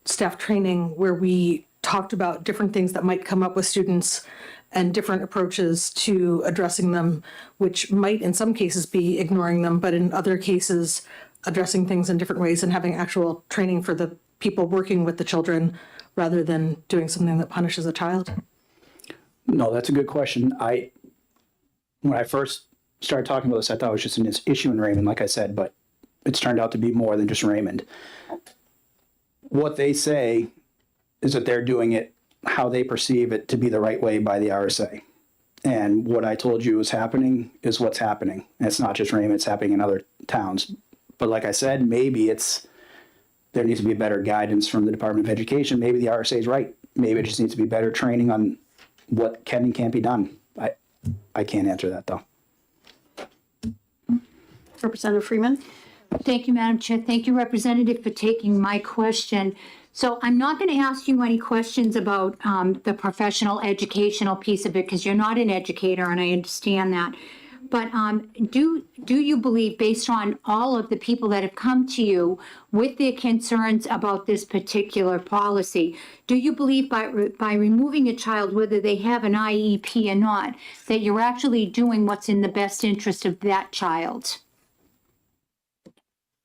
staff training, where we talked about different things that might come up with students and different approaches to addressing them, which might in some cases be ignoring them, but in other cases addressing things in different ways and having actual training for the people working with the children rather than doing something that punishes a child. No, that's a good question. When I first started talking about this, I thought it was just an issue in Raymond, like I said, but it's turned out to be more than just Raymond. What they say is that they're doing it how they perceive it to be the right way by the RSA. And what I told you is happening is what's happening. And it's not just Raymond, it's happening in other towns. But like I said, maybe there needs to be better guidance from the Department of Education. Maybe the RSA is right. Maybe it just needs to be better training on what can and can't be done. I can't answer that though. Representative Freeman? Thank you, Madam Chair. Thank you, Representative, for taking my question. So I'm not going to ask you any questions about the professional educational piece of it, because you're not an educator, and I understand that. But do you believe, based on all of the people that have come to you with their concerns about this particular policy, do you believe by removing a child, whether they have an IEP or not, that you're actually doing what's in the best interest of that child?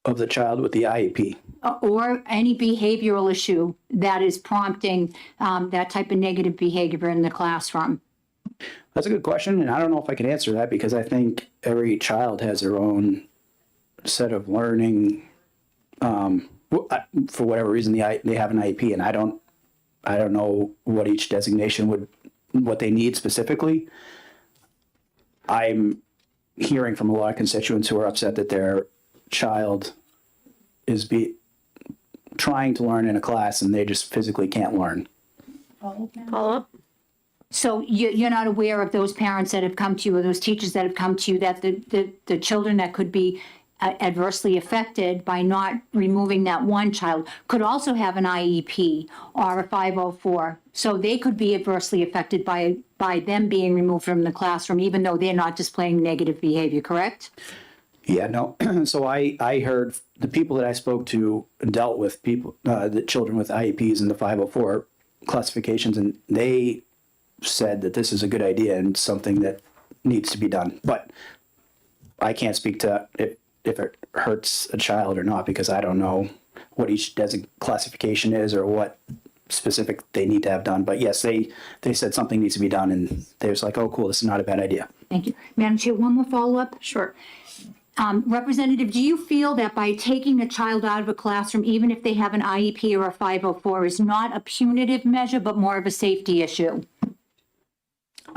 Of the child with the IEP. Or any behavioral issue that is prompting that type of negative behavior in the classroom? That's a good question, and I don't know if I can answer that because I think every child has their own set of learning. For whatever reason, they have an IEP, and I don't know what each designation what they need specifically. I'm hearing from a lot of constituents who are upset that their child is trying to learn in a class and they just physically can't learn. Follow up? So you're not aware of those parents that have come to you, or those teachers that have come to you, that the children that could be adversely affected by not removing that one child could also have an IEP or a 504. So they could be adversely affected by them being removed from the classroom, even though they're not displaying negative behavior, correct? Yeah, no. So I heard the people that I spoke to dealt with the children with IEPs and the 504 classifications, and they said that this is a good idea and something that needs to be done. But I can't speak to if it hurts a child or not, because I don't know what each classification is or what specific they need to have done. But yes, they said something needs to be done, and they was like, oh, cool, this is not a bad idea. Thank you. Madam Chair, one more follow-up? Sure. Representative, do you feel that by taking a child out of a classroom, even if they have an IEP or a 504, is not a punitive measure, but more of a safety issue?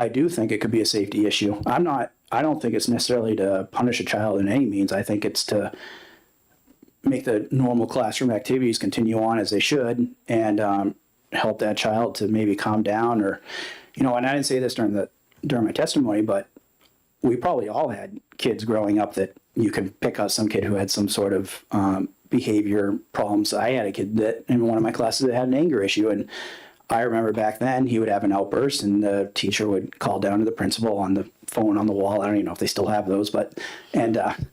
I do think it could be a safety issue. I don't think it's necessarily to punish a child in any means. I think it's to make the normal classroom activities continue on as they should, and help that child to maybe calm down, or, and I didn't say this during my testimony, but we probably all had kids growing up that you can pick out some kid who had some sort of behavior problems. I had a kid that in one of my classes that had an anger issue, and I remember back then he would have an outburst and the teacher would call down to the principal on the phone on the wall. I don't even know if they still have those, but the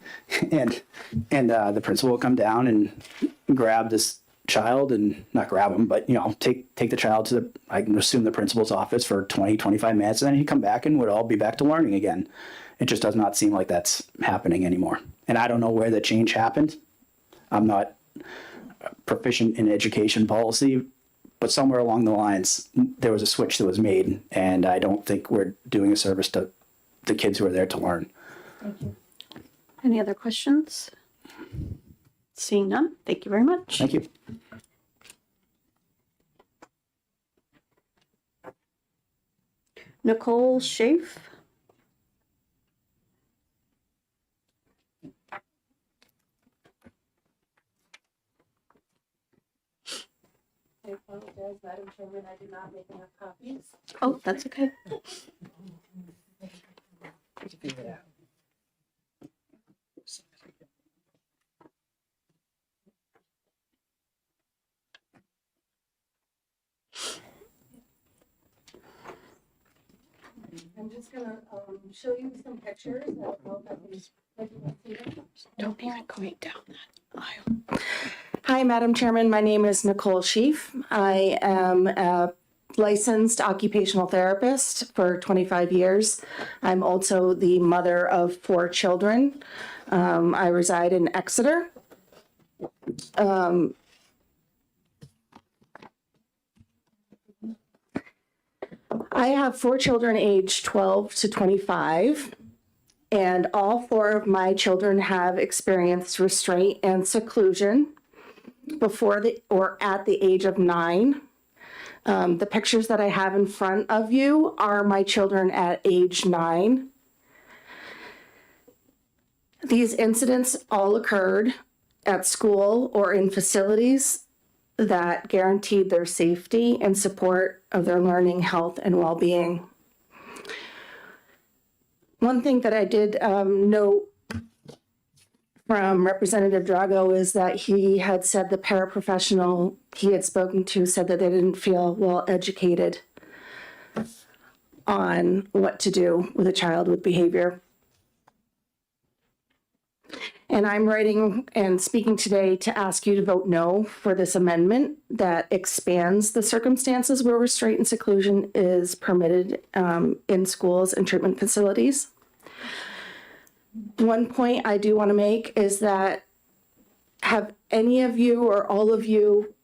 principal would come down and grab this child, and not grab him, but take the child to I can assume the principal's office for 20, 25 minutes, and then he'd come back and would all be back to learning again. It just does not seem like that's happening anymore. And I don't know where the change happened. I'm not proficient in education policy, but somewhere along the lines, there was a switch that was made, and I don't think we're doing a service to the kids who are there to learn. Thank you. Any other questions? Seeing none, thank you very much. Thank you. Nicole Schaaf. I apologize, Madam Chairman, I did not make enough copies. Oh, that's okay. I'm just gonna show you some pictures. I don't know if I can see them. Don't even go down that aisle. Hi, Madam Chairman. My name is Nicole Sheaf. I am a licensed occupational therapist for 25 years. I'm also the mother of 4 children. I reside in Exeter. I have 4 children aged 12 to 25, and all 4 of my children have experienced restraint and seclusion before or at the age of 9. The pictures that I have in front of you are my children at age 9. These incidents all occurred at school or in facilities that guaranteed their safety and support of their learning, health, and well-being. One thing that I did note from Representative Drago is that he had said the paraprofessional he had spoken to said that they didn't feel well educated on what to do with a child with behavior. And I'm writing and speaking today to ask you to vote no for this amendment that expands the circumstances where restraint and seclusion is permitted in schools and treatment facilities. One point I do want to make is that have any of you or all of you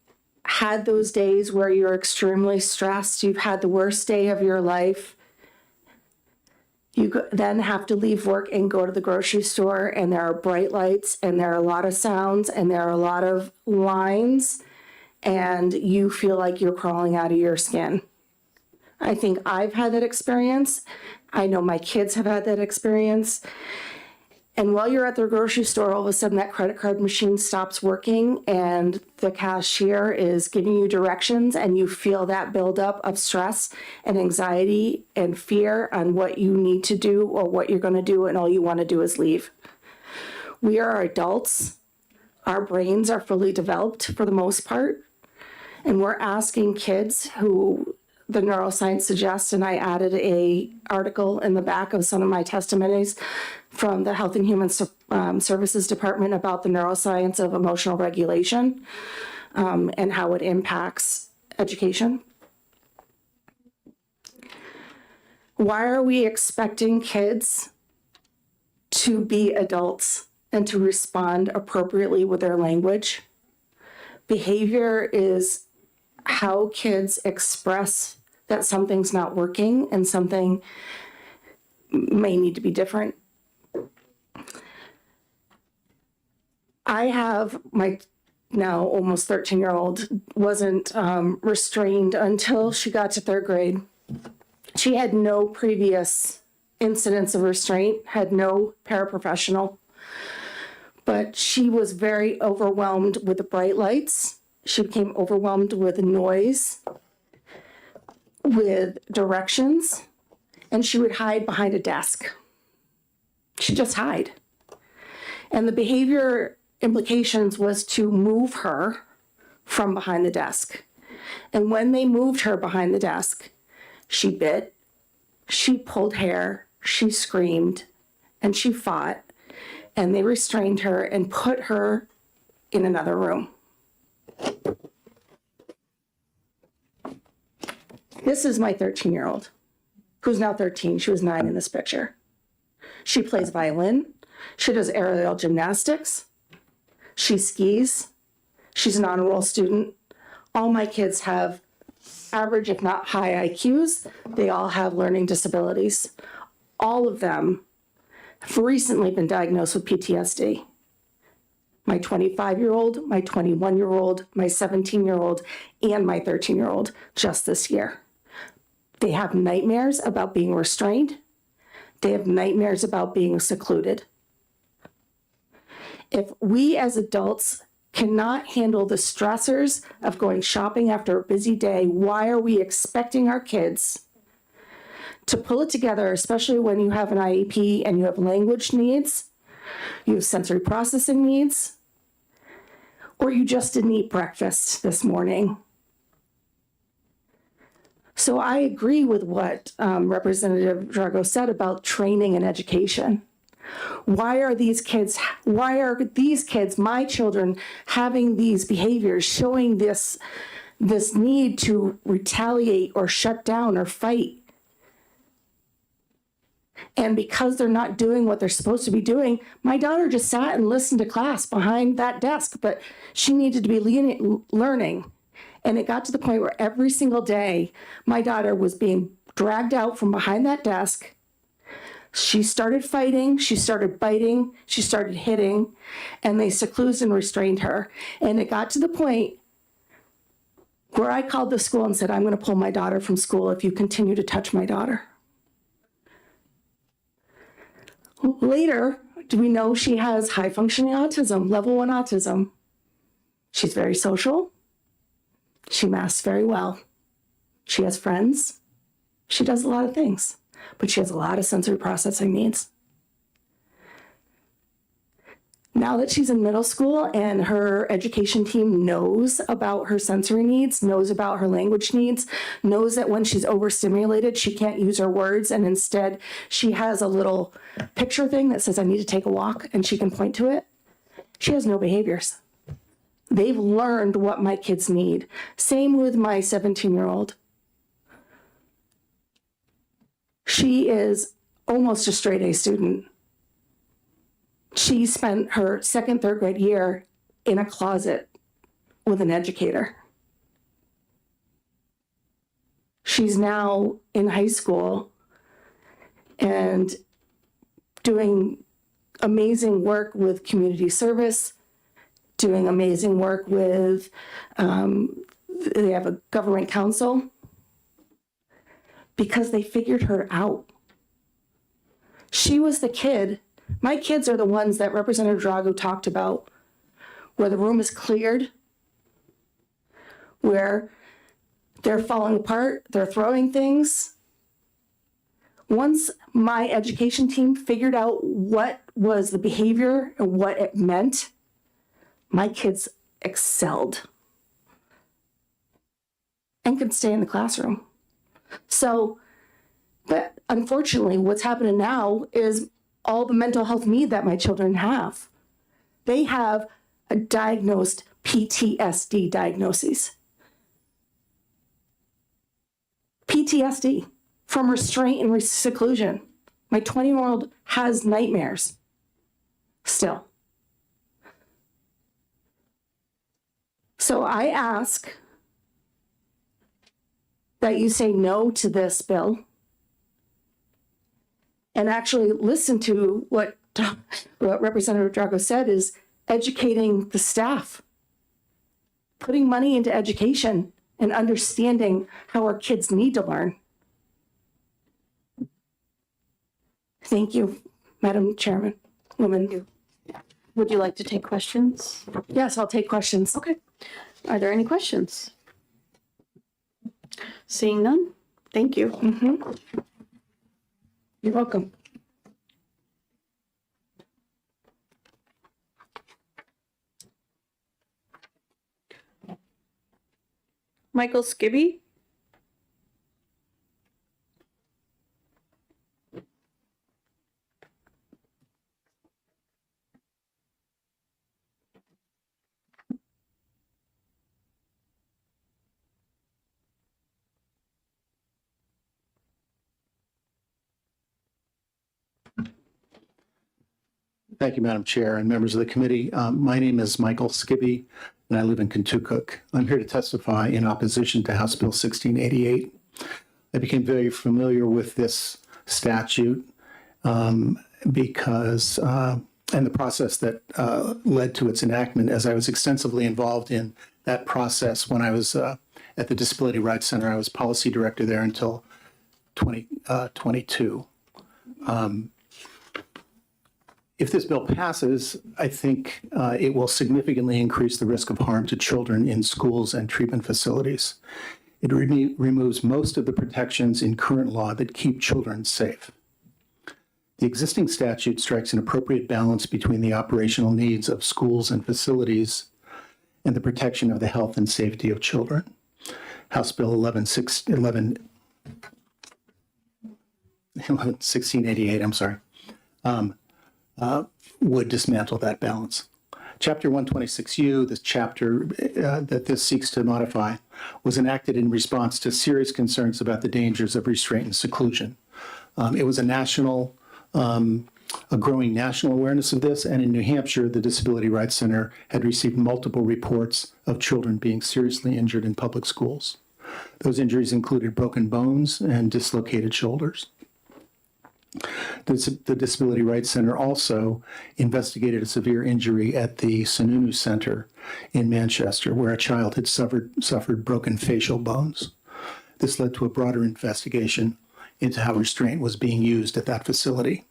had those days where you're extremely stressed, you've had the worst day of your life, then have to leave work and go to the grocery store, and there are bright lights and there are a lot of sounds and there are a lot of lines, and you feel like you're crawling out of your skin? I think I've had that experience. I know my kids have had that experience. And while you're at the grocery store, all of a sudden that credit card machine stops working and the cashier is giving you directions, and you feel that buildup of stress and anxiety and fear on what you need to do or what you're going to do, and all you want to do is leave. We are adults. Our brains are fully developed for the most part. And we're asking kids who the neuroscience suggests, and I added a article in the back of some of my testimonies from the Health and Human Services Department about the neuroscience of emotional regulation and how it impacts education. Why are we expecting kids to be adults and to respond appropriately with their language? Behavior is how kids express that something's not working and something may need to be different. I have my now almost 13-year-old wasn't restrained until she got to 3rd grade. She had no previous incidents of restraint, had no paraprofessional, but she was very overwhelmed with the bright lights. She became overwhelmed with noise, with directions, and she would hide behind a desk. She'd just hide. And the behavior implications was to move her from behind the desk. And when they moved her behind the desk, she bit, she pulled hair, she screamed, and she fought, and they restrained her and put her in another room. This is my 13-year-old, who's now 13. She was 9 in this picture. She plays violin. She does aerial gymnastics. She skis. She's an honor roll student. All my kids have average, if not high IQs. They all have learning disabilities. All of them have recently been diagnosed with PTSD. My 25-year-old, my 21-year-old, my 17-year-old, and my 13-year-old just this year. They have nightmares about being restrained. They have nightmares about being secluded. If we as adults cannot handle the stressors of going shopping after a busy day, why are we expecting our kids to pull it together, especially when you have an IEP and you have language needs, you have sensory processing needs, or you just didn't eat breakfast this morning? So I agree with what Representative Drago said about training and education. Why are these kids, my children, having these behaviors, showing this need to retaliate or shut down or fight? And because they're not doing what they're supposed to be doing, my daughter just sat and listened to class behind that desk, but she needed to be learning. And it got to the point where every single day, my daughter was being dragged out from behind that desk. She started fighting, she started biting, she started hitting, and they secluded and restrained her. And it got to the point where I called the school and said, I'm going to pull my daughter from school if you continue to touch my daughter. Later, do we know she has high functioning autism, level 1 autism? She's very social. She masks very well. She has friends. She does a lot of things, but she has a lot of sensory processing needs. Now that she's in middle school and her education team knows about her sensory needs, knows about her language needs, knows that when she's overstimulated, she can't use her words, and instead she has a little picture thing that says, I need to take a walk, and she can point to it. She has no behaviors. They've learned what my kids need. Same with my 17-year-old. She is almost a straight A student. She spent her second, third grade year in a closet with an educator. She's now in high school and doing amazing work with community service, doing amazing work with, they have a government council, because they figured her out. She was the kid. My kids are the ones that Representative Drago talked about, where the room is cleared, where they're falling apart, they're throwing things. Once my education team figured out what was the behavior and what it meant, my kids excelled and could stay in the classroom. So, but unfortunately, what's happening now is all the mental health need that my children have. They have a diagnosed PTSD diagnoses. PTSD from restraint and seclusion. My 20-year-old has nightmares still. So I ask that you say no to this bill and actually listen to what Representative Drago said, is educating the staff, putting money into education and understanding how our kids need to learn. Thank you, Madam Chairman, woman. Would you like to take questions? Yes, I'll take questions. Okay. Are there any questions? Seeing none, thank you. You're welcome. Michael Skibby? Thank you, Madam Chair and members of the committee. My name is Michael Skibby, and I live in Kentucook. I'm here to testify in opposition to House Bill 1688. I became very familiar with this statute because, and the process that led to its enactment, as I was extensively involved in that process when I was at the Disability Rights Center. I was policy director there until 2022. If this bill passes, I think it will significantly increase the risk of harm to children in schools and treatment facilities. It removes most of the protections in current law that keep children safe. The existing statute strikes an appropriate balance between the operational needs of schools and facilities and the protection of the health and safety of children. House Bill 11 1688, I'm sorry, would dismantle that balance. Chapter 126U, the chapter that this seeks to modify, was enacted in response to serious concerns about the dangers of restraint and seclusion. It was a growing national awareness of this, and in New Hampshire, the Disability Rights Center had received multiple reports of children being seriously injured in public schools. Those injuries included broken bones and dislocated shoulders. The Disability Rights Center also investigated a severe injury at the Sununu Center in Manchester, where a child had suffered broken facial bones. This led to a broader investigation into how restraint was being used at that facility.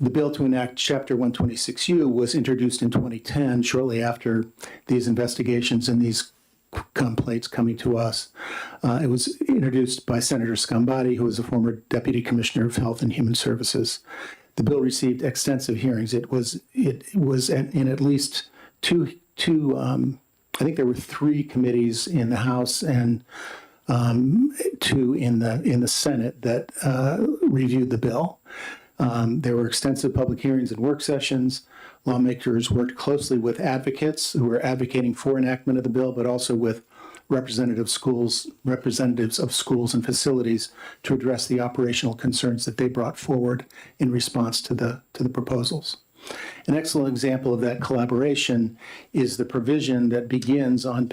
The bill to enact Chapter 126U was introduced in 2010, shortly after these investigations and these complaints coming to us. It was introduced by Senator Scombatti, who was a former Deputy Commissioner of Health and Human Services. The bill received extensive hearings. It was in at least two. I think there were 3 committees in the House and 2 in the Senate that reviewed the bill. There were extensive public hearings and work sessions. Lawmakers worked closely with advocates who were advocating for enactment of the bill, but also with representatives of schools and facilities to address the operational concerns that they brought forward in response to the proposals. An excellent example of that collaboration is the provision that begins on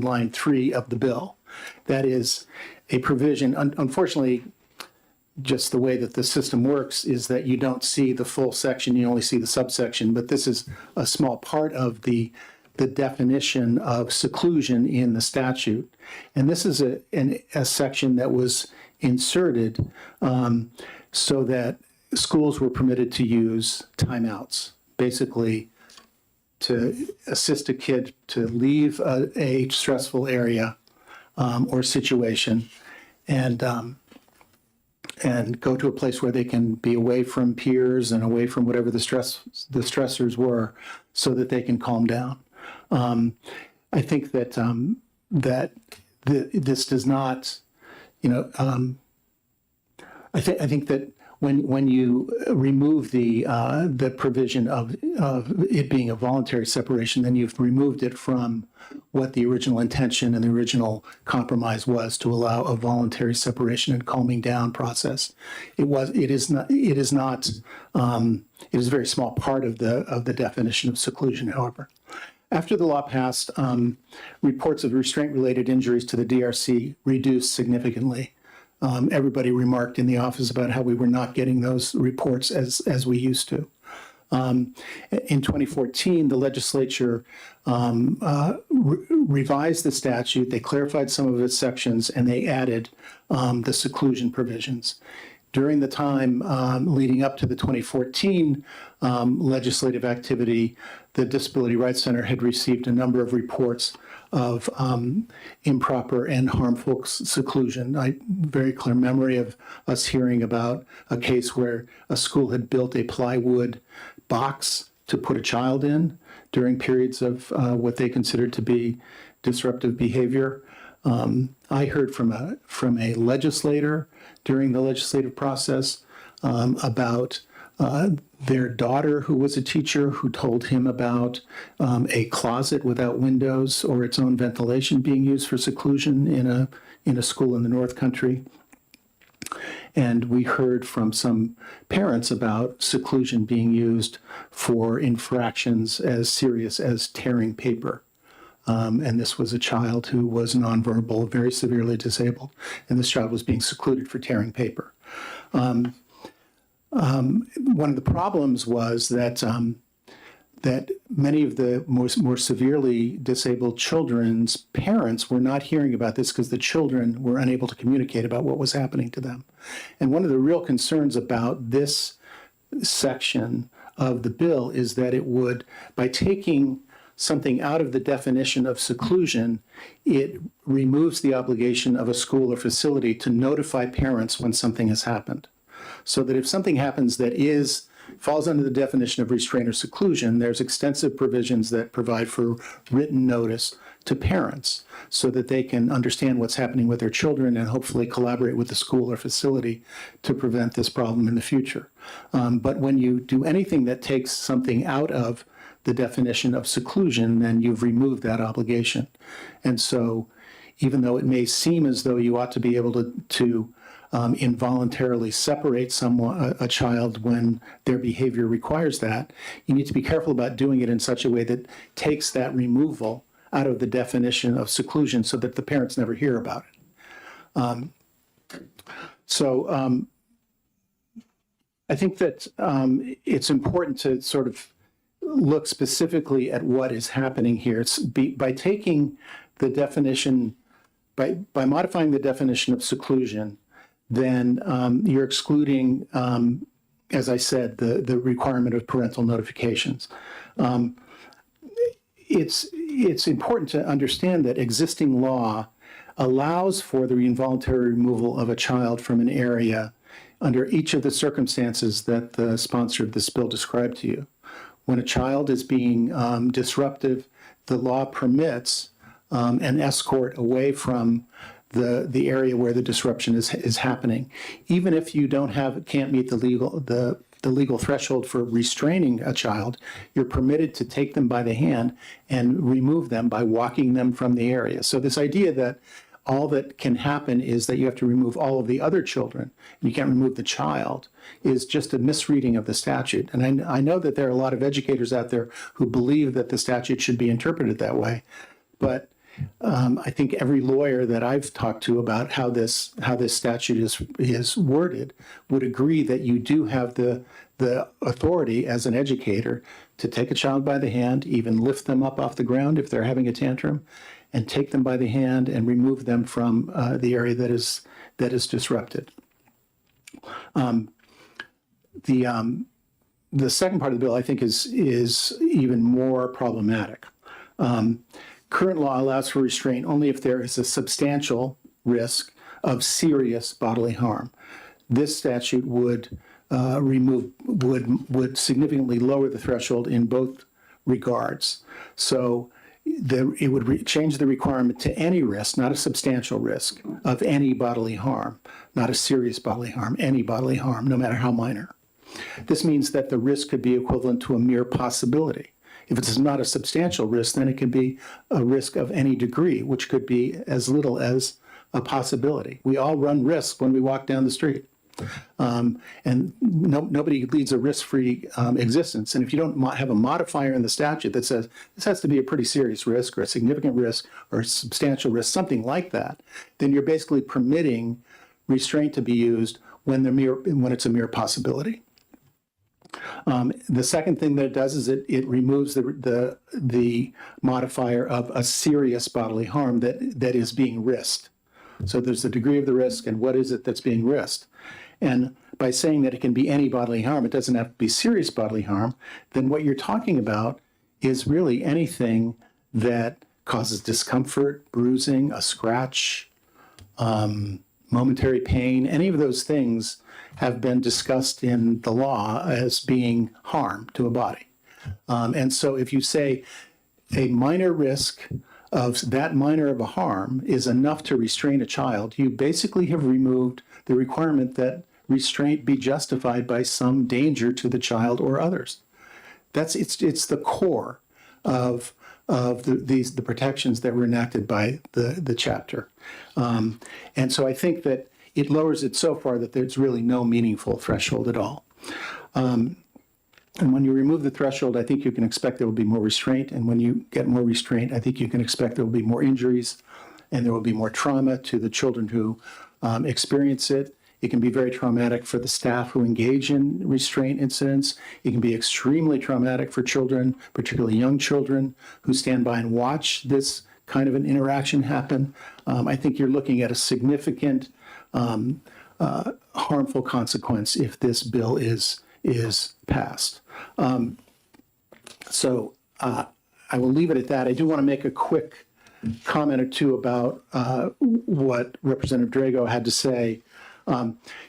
line 3 of the bill. That is a provision, unfortunately, just the way that the system works is that you don't see the full section, you only see the subsection, but this is a small part of the definition of seclusion in the statute. And this is a section that was inserted so that schools were permitted to use timeouts, basically to assist a kid to leave a stressful area or situation and go to a place where they can be away from peers and away from whatever the stressors were, so that they can calm down. I think that this does not, I think that when you remove the provision of it being a voluntary separation, then you've removed it from what the original intention and the original compromise was, to allow a voluntary separation and calming down process. It is a very small part of the definition of seclusion, however. After the law passed, reports of restraint-related injuries to the DRC reduced significantly. Everybody remarked in the office about how we were not getting those reports as we used to. In 2014, the legislature revised the statute. They clarified some of its sections, and they added the seclusion provisions. During the time leading up to the 2014 legislative activity, the Disability Rights Center had received a number of reports of improper and harmful seclusion. I very clear memory of us hearing about a case where a school had built a plywood box to put a child in during periods of what they considered to be disruptive behavior. I heard from a legislator during the legislative process about their daughter, who was a teacher, who told him about a closet without windows or its own ventilation being used for seclusion in a school in the North Country. And we heard from some parents about seclusion being used for infractions as serious as tearing paper. And this was a child who was nonverbal, very severely disabled, and this child was being secluded for tearing paper. One of the problems was that that many of the more severely disabled children's parents were not hearing about this because the children were unable to communicate about what was happening to them. And one of the real concerns about this section of the bill is that it would, by taking something out of the definition of seclusion, it removes the obligation of a school or facility to notify parents when something has happened. So that if something happens that falls under the definition of restraint or seclusion, there's extensive provisions that provide for written notice to parents so that they can understand what's happening with their children and hopefully collaborate with the school or facility to prevent this problem in the future. But when you do anything that takes something out of the definition of seclusion, then you've removed that obligation. And so even though it may seem as though you ought to be able to involuntarily separate a child when their behavior requires that, you need to be careful about doing it in such a way that takes that removal out of the definition of seclusion so that the parents never hear about it. I think that it's important to sort of look specifically at what is happening here. By taking the definition, by modifying the definition of seclusion, then you're excluding, as I said, the requirement of parental notifications. It's important to understand that existing law allows for the involuntary removal of a child from an area under each of the circumstances that the sponsor of this bill described to you. When a child is being disruptive, the law permits an escort away from the area where the disruption is happening, even if you can't meet the legal threshold for restraining a child. You're permitted to take them by the hand and remove them by walking them from the area. So this idea that all that can happen is that you have to remove all of the other children, and you can't remove the child, is just a misreading of the statute. And I know that there are a lot of educators out there who believe that the statute should be interpreted that way, but I think every lawyer that I've talked to about how this statute is worded would agree that you do have the authority as an educator to take a child by the hand, even lift them up off the ground if they're having a tantrum, and take them by the hand and remove them from the area that is disrupted. The second part of the bill, I think, is even more problematic. Current law allows for restraint only if there is a substantial risk of serious bodily harm. This statute would significantly lower the threshold in both regards. So it would change the requirement to any risk, not a substantial risk, of any bodily harm, not a serious bodily harm, any bodily harm, no matter how minor. This means that the risk could be equivalent to a mere possibility. If it's not a substantial risk, then it could be a risk of any degree, which could be as little as a possibility. We all run risks when we walk down the street. And nobody leads a risk-free existence. And if you don't have a modifier in the statute that says this has to be a pretty serious risk or a significant risk or a substantial risk, something like that, then you're basically permitting restraint to be used when it's a mere possibility. The second thing that it does is it removes the modifier of a serious bodily harm that is being risked. So there's the degree of the risk and what is it that's being risked. And by saying that it can be any bodily harm, it doesn't have to be serious bodily harm, then what you're talking about is really anything that causes discomfort, bruising, a scratch, momentary pain. Any of those things have been discussed in the law as being harm to a body. And so if you say a minor risk of that minor of a harm is enough to restrain a child, you basically have removed the requirement that restraint be justified by some danger to the child or others. It's the core of the protections that were enacted by the chapter. And so I think that it lowers it so far that there's really no meaningful threshold at all. And when you remove the threshold, I think you can expect there will be more restraint. And when you get more restraint, I think you can expect there will be more injuries and there will be more trauma to the children who experience it. It can be very traumatic for the staff who engage in restraint incidents. It can be extremely traumatic for children, particularly young children, who stand by and watch this kind of an interaction happen. I think you're looking at a significant harmful consequence if this bill is passed. So I will leave it at that. I do want to make a quick comment or two about what Representative Drago had to say.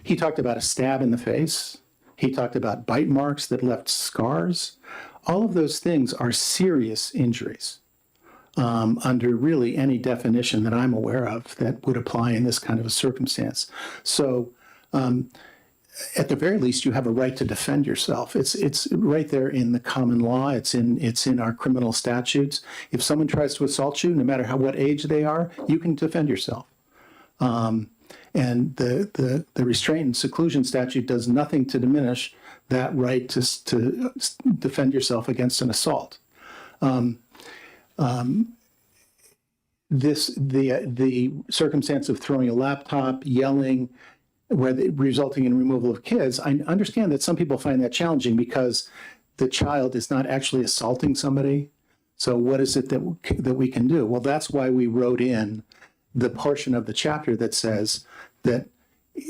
He talked about a stab in the face. He talked about bite marks that left scars. All of those things are serious injuries. under really any definition that I'm aware of that would apply in this kind of a circumstance. So at the very least, you have a right to defend yourself. It's right there in the common law. It's in our criminal statutes. If someone tries to assault you, no matter what age they are, you can defend yourself. And the restraint and seclusion statute does nothing to diminish that right to defend yourself against an assault. The circumstance of throwing a laptop, yelling, resulting in removal of kids, I understand that some people find that challenging because the child is not actually assaulting somebody. So what is it that we can do? Well, that's why we wrote in the portion of the chapter that says that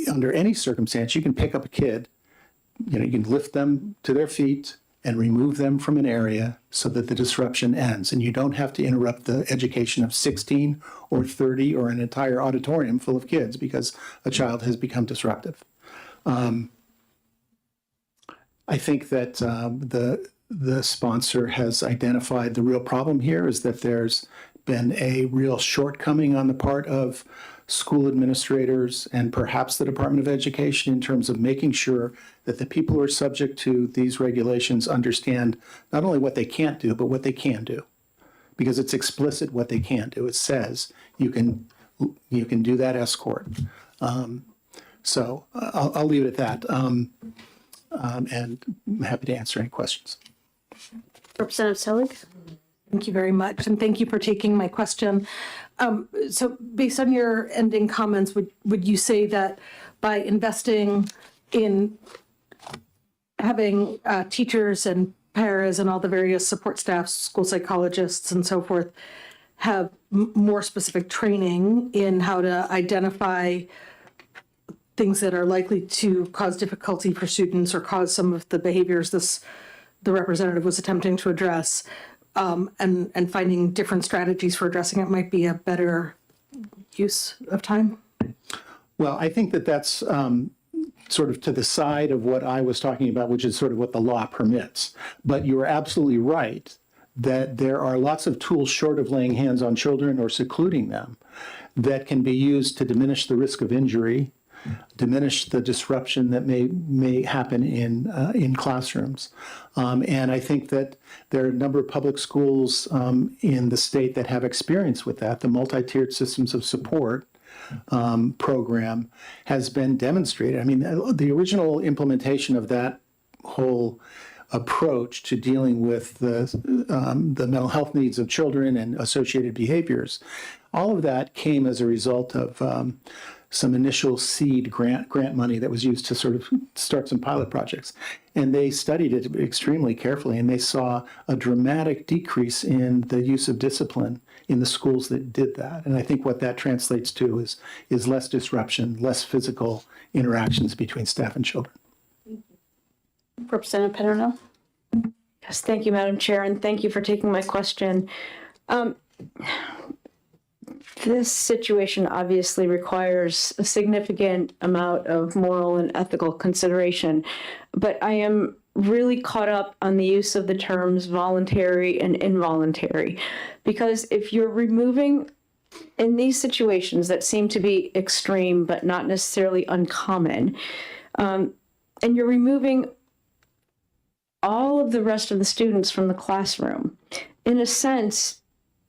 under any circumstance, you can pick up a kid, you can lift them to their feet and remove them from an area so that the disruption ends. And you don't have to interrupt the education of 16 or 30 or an entire auditorium full of kids because a child has become disruptive. I think that the sponsor has identified the real problem here is that there's been a real shortcoming on the part of school administrators and perhaps the Department of Education in terms of making sure that the people who are subject to these regulations understand not only what they can't do, but what they can do. Because it's explicit what they can do. It says you can do that escort. So I'll leave it at that. And I'm happy to answer any questions. Representative Selig? Thank you very much, and thank you for taking my question. So based on your ending comments, would you say that by investing in having teachers and paras and all the various support staff, school psychologists and so forth, have more specific training in how to identify things that are likely to cause difficulty for students or cause some of the behaviors the representative was attempting to address, and finding different strategies for addressing it might be a better use of time? Well, I think that that's sort of to the side of what I was talking about, which is sort of what the law permits. But you are absolutely right that there are lots of tools short of laying hands on children or secluding them that can be used to diminish the risk of injury, diminish the disruption that may happen in classrooms. And I think that there are a number of public schools in the state that have experience with that. The multi-tiered systems of support program has been demonstrated. I mean, the original implementation of that whole approach to dealing with the mental health needs of children and associated behaviors, all of that came as a result of some initial seed grant money that was used to sort of start some pilot projects. And they studied it extremely carefully, and they saw a dramatic decrease in the use of discipline in the schools that did that. And I think what that translates to is less disruption, less physical interactions between staff and children. Representative Pedernal? Yes, thank you, Madam Chair, and thank you for taking my question. This situation obviously requires a significant amount of moral and ethical consideration, but I am really caught up on the use of the terms voluntary and involuntary, because if you're removing, in these situations that seem to be extreme but not necessarily uncommon, and you're removing all of the rest of the students from the classroom, in a sense,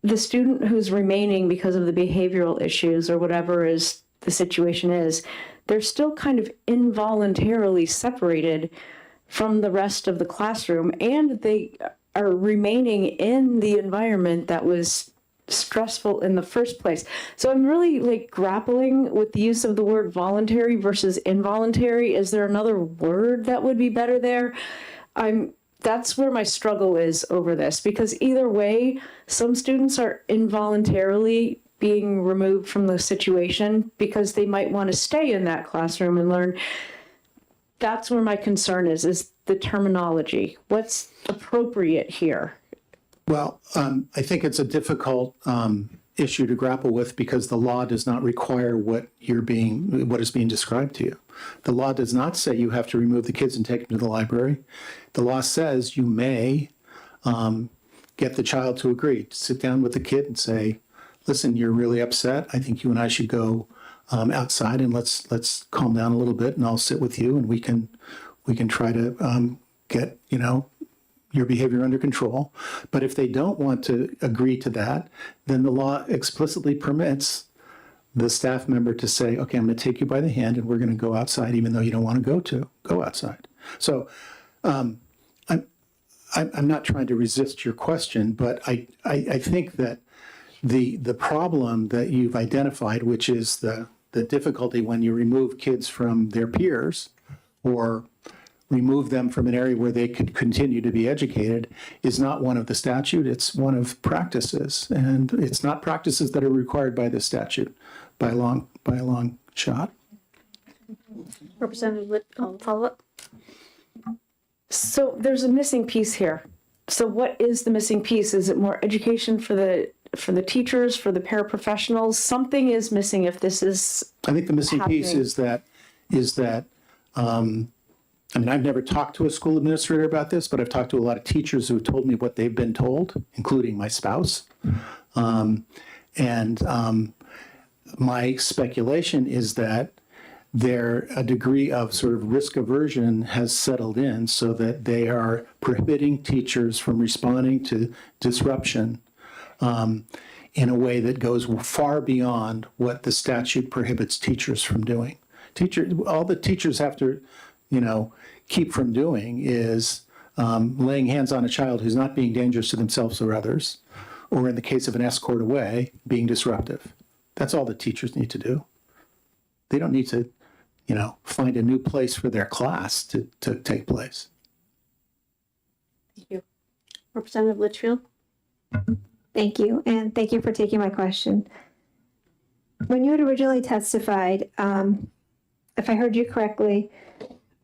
the student who's remaining because of the behavioral issues or whatever is the situation is, they're still kind of involuntarily separated from the rest of the classroom, and they are remaining in the environment that was stressful in the first place. So I'm really grappling with the use of the word voluntary versus involuntary. Is there another word that would be better there? That's where my struggle is over this, because either way, some students are involuntarily being removed from the situation because they might want to stay in that classroom and learn. That's where my concern is the terminology. What's appropriate here? Well, I think it's a difficult issue to grapple with because the law does not require what is being described to you. The law does not say you have to remove the kids and take them to the library. The law says you may get the child to agree. Sit down with the kid and say, listen, you're really upset. I think you and I should go outside and let's calm down a little bit, and I'll sit with you, and we can try to get, you know, your behavior under control. But if they don't want to agree to that, then the law explicitly permits the staff member to say, okay, I'm going to take you by the hand and we're going to go outside, even though you don't want to go outside. So I'm not trying to resist your question, but I think that the problem that you've identified, which is the difficulty when you remove kids from their peers or remove them from an area where they could continue to be educated, is not one of the statute, it's one of practices. And it's not practices that are required by the statute by a long shot. Representative Litchfield, follow up. So there's a missing piece here. So what is the missing piece? Is it more education for the teachers, for the paraprofessionals? Something is missing if this is I think the missing piece happening. is that I mean, I've never talked to a school administrator about this, but I've talked to a lot of teachers who have told me what they've been told, including my spouse. My speculation is that a degree of sort of risk aversion has settled in so that they are prohibiting teachers from responding to disruption in a way that goes far beyond what the statute prohibits teachers from doing. All the teachers have to, you know, keep from doing is laying hands on a child who's not being dangerous to themselves or others, or in the case of an escort away, being disruptive. That's all the teachers need to do. They don't need to, you know, find a new place for their class to take place. Thank you. Representative Litchfield. Thank you, and thank you for taking my question. When you had originally testified, if I heard you correctly,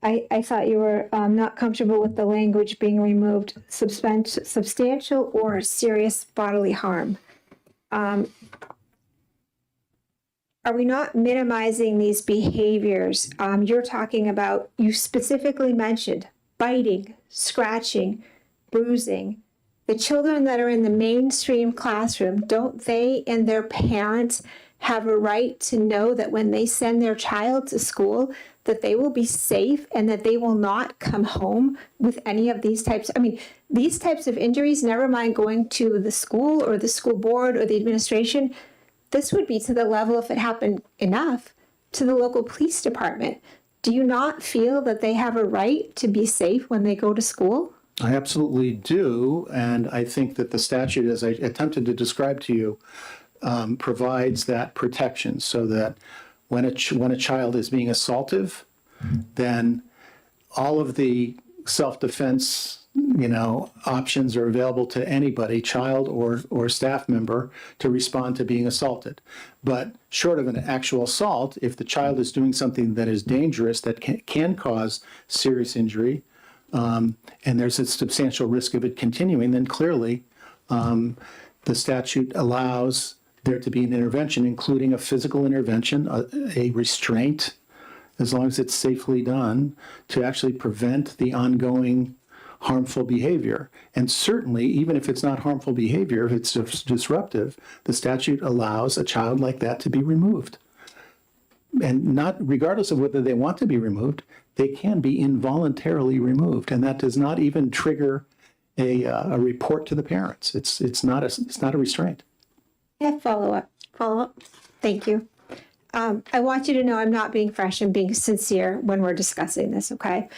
I thought you were not comfortable with the language being removed, substantial or serious bodily harm. Are we not minimizing these behaviors? You're talking about, you specifically mentioned biting, scratching, bruising. The children that are in the mainstream classroom, don't they and their parents have a right to know that when they send their child to school, that they will be safe and that they will not come home with any of these types? I mean, these types of injuries, never mind going to the school or the school board or the administration, this would be to the level, if it happened enough, to the local police department. Do you not feel that they have a right to be safe when they go to school? I absolutely do, and I think that the statute, as I attempted to describe to you, provides that protection so that when a child is being assaultive, then all of the self-defense, you know, options are available to anybody, child or staff member, to respond to being assaulted. But short of an actual assault, if the child is doing something that is dangerous, that can cause serious injury, and there's a substantial risk of it continuing, then clearly the statute allows there to be an intervention, including a physical intervention, a restraint, as long as it's safely done, to actually prevent the ongoing harmful behavior. And certainly, even if it's not harmful behavior, if it's disruptive, the statute allows a child like that to be removed. And not regardless of whether they want to be removed, they can be involuntarily removed. And that does not even trigger a report to the parents. It's not a restraint. Yeah, follow up. Thank you. I want you to know I'm not being fresh, I'm being sincere when we're discussing this, okay?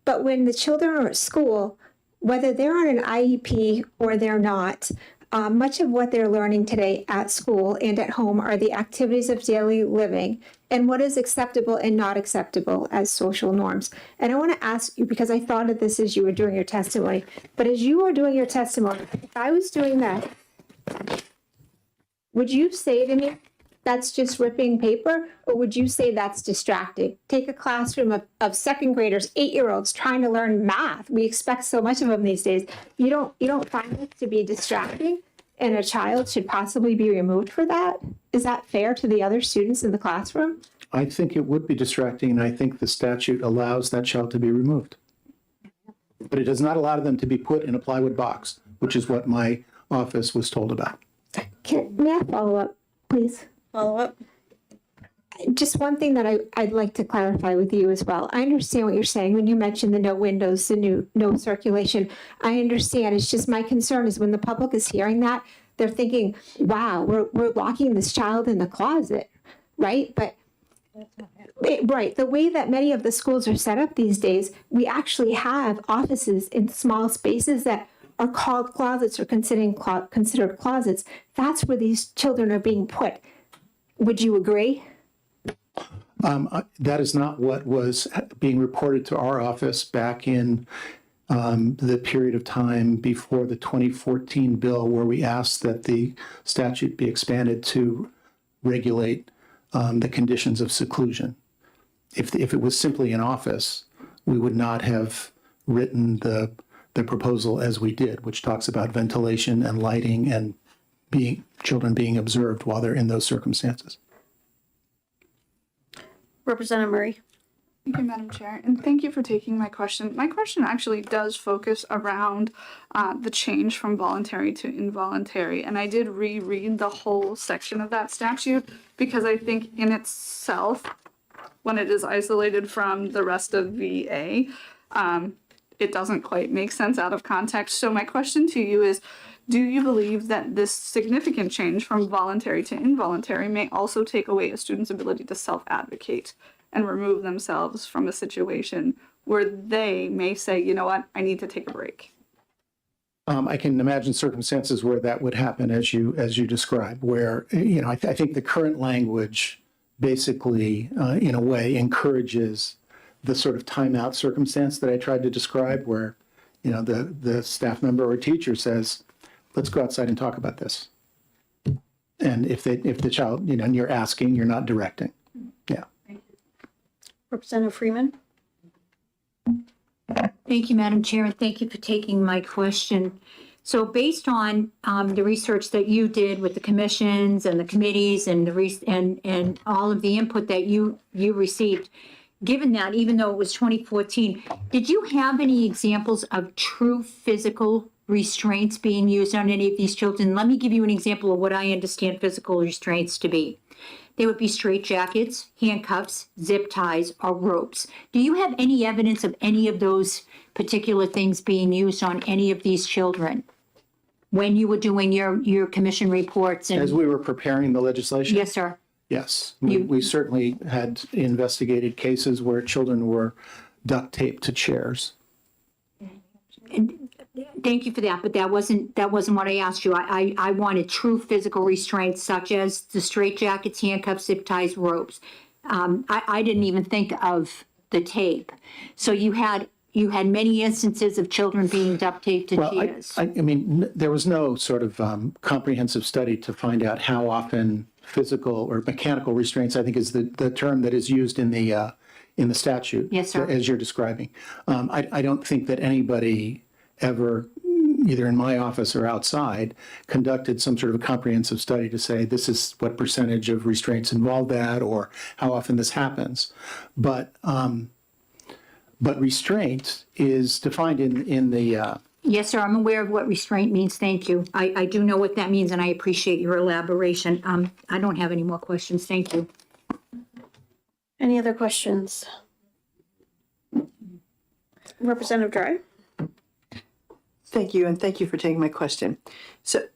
But when the children are at school, whether they're on an IEP or they're not, much of what they're learning today at school and at home are the activities of daily living and what is acceptable and not acceptable as social norms. And I want to ask you, because I thought of this as you were doing your testimony, but as you were doing your testimony, if I was doing that, would you say to me, that's just ripping paper, or would you say that's distracting? Take a classroom of second graders, 8-year-olds trying to learn math. We expect so much of them these days. You don't find it to be distracting, and a child should possibly be removed for that? Is that fair to the other students in the classroom? I think it would be distracting, and I think the statute allows that child to be removed. But it does not allow them to be put in a plywood box, which is what my office was told about. May I follow up, please? Follow up? Just one thing that I'd like to clarify with you as well. I understand what you're saying when you mentioned the no windows, the no circulation. I understand. It's just my concern is when the public is hearing that, they're thinking, wow, we're locking this child in the closet, right? But right, the way that many of the schools are set up these days, we actually have offices in small spaces that are called closets or considered closets. That's where these children are being put. Would you agree? That is not what was being reported to our office back in the period of time before the 2014 bill, where we asked that the statute be expanded to regulate the conditions of seclusion. If it was simply an office, we would not have written the proposal as we did, which talks about ventilation and lighting and children being observed while they're in those circumstances. Representative Murray. Thank you, Madam Chair, and thank you for taking my question. My question actually does focus around the change from voluntary to involuntary, and I did reread the whole section of that statute because I think in itself, when it is isolated from the rest of VA, it doesn't quite make sense out of context. So my question to you is, do you believe that this significant change from voluntary to involuntary may also take away a student's ability to self-advocate and remove themselves from a situation where they may say, you know what, I need to take a break? I can imagine circumstances where that would happen as you describe, where, I think the current language basically, in a way, encourages the sort of timeout circumstance that I tried to describe, where, the staff member or teacher says, let's go outside and talk about this. And if the child, and you're asking, you're not directing. Yeah. Representative Freeman. Thank you, Madam Chair, and thank you for taking my question. So based on the research that you did with the commissions and the committees and and all of the input that you received, given that, even though it was 2014, did you have any examples of true physical restraints being used on any of these children? Let me give you an example of what I understand physical restraints to be. They would be straitjackets, handcuffs, zip ties, or ropes. Do you have any evidence of any of those particular things being used on any of these children when you were doing your commission reports? As we were preparing the legislation? Yes, sir. Yes. We certainly had investigated cases where children were duct taped to chairs. Thank you for that, but that wasn't what I asked you. I wanted true physical restraints such as the straitjackets, handcuffs, zip ties, ropes. I didn't even think of the tape. So you had many instances of children being duct taped to chairs. I mean, there was no sort of comprehensive study to find out how often physical or mechanical restraints, I think is the term that is used in the statute. Yes, sir. As you're describing. I don't think that anybody ever, either in my office or outside, conducted some sort of a comprehensive study to say this is what percentage of restraints involve that or how often this happens. But restraint is defined in the Yes, sir. I'm aware of what restraint means. Thank you. I do know what that means, and I appreciate your elaboration. I don't have any more questions. Thank you. Any other questions? Representative Dry. Thank you, and thank you for taking my question. So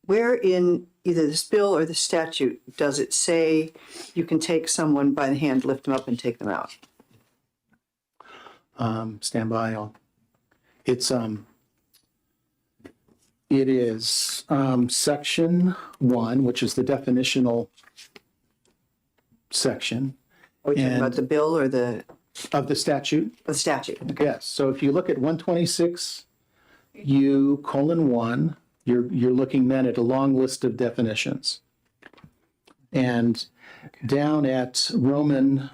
where in either this bill or the statute does it say you can take someone by the hand, lift them up, and take them out? Stand by. It is section 1, which is the definitional section. Are we talking about the bill or the? Of the statute? The statute. Okay. Yes. So if you look at 126U:1, you're looking then at a long list of definitions. And down at Roman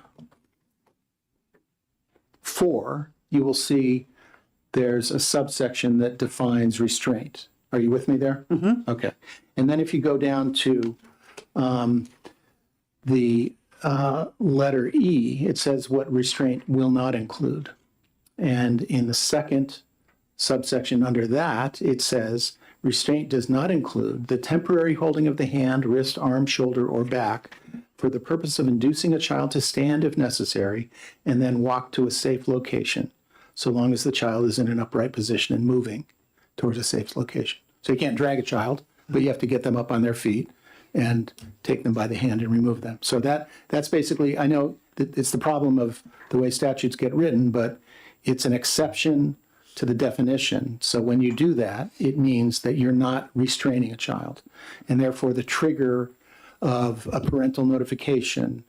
4, you will see there's a subsection that defines restraint. Are you with me there? Mm-hmm. Okay. And then if you go down to the letter E, it says what restraint will not include. And in the second subsection under that, it says, restraint does not include the temporary holding of the hand, wrist, arm, shoulder, or back for the purpose of inducing a child to stand if necessary and then walk to a safe location, so long as the child is in an upright position and moving towards a safe location. So you can't drag a child, but you have to get them up on their feet and take them by the hand and remove them. So that's basically, I know that it's the problem of the way statutes get written, but it's an exception to the definition. So when you do that, it means that you're not restraining a child. And therefore the trigger of a parental notification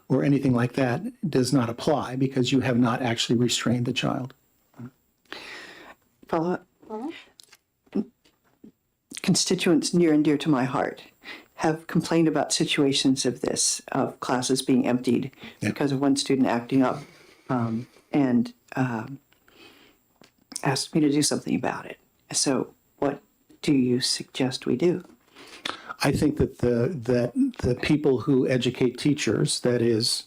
or anything like that does not apply because you have not actually restrained the child. Follow up. Constituents near and dear to my heart have complained about situations of this, of classes being emptied because of one student acting up, and asked me to do something about it. So what do you suggest we do? I think that the people who educate teachers, that is,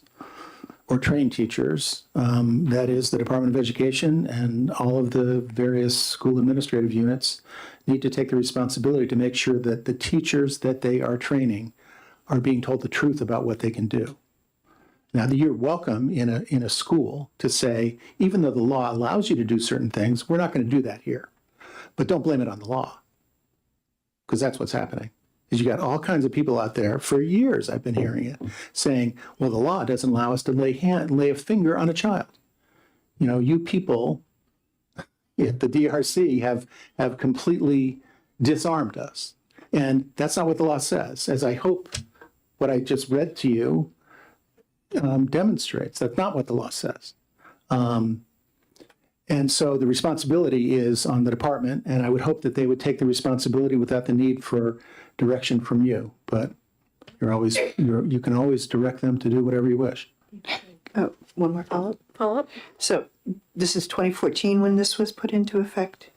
or train teachers, that is the Department of Education and all of the various school administrative units, need to take the responsibility to make sure that the teachers that they are training are being told the truth about what they can do. Now, you're welcome in a school to say, even though the law allows you to do certain things, we're not going to do that here. But don't blame it on the law, because that's what's happening. Is you got all kinds of people out there, for years I've been hearing it, saying, well, the law doesn't allow us to lay a finger on a child. You know, you people at the DRC have completely disarmed us. And that's not what the law says, as I hope what I just read to you demonstrates. That's not what the law says. And so the responsibility is on the department, and I would hope that they would take the responsibility without the need for direction from you. But you can always direct them to do whatever you wish. Oh, one more follow-up? So this is 2014 when this was put into effect?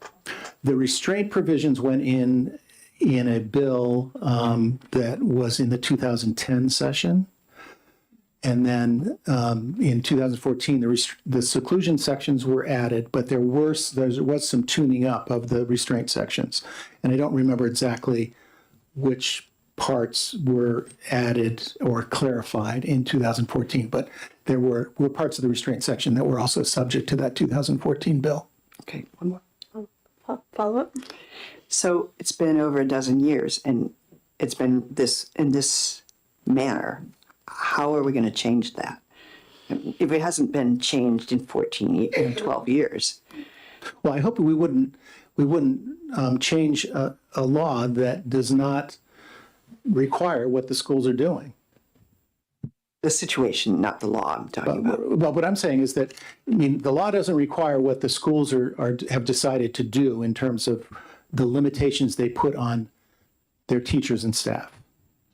The restraint provisions went in a bill that was in the 2010 session. And then in 2014, the seclusion sections were added, but there was some tuning up of the restraint sections. And I don't remember exactly which parts were added or clarified in 2014, but there were parts of the restraint section that were also subject to that 2014 bill. Okay, one more. Follow-up? So it's been over a dozen years, and it's been in this manner. How are we going to change that? If it hasn't been changed in 12 years. Well, I hope we wouldn't change a law that does not require what the schools are doing. The situation, not the law I'm talking about. Well, what I'm saying is that, I mean, the law doesn't require what the schools have decided to do in terms of the limitations they put on their teachers and staff.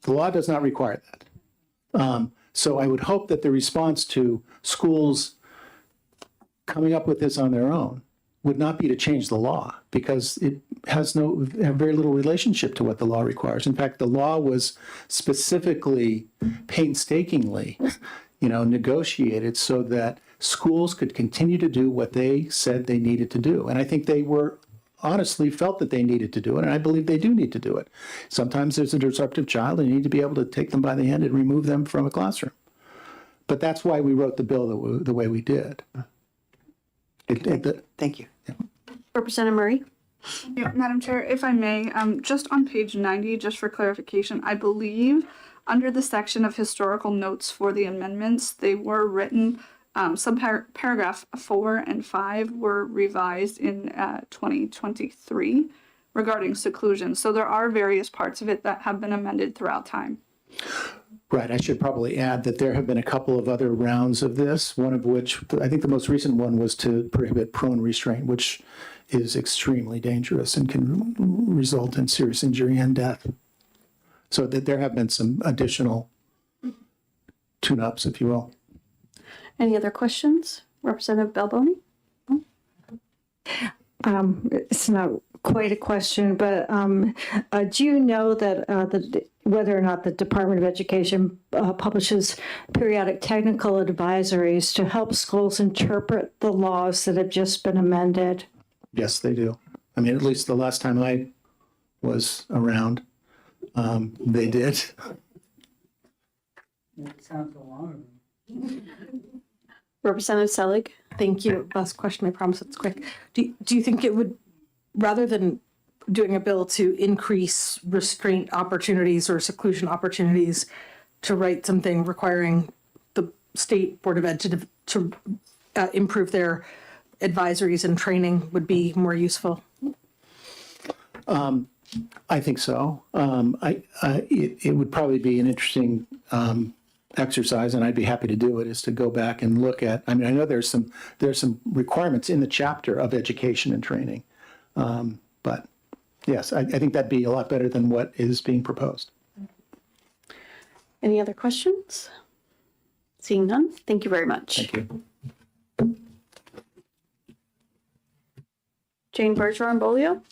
The law does not require that. So I would hope that the response to schools coming up with this on their own would not be to change the law, because it has very little relationship to what the law requires. In fact, the law was specifically, painstakingly, negotiated so that schools could continue to do what they said they needed to do. And I think they honestly felt that they needed to do it, and I believe they do need to do it. Sometimes there's a disruptive child, and you need to be able to take them by the hand and remove them from a classroom. But that's why we wrote the bill the way we did. Thank you. Yeah. Representative Murray? Yeah, Madam Chair, if I may, just on page 90, just for clarification, I believe under the section of historical notes for the amendments, they were written, paragraph 4 and 5 were revised in 2023 regarding seclusion. So there are various parts of it that have been amended throughout time. Right. I should probably add that there have been a couple of other rounds of this, one of which, I think the most recent one was to prohibit prone restraint, which is extremely dangerous and can result in serious injury and death. So that there have been some additional tune-ups, if you will. Any other questions? Representative Balboni? It's not quite a question, but do you know that whether or not the Department of Education publishes periodic technical advisories to help schools interpret the laws that have just been amended. Yes, they do. I mean, at least the last time I was around, they did. Representative Selig? Thank you. Last question, I promise it's quick. Do you think it would, rather than doing a bill to increase restraint opportunities or seclusion opportunities, to write something requiring the State Board of Ed to improve their advisories and training would be more useful? I think so. It would probably be an interesting exercise, and I'd be happy to do it, is to go back and look at, I mean, I know there's some requirements in the chapter of education and training. But yes, I think that'd be a lot better than what is being proposed. Any other questions? Seeing none, thank you very much. Thank you. Jane Bergeron-Bolio?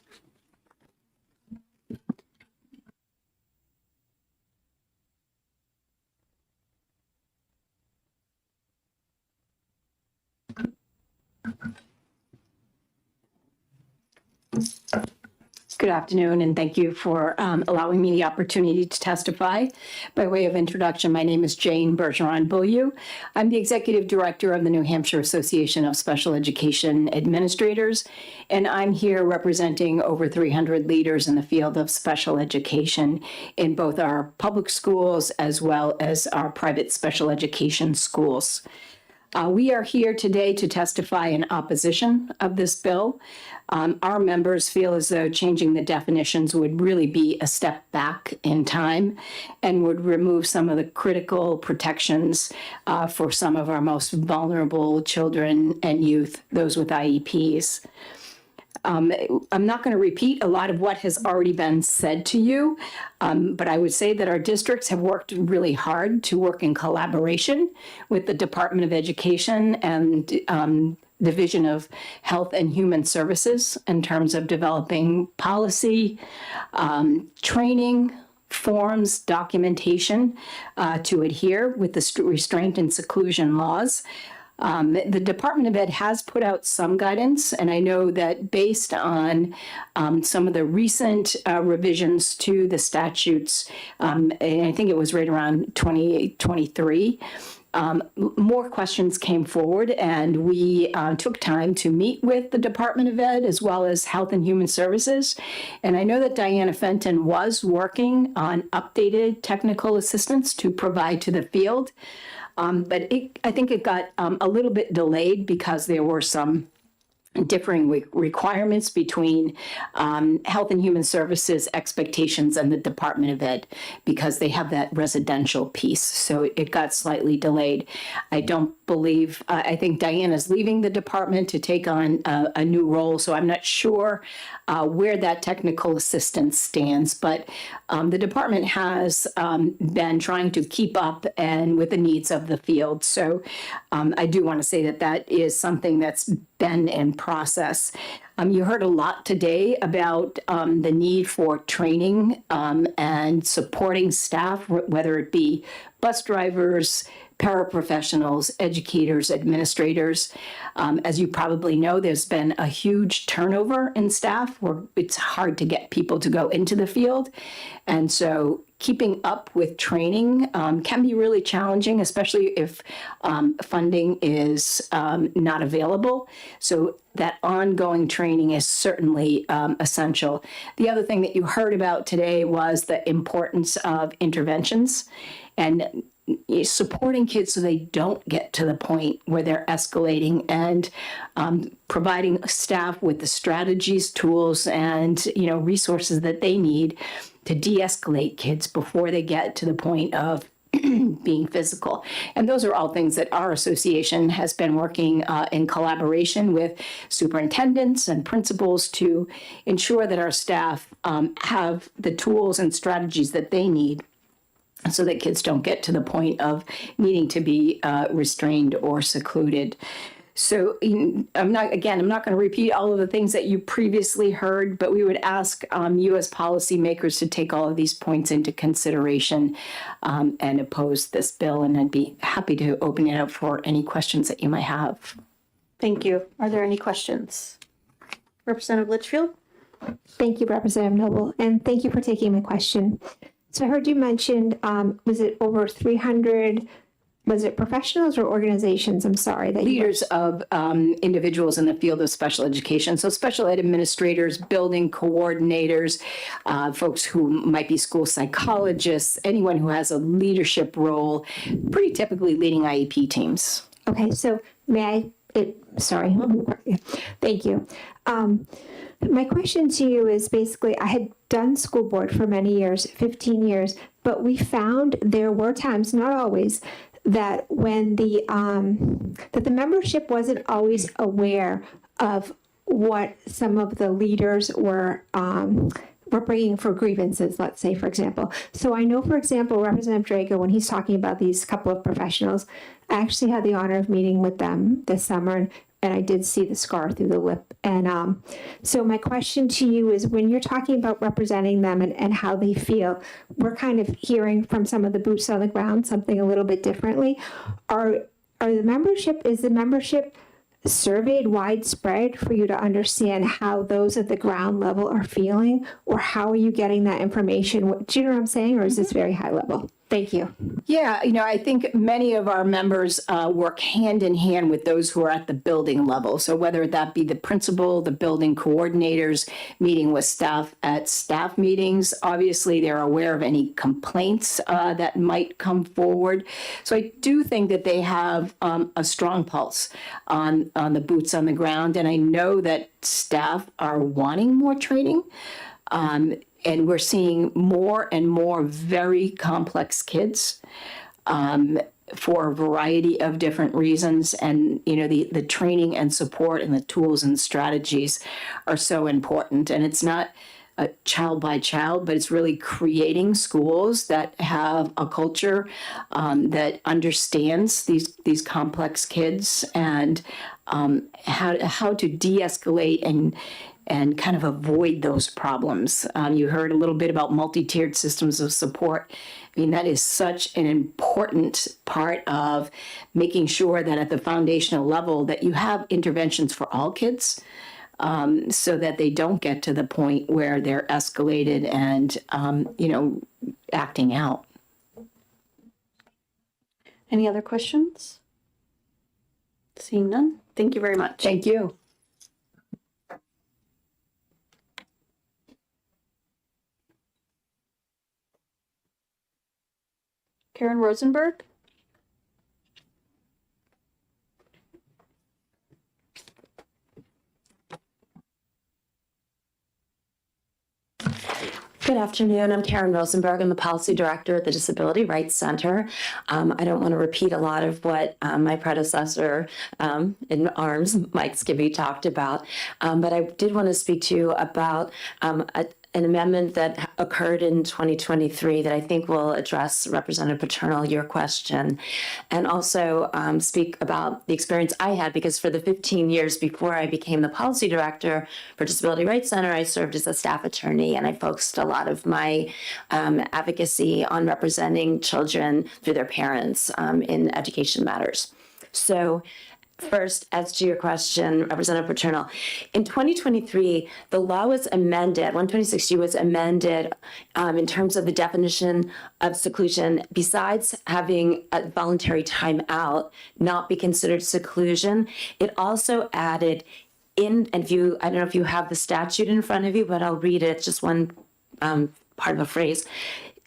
Good afternoon, and thank you for allowing me the opportunity to testify. By way of introduction, my name is Jane Bergeron-Beaulieu. I'm the Executive Director of the New Hampshire Association of Special Education Administrators, and I'm here representing over 300 leaders in the field of special education in both our public schools as well as our private special education schools. We are here today to testify in opposition of this bill. Our members feel as though changing the definitions would really be a step back in time and would remove some of the critical protections for some of our most vulnerable children and youth, those with IEPs. I'm not going to repeat a lot of what has already been said to you, but I would say that our districts have worked really hard to work in collaboration with the Department of Education and Division of Health and Human Services in terms of developing policy, training, forms, documentation to adhere with the restraint and seclusion laws. The Department of Ed has put out some guidance, and I know that based on some of the recent revisions to the statutes, and I think it was right around 2023, more questions came forward, and we took time to meet with the Department of Ed as well as Health and Human Services. And I know that Diana Fenton was working on updated technical assistance to provide to the field. But I think it got a little bit delayed because there were some differing requirements between Health and Human Services expectations and the Department of Ed because they have that residential piece. So it got slightly delayed. I don't believe, I think Diana's leaving the department to take on a new role. So I'm not sure where that technical assistance stands, but the department has been trying to keep up and with the needs of the field. So I do want to say that that is something that's been in process. You heard a lot today about the need for training and supporting staff, whether it be bus drivers, paraprofessionals, educators, administrators. As you probably know, there's been a huge turnover in staff where it's hard to get people to go into the field. And so keeping up with training can be really challenging, especially if funding is not available. So that ongoing training is certainly essential. The other thing that you heard about today was the importance of interventions and supporting kids so they don't get to the point where they're escalating, and providing staff with the strategies, tools, and resources that they need to de-escalate kids before they get to the point of being physical. And those are all things that our association has been working in collaboration with superintendents and principals to ensure that our staff have the tools and strategies that they need so that kids don't get to the point of needing to be restrained or secluded. So I'm not going to repeat all of the things that you previously heard, but we would ask you as policymakers to take all of these points into consideration and oppose this bill. And I'd be happy to open it up for any questions that you might have. Thank you. Are there any questions? Representative Litchfield? Thank you, Representative Noble, and thank you for taking my question. So I heard you mentioned, was it over 300, was it professionals or organizations? I'm sorry. That Leaders of individuals in the field of special education. So special ed administrators, building coordinators, folks who might be school psychologists, anyone who has a leadership role, pretty typically leading IEP teams. Okay, so sorry. Thank you. My question to you is basically, I had done school board for many years, 15 years, but we found there were times, not always, that when that the membership wasn't always aware of what some of the leaders were bringing for grievances, let's say, for example. So I know, for example, Representative Drago, when he's talking about these couple of professionals, I actually had the honor of meeting with them this summer, and I did see the scar through the lip. And so my question to you is, when you're talking about representing them and how they feel, we're kind of hearing from some of the boots on the ground something a little bit differently. Is the membership surveyed widespread for you to understand how those at the ground level are feeling, or how are you getting that information? Do you know what I'm saying, or is this very high level? Thank you. Yeah, I think many of our members work hand in hand with those who are at the building level. So whether that be the principal, the building coordinators, meeting with staff at staff meetings, obviously they're aware of any complaints that might come forward. So I do think that they have a strong pulse on the boots on the ground. And I know that staff are wanting more training. And we're seeing more and more very complex kids for a variety of different reasons. And, the training and support and the tools and strategies are so important. And it's not a child by child, but it's really creating schools that have a culture that understands these complex kids, and how to de-escalate and kind of avoid those problems. You heard a little bit about multi-tiered systems of support. I mean, that is such an important part of making sure that at the foundational level that you have interventions for all kids, so that they don't get to the point where they're escalated and, acting out. Any other questions? Seeing none, thank you very much. Thank you. Karen Rosenberg? Good afternoon. I'm Karen Rosenberg. I'm the Policy Director at the Disability Rights Center. I don't want to repeat a lot of what my predecessor in arms, Mike Skibby, talked about, but I did want to speak to you about an amendment that occurred in 2023 that I think will address, Representative Paterno, your question, and also speak about the experience I had, because for the 15 years before I became the Policy Director for Disability Rights Center, I served as a staff attorney, and I focused a lot of my advocacy on representing children through their parents in education matters. So first, as to your question, Representative Paterno, in 2023, the law was amended, 126G was amended in terms of the definition of seclusion. Besides having a voluntary timeout not be considered seclusion, it also added in, and I don't know if you have the statute in front of you, but I'll read it, just one part of a phrase.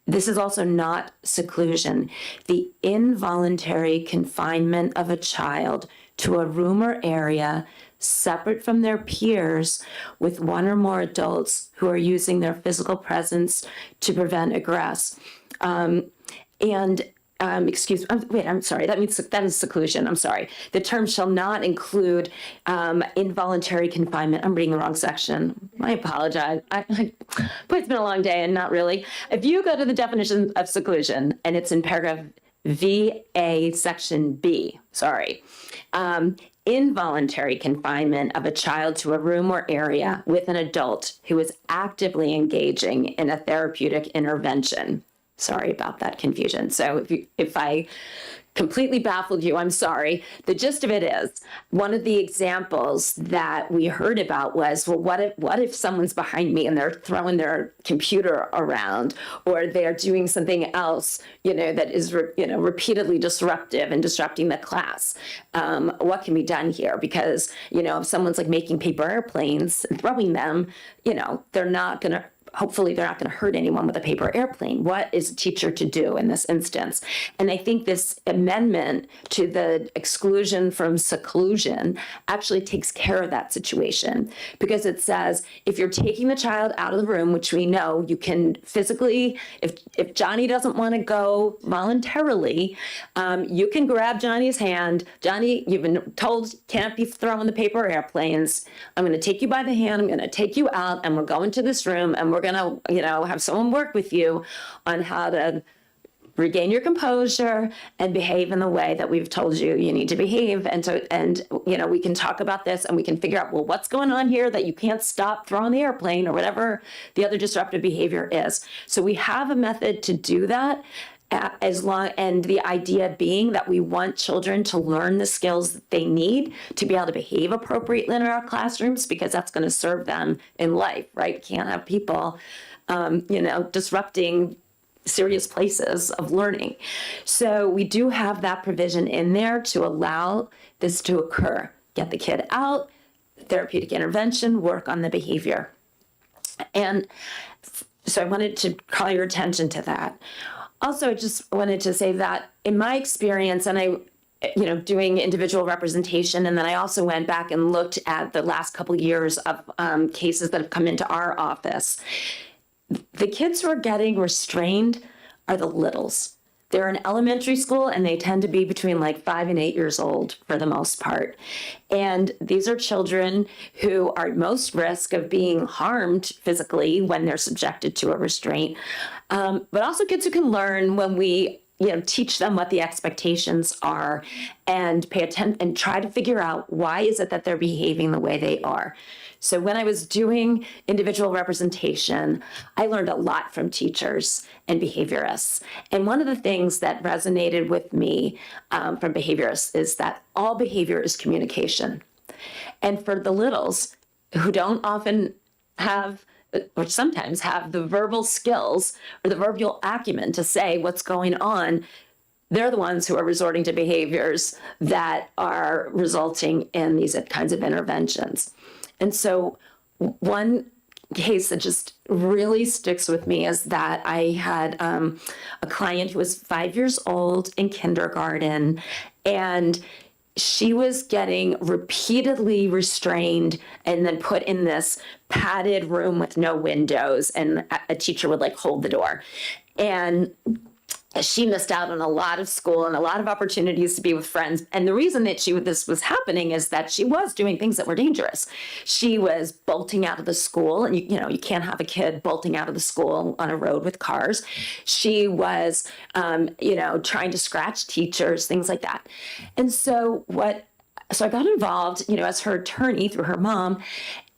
This is also not seclusion. The involuntary confinement of a child to a room or area separate from their peers with one or more adults who are using their physical presence to prevent aggress. Excuse me, wait, I'm sorry, that is seclusion, I'm sorry. The term shall not include involuntary confinement. I'm reading the wrong section. I apologize. But it's been a long day and not really. If you go to the definition of seclusion, and it's in paragraph VA section B, sorry. involuntary confinement of a child to a room or area with an adult who is actively engaging in a therapeutic intervention. Sorry about that confusion. So if I completely baffled you, I'm sorry. The gist of it is, one of the examples that we heard about was, well, what if someone's behind me and they're throwing their computer around, or they're doing something else, that is, repeatedly disruptive and disrupting the class? What can be done here? Because, if someone's like making paper airplanes and throwing them, hopefully they're not going to hurt anyone with a paper airplane. What is a teacher to do in this instance? And I think this amendment to the exclusion from seclusion actually takes care of that situation, because it says if you're taking the child out of the room, which we know you can physically, if Johnny doesn't want to go voluntarily, you can grab Johnny's hand. Johnny, you've been told can't be throwing the paper airplanes. I'm going to take you by the hand. I'm going to take you out, and we're going to this room, and we're going to, have someone work with you on how to regain your composure and behave in the way that we've told you need to behave. And we can talk about this, and we can figure out, well, what's going on here that you can't stop throwing the airplane, or whatever the other disruptive behavior is. So we have a method to do that. And the idea being that we want children to learn the skills that they need to be able to behave appropriately in our classrooms, because that's going to serve them in life, right? Can't have people, disrupting serious places of learning. So we do have that provision in there to allow this to occur. Get the kid out, therapeutic intervention, work on the behavior. And so I wanted to call your attention to that. Also, I just wanted to say that in my experience, and I, doing individual representation, and then I also went back and looked at the last couple of years of cases that have come into our office. The kids who are getting restrained are the littles. They're in elementary school, and they tend to be between like 5 and 8 years old for the most part. And these are children who are at most risk of being harmed physically when they're subjected to a restraint. But also kids who can learn when we teach them what the expectations are, and pay attention and try to figure out why is it that they're behaving the way they are. So when I was doing individual representation, I learned a lot from teachers and behaviorists. And one of the things that resonated with me from behaviorists is that all behavior is communication. And for the littles who don't often have, or sometimes have, the verbal skills or the verbal acumen to say what's going on, they're the ones who are resorting to behaviors that are resulting in these kinds of interventions. And so one case that just really sticks with me is that I had a client who was 5 years old in kindergarten, and she was getting repeatedly restrained and then put in this padded room with no windows, and a teacher would hold the door. And she missed out on a lot of school and a lot of opportunities to be with friends. And the reason that this was happening is that she was doing things that were dangerous. She was bolting out of the school, and you can't have a kid bolting out of the school on a road with cars. She was, trying to scratch teachers, things like that. And so I got involved, as her attorney through her mom,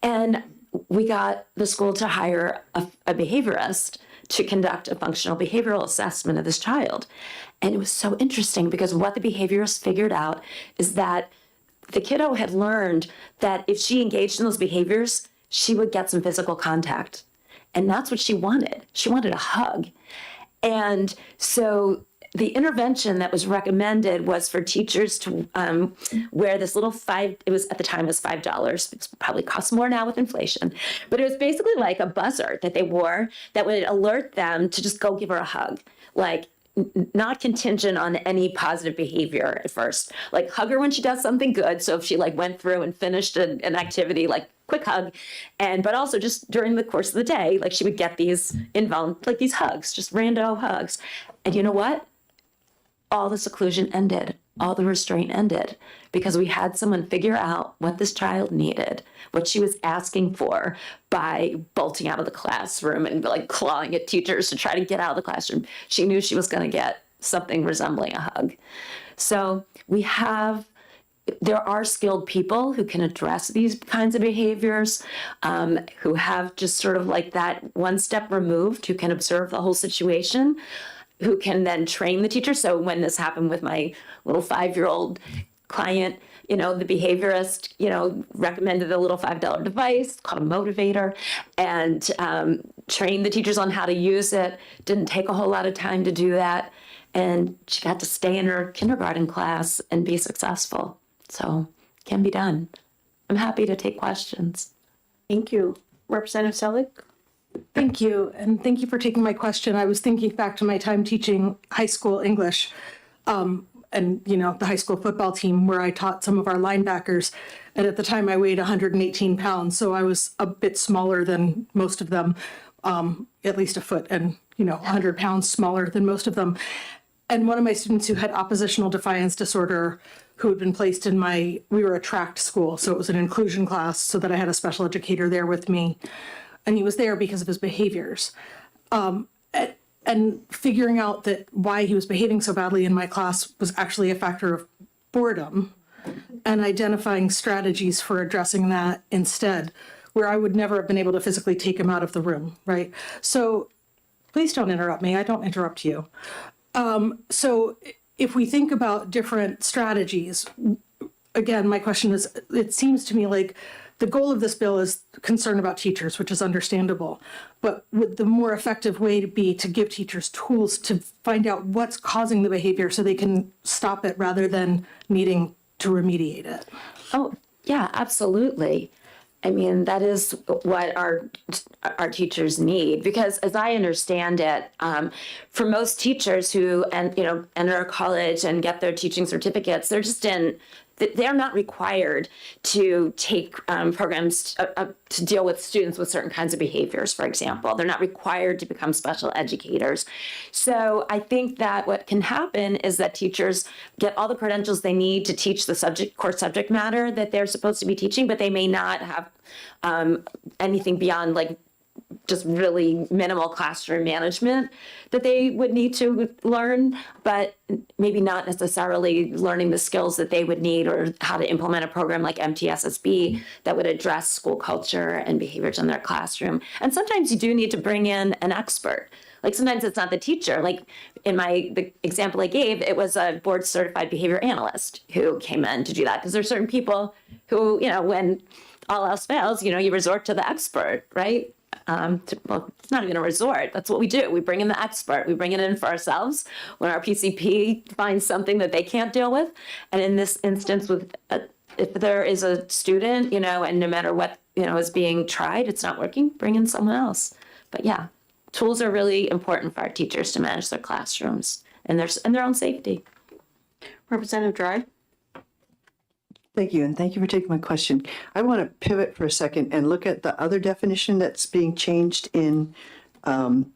and we got the school to hire a behaviorist to conduct a functional behavioral assessment of this child. And it was so interesting, because what the behaviorist figured out is that the kiddo had learned that if she engaged in those behaviors, she would get some physical contact. And that's what she wanted. She wanted a hug. And so the intervention that was recommended was for teachers to wear this little it was at the time it was $5. It probably costs more now with inflation, but it was basically like a buzzer that they wore that would alert them to just go give her a hug, not contingent on any positive behavior at first. Hug her when she does something good. So if she went through and finished an activity, quick hug, but also just during the course of the day, she would get these these hugs, just rando hugs. And you know what? All the seclusion ended, all the restraint ended, because we had someone figure out what this child needed, what she was asking for, by bolting out of the classroom and clawing at teachers to try to get out of the classroom. She knew she was going to get something resembling a hug. So we have there are skilled people who can address these kinds of behaviors, who have just sort of like that one step removed, who can observe the whole situation, who can then train the teacher. So when this happened with my little 5-year-old client, the behaviorist, recommended a little $5 device called a motivator, and trained the teachers on how to use it. Didn't take a whole lot of time to do that. And she got to stay in her kindergarten class and be successful. So it can be done. I'm happy to take questions. Thank you. Representative Selig? Thank you, and thank you for taking my question. I was thinking back to my time teaching high school English, and the high school football team where I taught some of our linebackers. And at the time I weighed 118 pounds, so I was a bit smaller than most of them, at least a foot and 100 pounds smaller than most of them. And one of my students who had oppositional defiance disorder, who had been placed in we were a tracked school, so it was an inclusion class, so that I had a special educator there with me. And he was there because of his behaviors. And figuring out that why he was behaving so badly in my class was actually a factor of boredom, and identifying strategies for addressing that instead, where I would never have been able to physically take him out of the room, right? So please don't interrupt me. I don't interrupt you. So if we think about different strategies, again, my question is, it seems to me like the goal of this bill is concern about teachers, which is understandable, but would the more effective way to be to give teachers tools to find out what's causing the behavior so they can stop it rather than needing to remediate it? Oh, yeah, absolutely. I mean, that is what our teachers need, because as I understand it, for most teachers who enter college and get their teaching certificates, they're not required to take programs to deal with students with certain kinds of behaviors, for example. They're not required to become special educators. So I think that what can happen is that teachers get all the credentials they need to teach the core subject matter that they're supposed to be teaching, but they may not have anything beyond just really minimal classroom management that they would need to learn, but maybe not necessarily learning the skills that they would need or how to implement a program like MTSSB that would address school culture and behaviors in their classroom. And sometimes you do need to bring in an expert. Sometimes it's not the teacher. In the example I gave, it was a board certified behavior analyst who came in to do that, because there's certain people who, when all else fails, you resort to the expert, right? It's not even a resort. That's what we do. We bring in the expert. We bring it in for ourselves when our PCP finds something that they can't deal with. And in this instance, if there is a student, and no matter what, is being tried, it's not working, bring in someone else. But yeah, tools are really important for our teachers to manage their classrooms and their own safety. Representative Dry? Thank you, and thank you for taking my question. I want to pivot for a second and look at the other definition that's being changed in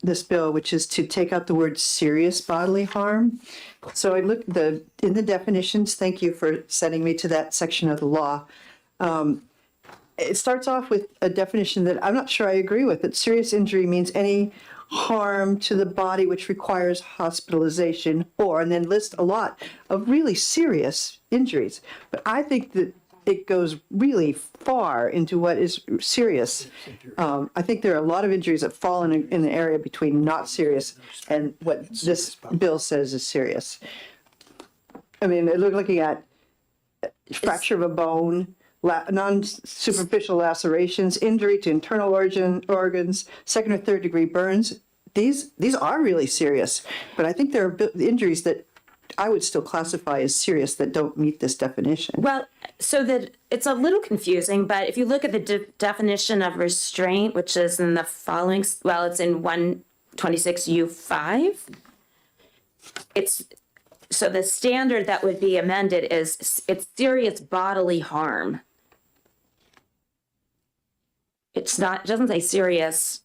this bill, which is to take out the word serious bodily harm. So I looked in the definitions, thank you for sending me to that section of the law. It starts off with a definition that I'm not sure I agree with, that serious injury means any harm to the body which requires hospitalization, and then list a lot of really serious injuries. But I think that it goes really far into what is serious. I think there are a lot of injuries that fall in the area between not serious and what this bill says is serious. I mean, they're looking at fracture of a bone, non-superficial lacerations, injury to internal organs, second or third degree burns. These are really serious, but I think there are injuries that I would still classify as serious that don't meet this definition. Well, so that it's a little confusing, but if you look at the definition of restraint, which is in the following, it's in 126U5. So the standard that would be amended is it's serious bodily harm. It doesn't say serious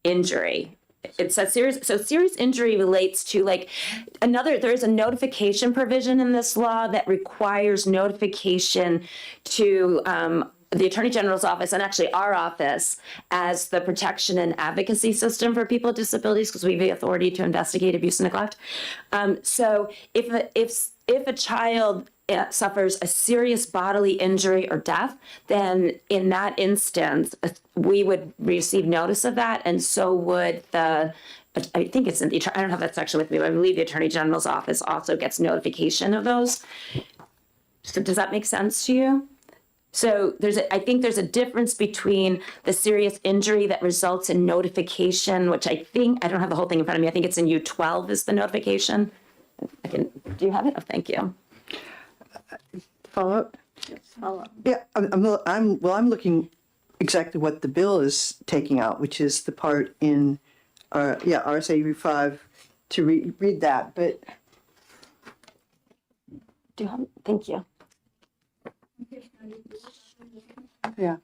injury. It says serious injury relates to there is a notification provision in this law that requires notification to the Attorney General's office, and actually our office, as the protection and advocacy system for people with disabilities, because we have the authority to investigate abuse and neglect. So if a child suffers a serious bodily injury or death, then in that instance, we would receive notice of that, and so would I think it's in the, I don't have that section with me, but I believe the Attorney General's office also gets notification of those. So does that make sense to you? So I think there's a difference between the serious injury that results in notification, which I don't have the whole thing in front of me. I think it's in U12 is the notification. Do you have it? Oh, thank you. Follow up? Yeah, I'm looking exactly what the bill is taking out, which is the part in, RSA 5 to read that, but. Thank you. Yeah.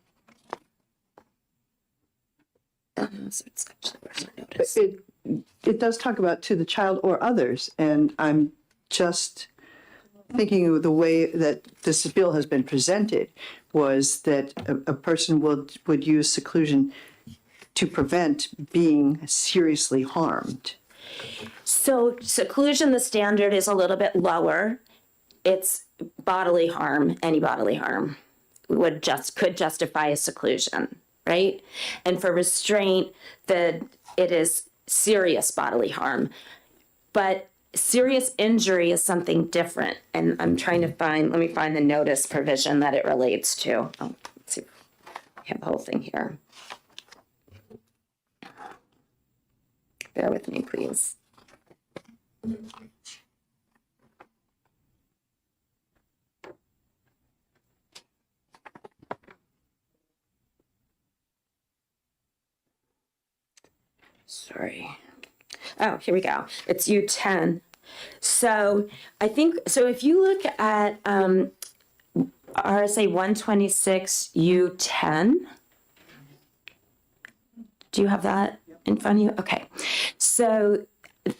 So it's actually, where's our notice? It does talk about to the child or others, and I'm just thinking of the way that this bill has been presented was that a person would use seclusion to prevent being seriously harmed. So seclusion, the standard is a little bit lower. It's bodily harm, any bodily harm could justify a seclusion, right? And for restraint, it is serious bodily harm. But serious injury is something different. And I'm trying to let me find the notice provision that it relates to. Oh, let's see. I have the whole thing here. Bear with me, please. Sorry. Oh, here we go. It's U10. So I think, if you look at RSA 126 U10, do you have that in front of you? Okay. So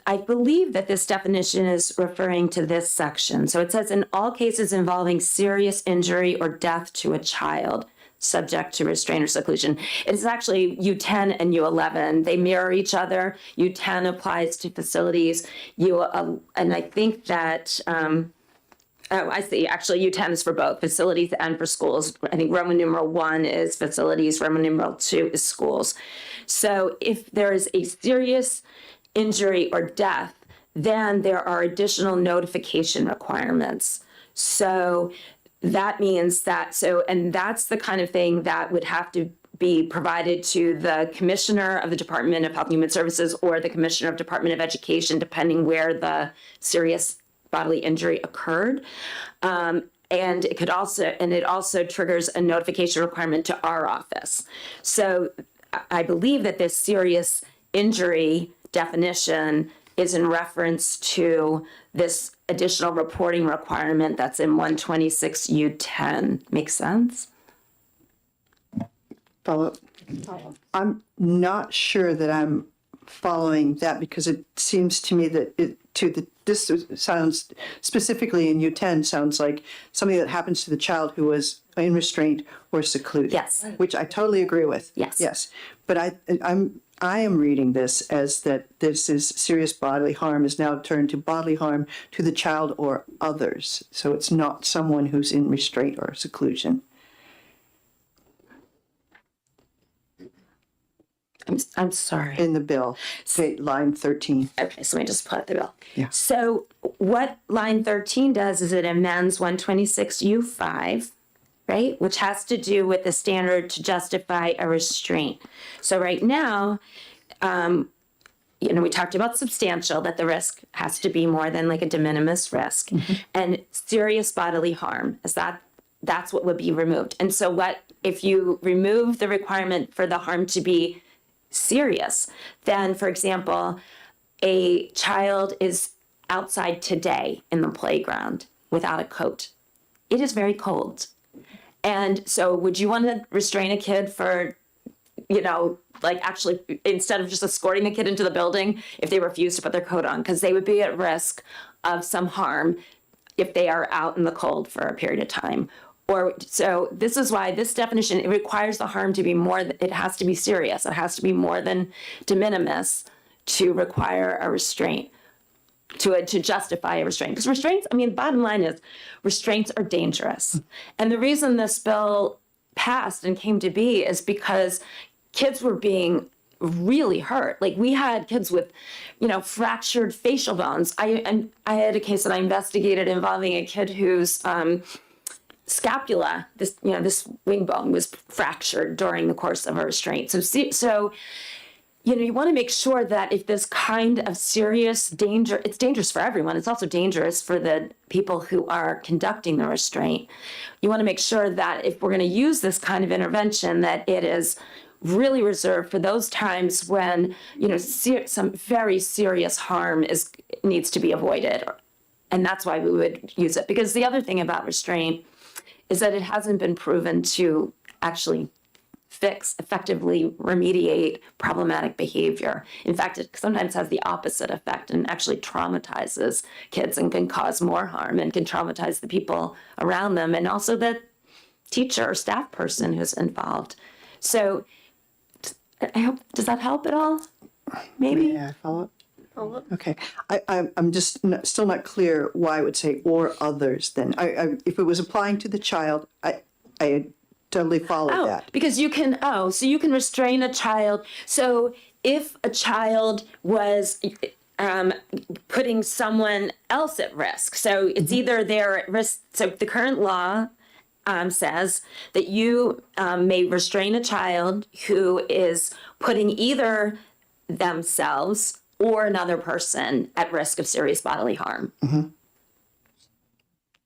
I believe that this definition is referring to this section. So it says, in all cases involving serious injury or death to a child, subject to restraint or seclusion. It's actually U10 and U11. They mirror each other. U10 applies to facilities. And I think that, I see. Actually, U10 is for both facilities and for schools. I think Roman numeral 1 is facilities. Roman numeral 2 is schools. So if there is a serious injury or death, then there are additional notification requirements. So that means that, and that's the kind of thing that would have to be provided to the Commissioner of the Department of Health and Human Services or the Commissioner of Department of Education, depending where the serious bodily injury occurred. And it also triggers a notification requirement to our office. So I believe that this serious injury definition is in reference to this additional reporting requirement that's in 126 U10. Makes sense? Follow up. I'm not sure that I'm following that because it seems to me that this sounds specifically in U10 sounds like something that happens to the child who was in restraint or secluded. Yes. Which I totally agree with. Yes. Yes. But I am reading this as that this is serious bodily harm is now turned to bodily harm to the child or others. So it's not someone who's in restraint or seclusion. I'm sorry. In the bill, say line 13. Okay, so let me just pull out the bill. Yeah. So what line 13 does is it amends 126 U5, right? Which has to do with the standard to justify a restraint. So right now, we talked about substantial, that the risk has to be more than like a de minimis risk. Mm-hmm. And serious bodily harm, that's what would be removed. And so if you remove the requirement for the harm to be serious, then, for example, a child is outside today in the playground without a coat. It is very cold. And so would you want to restrain a kid for, actually, instead of just escorting the kid into the building if they refuse to put their coat on, because they would be at risk of some harm if they are out in the cold for a period of time. So this is why this definition, it requires the harm to be it has to be serious. It has to be more than de minimis to require a restraint. to justify a restraint. Because restraints, I mean, bottom line is restraints are dangerous. And the reason this bill passed and came to be is because kids were being really hurt. Like we had kids with, fractured facial bones. I had a case that I investigated involving a kid whose scapula, this wing bone was fractured during the course of a restraint. So you want to make sure that if this kind of serious danger, it's dangerous for everyone. It's also dangerous for the people who are conducting the restraint. You want to make sure that if we're going to use this kind of intervention, that it is really reserved for those times when, some very serious harm needs to be avoided. And that's why we would use it. Because the other thing about restraint is that it hasn't been proven to actually effectively remediate problematic behavior. In fact, it sometimes has the opposite effect and actually traumatizes kids and can cause more harm and can traumatize the people around them and also the teacher or staff person who's involved. So I hope, does that help at all? Maybe? Yeah, follow up. Okay, I'm just still not clear why I would say or others then. If it was applying to the child, I totally follow that. Because you can restrain a child. So if a child was putting someone else at risk, so it's either they're at risk, so the current law says that you may restrain a child who is putting either themselves or another person at risk of serious bodily harm. Mm-hmm.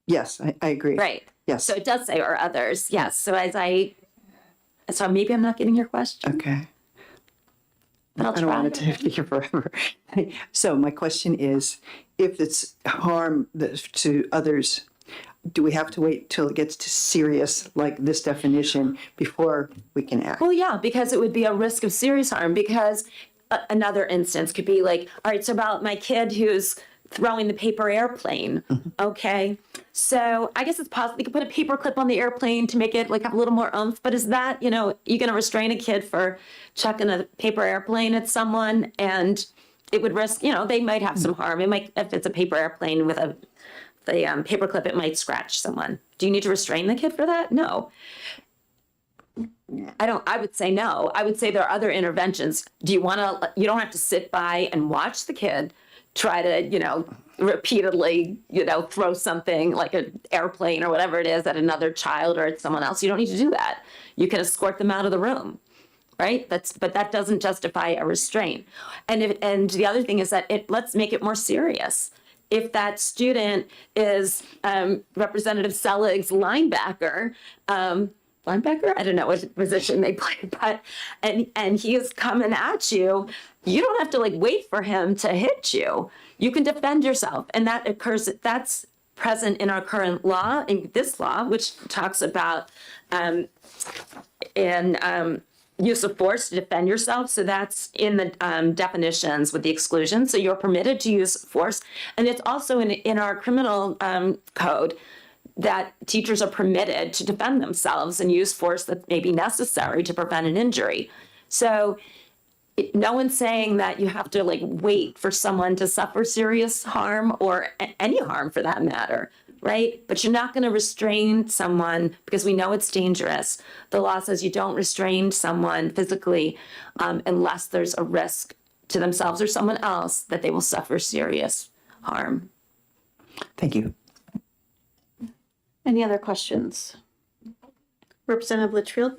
Yes, I agree. Right. Yes. So it does say or others. Yes. So so maybe I'm not getting your question. Okay. But I'll I don't try. want it to take you forever. So my question is, if it's harm to others, do we have to wait till it gets to serious, like this definition, before we can act? Well, yeah, because it would be a risk of serious harm. Because another instance could be like, all right, so about my kid who's throwing the paper airplane. Okay. So I guess it's possible you could put a paper clip on the airplane to make it like have a little more oomph. But is that, you going to restrain a kid for chucking a paper airplane at someone? And it would risk, they might have some harm. It might, if it's a paper airplane with the paper clip, it might scratch someone. Do you need to restrain the kid for that? No. I would say no. I would say there are other interventions. You don't have to sit by and watch the kid try to, repeatedly, throw something like an airplane or whatever it is at another child or at someone else. You don't need to do that. You can escort them out of the room, right? But that doesn't justify a restraint. And the other thing is that let's make it more serious. If that student is Representative Selig's linebacker, I don't know what position they play, but and he is coming at you, you don't have to wait for him to hit you. You can defend yourself, and that's present in our current law, in this law, which talks about use of force to defend yourself. So that's in the definitions with the exclusion. So you're permitted to use force, and it's also in our criminal code that teachers are permitted to defend themselves and use force that may be necessary to prevent an injury. So no one's saying that you have to wait for someone to suffer serious harm or any harm for that matter, right? But you're not going to restrain someone because we know it's dangerous. The law says you don't restrain someone physically unless there's a risk to themselves or someone else that they will suffer serious harm. Thank you. Any other questions? Representative Litchfield?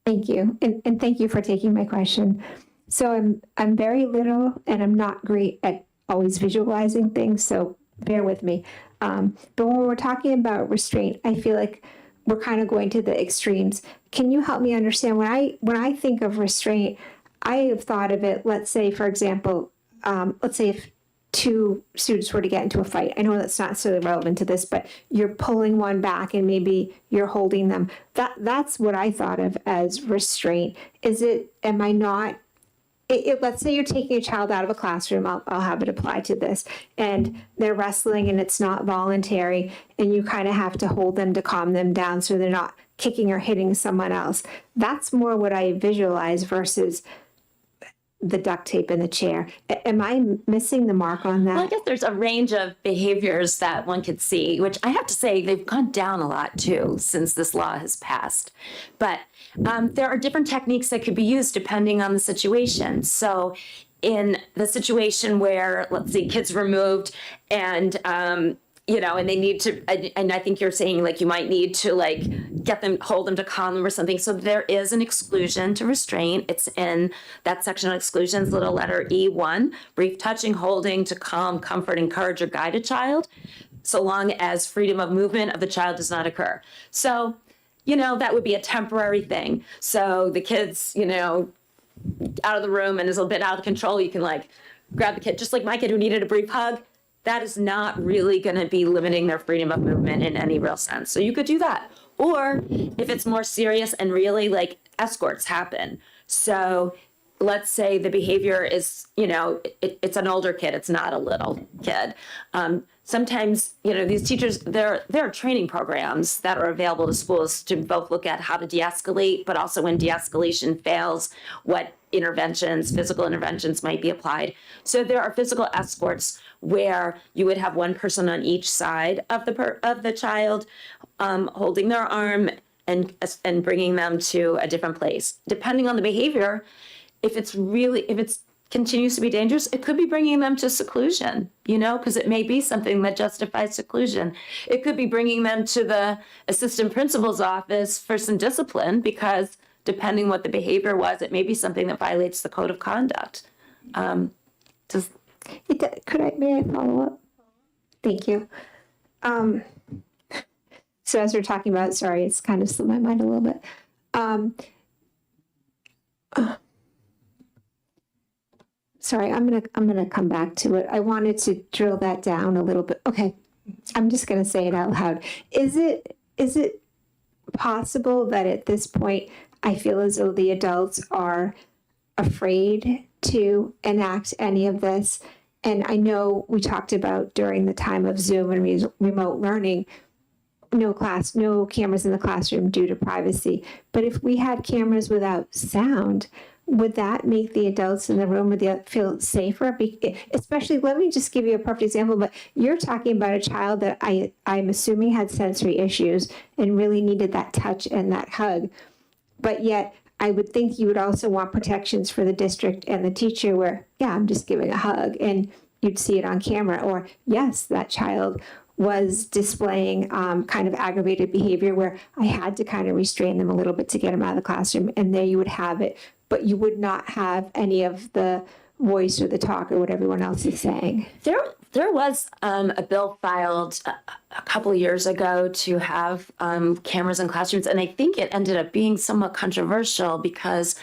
Thank you. And thank you for taking my question. So I'm very little and I'm not great at always visualizing things, so bear with me. But when we're talking about restraint, I feel like we're kind of going to the extremes. Can you help me understand when I think of restraint, I have thought of it, let's say, for example, let's say if two students were to get into a fight. I know that's not necessarily relevant to this, but you're pulling one back and maybe you're holding them. That's what I thought of as restraint. Am I not? Let's say you're taking a child out of a classroom, I'll have it apply to this, and they're wrestling and it's not voluntary, and you kind of have to hold them to calm them down so they're not kicking or hitting someone else. That's more what I visualize versus the duct tape in the chair. Am I missing the mark on that? Well, I guess there's a range of behaviors that one could see, which I have to say they've gone down a lot too since this law has passed. But there are different techniques that could be used depending on the situation. So in the situation where, let's see, kids removed and, and they need to, and I think you're saying like you might need to like hold them to calm them or something. So there is an exclusion to restraint. It's in that section on exclusions, little letter E1, brief touching, holding to calm, comfort, encourage, or guide a child, so long as freedom of movement of the child does not occur. So, that would be a temporary thing. So the kid's, out of the room and is a bit out of control, you can like grab the kid, just like my kid who needed a brief hug. That is not really going to be limiting their freedom of movement in any real sense. So you could do that. Or if it's more serious and really like escorts happen. So let's say the behavior is, it's an older kid. It's not a little kid. Sometimes, these teachers, there are training programs that are available to schools to both look at how to de-escalate, but also when de-escalation fails, what interventions, physical interventions might be applied. So there are physical escorts where you would have one person on each side of the child holding their arm and bringing them to a different place. Depending on the behavior, if it's continues to be dangerous, it could be bringing them to seclusion, because it may be something that justifies seclusion. It could be bringing them to the assistant principal's office for some discipline, because depending what the behavior was, it may be something that violates the code of conduct. May I follow up? Thank you. So as we're talking about, sorry, it's kind of slipped my mind a little bit. Sorry, I'm gonna come back to it. I wanted to drill that down a little bit. Okay, I'm just gonna say it out loud. Is it possible that at this point I feel as though the adults are afraid to enact any of this? And I know we talked about during the time of Zoom and remote learning, no cameras in the classroom due to privacy. But if we had cameras without sound, would that make the adults in the room feel safer? Especially, let me just give you a perfect example, but you're talking about a child that I'm assuming had sensory issues and really needed that touch and that hug. But yet, I would think you would also want protections for the district and the teacher where, yeah, I'm just giving a hug and you'd see it on camera. Or, yes, that child was displaying kind of aggravated behavior where I had to kind of restrain them a little bit to get them out of the classroom, and there you would have it. But you would not have any of the voice or the talk or what everyone else is saying. There was a bill filed a couple of years ago to have cameras in classrooms, and I think it ended up being somewhat controversial because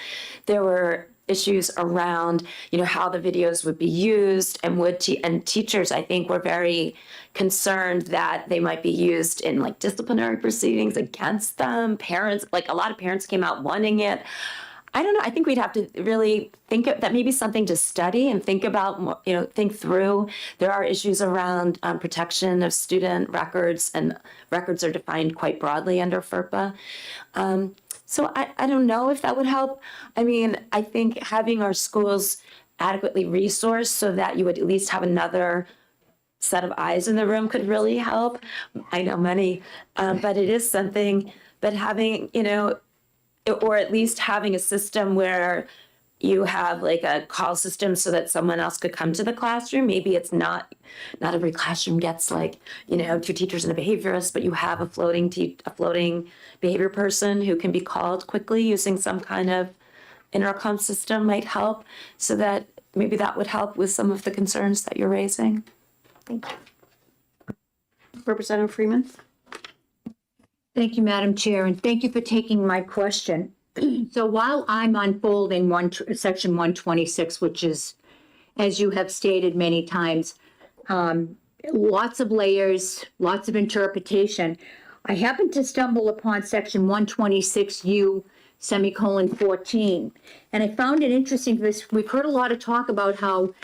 there were issues around, how the videos would be used, and teachers, I think, were very concerned that they might be used in like disciplinary proceedings against them. Parents, like a lot of parents came out wanting it. I don't know. I think we'd have to really think that maybe something to study and think about, think through. There are issues around protection of student records, and records are defined quite broadly under FERPA. So I don't know if that would help. I mean, I think having our schools adequately resourced so that you would at least have another set of eyes in the room could really help. I know many, but it is something, but having, or at least having a system where you have like a call system so that someone else could come to the classroom. Maybe it's not every classroom gets like, 2 teachers and a behaviorist, but you have a floating behavior person who can be called quickly using some kind of intercom system might help, so that maybe that would help with some of the concerns that you're raising. Thank you. Representative Freeman. Thank you, Madam Chair, and thank you for taking my question. So while I'm unfolding section 126, which is, as you have stated many times, lots of layers, lots of interpretation, I happened to stumble upon section 126U /14, and I found it interesting because we've heard a lot of talk about how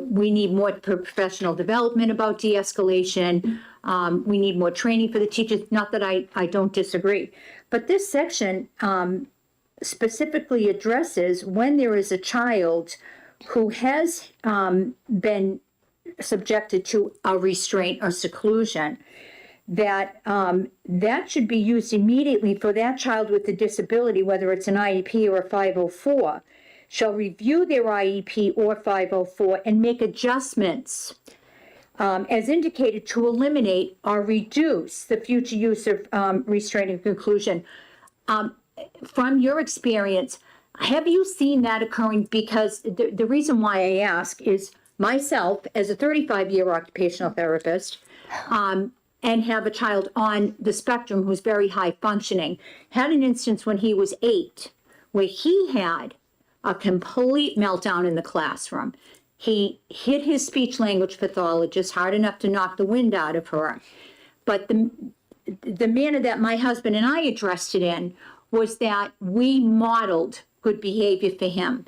we need more professional development about de-escalation. We need more training for the teachers. Not that I don't disagree, but this section specifically addresses when there is a child who has been subjected to a restraint or seclusion, that that should be used immediately for that child with a disability, whether it's an IEP or a 504, shall review their IEP or 504 and make adjustments as indicated to eliminate or reduce the future use of restraint and seclusion. From your experience, have you seen that occurring? Because the reason why I ask is myself, as a 35-year occupational therapist, and have a child on the spectrum who's very high functioning, had an instance when he was 8 where he had a complete meltdown in the classroom. He hit his speech language pathologist hard enough to knock the wind out of her. But the manner that my husband and I addressed it in was that we modeled good behavior for him.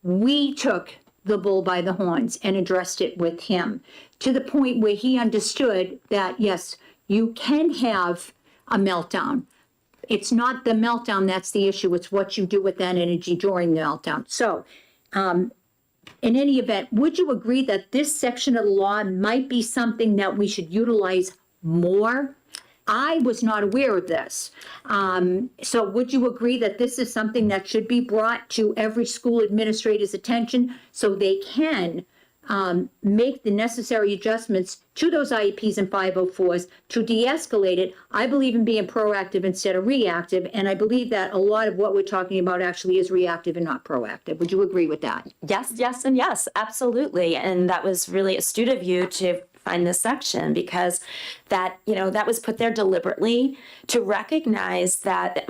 We took the bull by the horns and addressed it with him to the point where he understood that, yes, you can have a meltdown. It's not the meltdown that's the issue. It's what you do with that energy during the meltdown. So, in any event, would you agree that this section of the law might be something that we should utilize more? I was not aware of this. So would you agree that this is something that should be brought to every school administrator's attention so they can make the necessary adjustments to those IEPs and 504s to de-escalate it? I believe in being proactive instead of reactive, and I believe that a lot of what we're talking about actually is reactive and not proactive. Would you agree with that? Yes, yes, and yes, absolutely. And that was really astute of you to find this section, because that, that was put there deliberately to recognize that,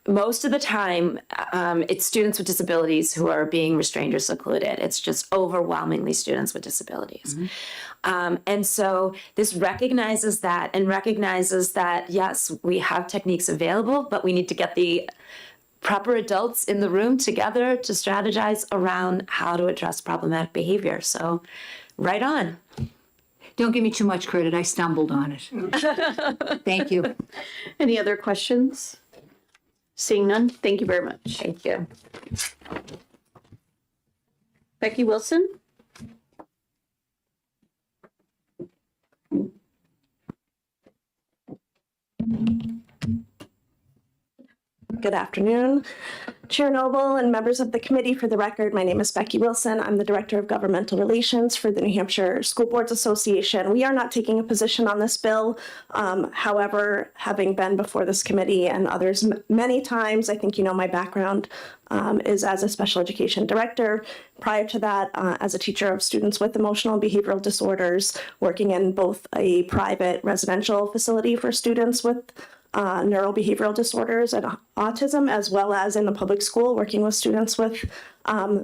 most of the time, it's students with disabilities who are being restrained or secluded. It's just overwhelmingly students with disabilities. And so this recognizes that, and recognizes that, yes, we have techniques available, but we need to get the proper adults in the room together to strategize around how to address problematic behavior. So right on. Don't give me too much credit. I stumbled on it. Thank you. Any other questions? Seeing none, thank you very much. Thank you. Becky Wilson? Good afternoon, Chair Noble and members of the committee. For the record, my name is Becky Wilson. I'm the Director of Governmental Relations for the New Hampshire School Boards Association. We are not taking a position on this bill. However, having been before this committee and others many times, I think you know my background is as a special education director. Prior to that, as a teacher of students with emotional and behavioral disorders, working in both a private residential facility for students with neurobehavioral disorders and autism, as well as in the public school, working with students with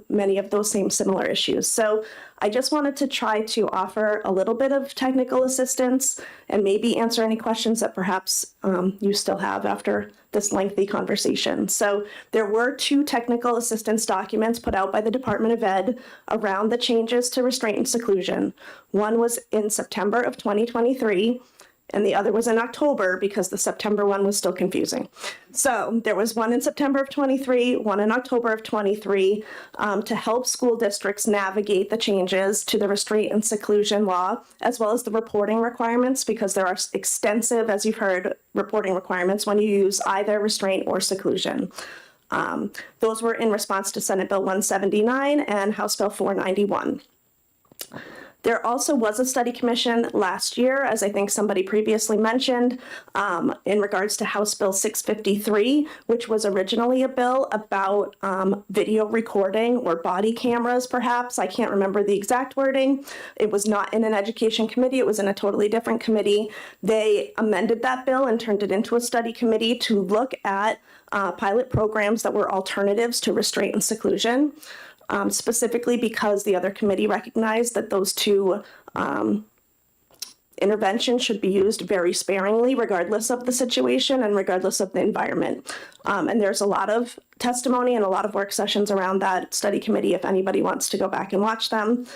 many of those same similar issues. So I just wanted to try to offer a little bit of technical assistance and maybe answer any questions that perhaps you still have after this lengthy conversation. So there were 2 technical assistance documents put out by the Department of Ed around the changes to restraint and seclusion. One was in September of 2023, and the other was in October because the September one was still confusing. So there was one in September of 23, one in October of 23, to help school districts navigate the changes to the restraint and seclusion law, as well as the reporting requirements, because there are extensive, as you've heard, reporting requirements when you use either restraint or seclusion. Those were in response to Senate Bill 179 and House Bill 491. There also was a study commission last year, as I think somebody previously mentioned, in regards to House Bill 653, which was originally a bill about video recording or body cameras, perhaps. I can't remember the exact wording. It was not in an education committee. It was in a totally different committee. They amended that bill and turned it into a study committee to look at pilot programs that were alternatives to restraint and seclusion. Specifically because the other committee recognized that those 2 Intervention should be used very sparingly, regardless of the situation and regardless of the environment. And there's a lot of testimony and a lot of work sessions around that study committee, if anybody wants to go back and watch them,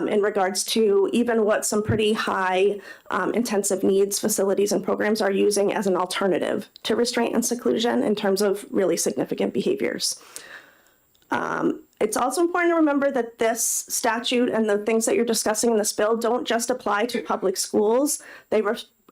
in regards to even what some pretty high intensive needs facilities and programs are using as an alternative to restraint and seclusion in terms of really significant behaviors. It's also important to remember that this statute and the things that you're discussing in this bill don't just apply to public schools. They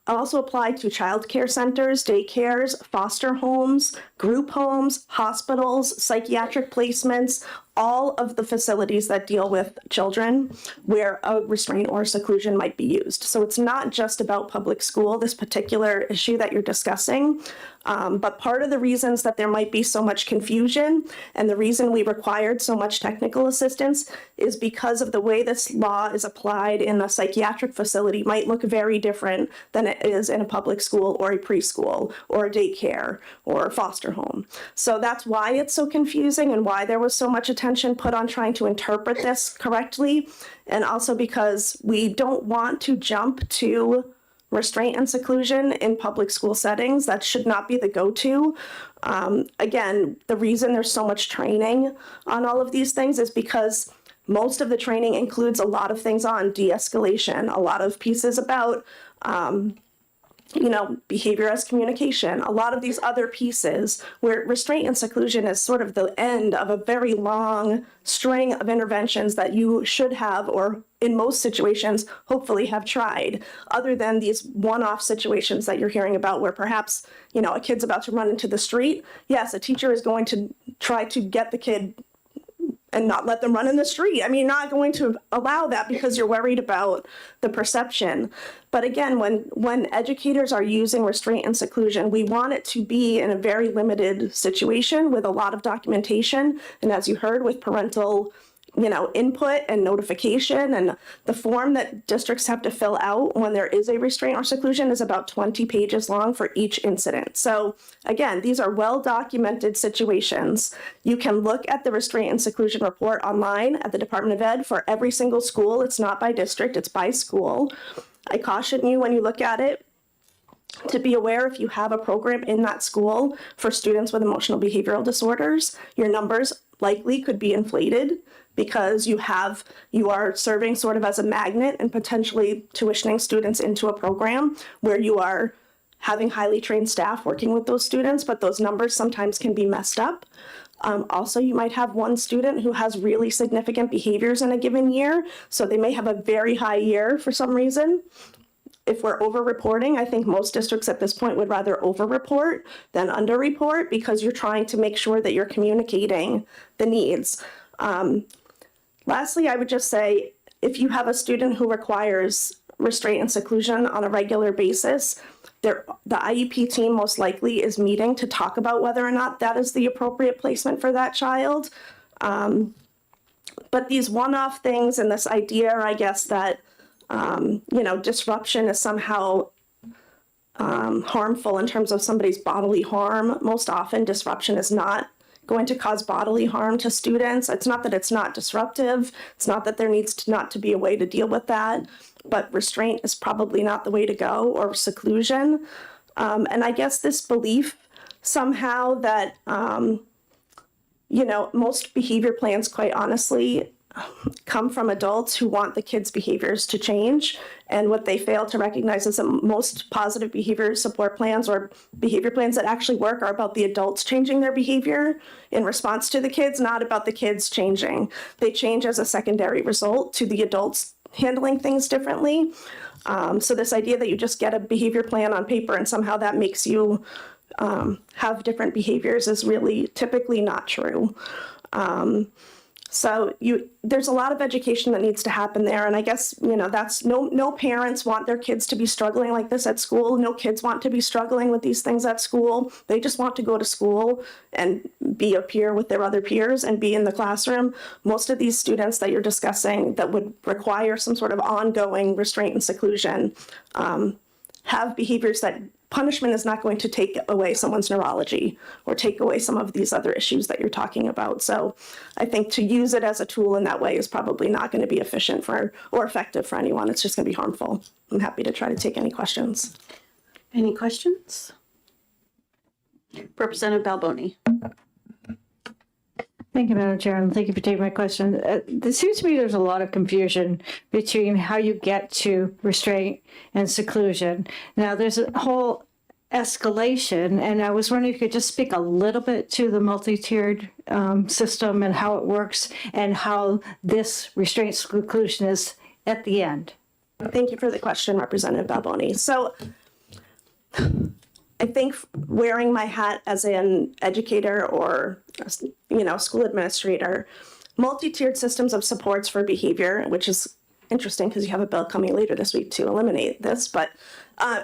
also apply to child care centers, daycares, foster homes, group homes, hospitals, psychiatric placements, all of the facilities that deal with children where a restraint or seclusion might be used. So it's not just about public school, this particular issue that you're discussing. But part of the reasons that there might be so much confusion and the reason we required so much technical assistance is because of the way this law is applied in a psychiatric facility might look very different than it is in a public school or a preschool or a daycare or a foster home. So that's why it's so confusing and why there was so much attention put on trying to interpret this correctly. And also because we don't want to jump to restraint and seclusion in public school settings. That should not be the go-to. Again, the reason there's so much training on all of these things is because most of the training includes a lot of things on de-escalation, a lot of pieces about behavior as communication, a lot of these other pieces where restraint and seclusion is sort of the end of a very long string of interventions that you should have, or in most situations, hopefully have tried, other than these one-off situations that you're hearing about where perhaps, a kid's about to run into the street. Yes, a teacher is going to try to get the kid and not let them run in the street. I mean, you're not going to allow that because you're worried about the perception. But again, when educators are using restraint and seclusion, we want it to be in a very limited situation with a lot of documentation. And as you heard, with parental input and notification, and the form that districts have to fill out when there is a restraint or seclusion is about 20 pages long for each incident. So again, these are well-documented situations. You can look at the restraint and seclusion report online at the Department of Ed for every single school. It's not by district, it's by school. I caution you when you look at it to be aware if you have a program in that school for students with emotional behavioral disorders, your numbers likely could be inflated because you are serving sort of as a magnet and potentially tuitioning students into a program where you are having highly trained staff working with those students, but those numbers sometimes can be messed up. Also, you might have one student who has really significant behaviors in a given year, so they may have a very high year for some reason. If we're over-reporting, I think most districts at this point would rather over-report than under-report because you're trying to make sure that you're communicating the needs. Lastly, I would just say, if you have a student who requires restraint and seclusion on a regular basis, the IEP team most likely is meeting to talk about whether or not that is the appropriate placement for that child. But these one-off things and this idea, I guess, that disruption is somehow harmful in terms of somebody's bodily harm. Most often, disruption is not going to cause bodily harm to students. It's not that it's not disruptive. It's not that there needs not to be a way to deal with that, but restraint is probably not the way to go, or seclusion. And I guess this belief somehow that, most behavior plans, quite honestly, come from adults who want the kids' behaviors to change. And what they fail to recognize is that most positive behavior support plans or behavior plans that actually work are about the adults changing their behavior in response to the kids, not about the kids changing. They change as a secondary result to the adults handling things differently. So this idea that you just get a behavior plan on paper and somehow that makes you have different behaviors is really typically not true. So there's a lot of education that needs to happen there. And I guess, that's no parents want their kids to be struggling like this at school. No kids want to be struggling with these things at school. They just want to go to school and be a peer with their other peers and be in the classroom. Most of these students that you're discussing that would require some sort of ongoing restraint and seclusion have behaviors that punishment is not going to take away someone's neurology or take away some of these other issues that you're talking about. So I think to use it as a tool in that way is probably not going to be efficient for or effective for anyone. It's just going to be harmful. I'm happy to try to take any questions. Any questions? Representative Balboni. Thank you, Madam Chair, and thank you for taking my question. It seems to me there's a lot of confusion between how you get to restraint and seclusion. Now, there's a whole escalation, and I was wondering if you could just speak a little bit to the multi-tiered system and how it works and how this restraint seclusion is at the end. Thank you for the question, Representative Balboni. So I think wearing my hat as an educator or, school administrator, multi-tiered systems of supports for behavior, which is interesting because you have a bill coming later this week to eliminate this, but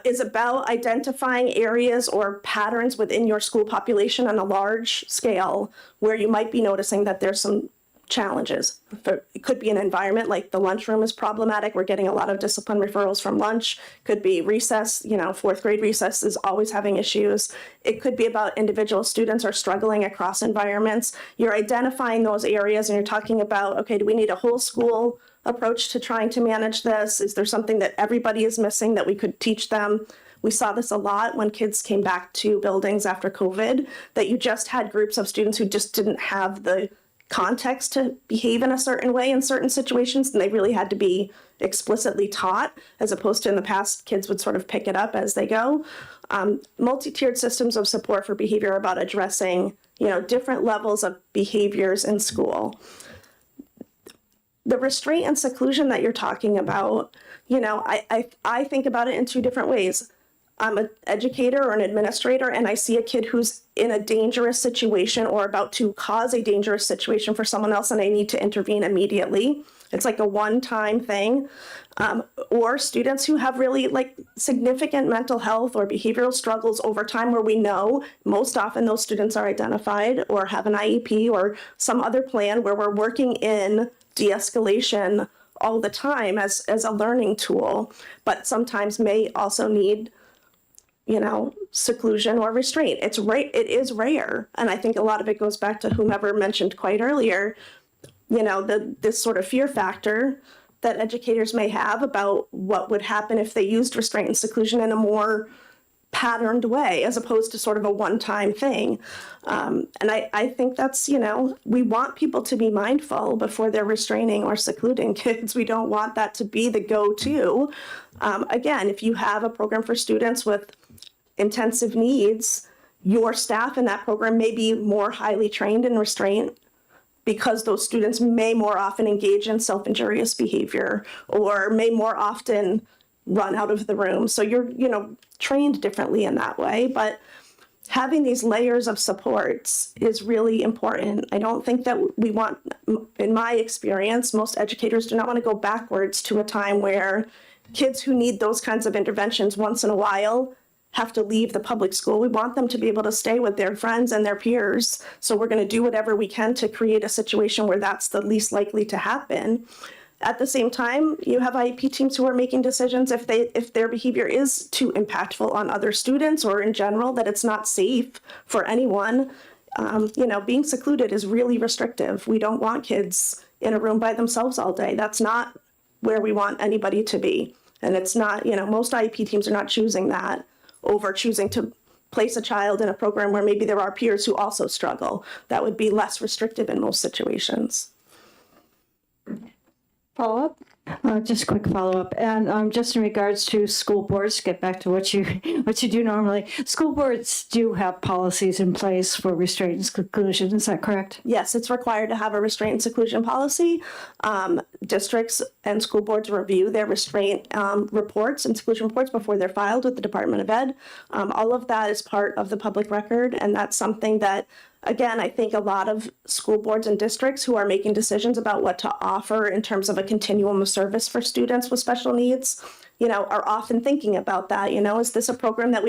is about identifying areas or patterns within your school population on a large scale where you might be noticing that there's some challenges. It could be an environment like the lunchroom is problematic. We're getting a lot of discipline referrals from lunch. Could be recess, fourth grade recess is always having issues. It could be about individual students are struggling across environments. You're identifying those areas and you're talking about, okay, do we need a whole school approach to trying to manage this? Is there something that everybody is missing that we could teach them? We saw this a lot when kids came back to buildings after COVID, that you just had groups of students who just didn't have the context to behave in a certain way in certain situations, and they really had to be explicitly taught, as opposed to in the past, kids would sort of pick it up as they go. Multi-tiered systems of support for behavior are about addressing, different levels of behaviors in school. The restraint and seclusion that you're talking about, I think about it in two different ways. I'm an educator or an administrator, and I see a kid who's in a dangerous situation or about to cause a dangerous situation for someone else, and I need to intervene immediately. It's like a one-time thing. Or students who have really significant mental health or behavioral struggles over time, where we know most often those students are identified or have an IEP or some other plan where we're working in de-escalation all the time as a learning tool, but sometimes may also need seclusion or restraint. It is rare. And I think a lot of it goes back to whomever mentioned quite earlier, this sort of fear factor that educators may have about what would happen if they used restraint and seclusion in a more patterned way, as opposed to sort of a one-time thing. And I think that's, we want people to be mindful before they're restraining or secluding kids. We don't want that to be the go-to. Again, if you have a program for students with intensive needs, your staff in that program may be more highly trained in restraint because those students may more often engage in self-injurious behavior or may more often run out of the room. So you're, trained differently in that way. But having these layers of supports is really important. I don't think that we want, in my experience, most educators do not want to go backwards to a time where kids who need those kinds of interventions once in a while have to leave the public school. We want them to be able to stay with their friends and their peers. So we're going to do whatever we can to create a situation where that's the least likely to happen. At the same time, you have IEP teams who are making decisions if their behavior is too impactful on other students or in general, that it's not safe for anyone. Being secluded is really restrictive. We don't want kids in a room by themselves all day. That's not where we want anybody to be. And it's not, most IEP teams are not choosing that over choosing to place a child in a program where maybe there are peers who also struggle. That would be less restrictive in most situations. Follow-up? Just a quick follow-up. And just in regards to school boards, get back to what you do normally. School boards do have policies in place for restraint and seclusion. Is that correct? Yes, it's required to have a restraint and seclusion policy. Districts and school boards review their restraint reports and seclusion reports before they're filed with the Department of Ed. All of that is part of the public record, and that's something that, again, I think a lot of school boards and districts who are making decisions about what to offer in terms of a continuum of service for students with special needs, are often thinking about that. Is this a program that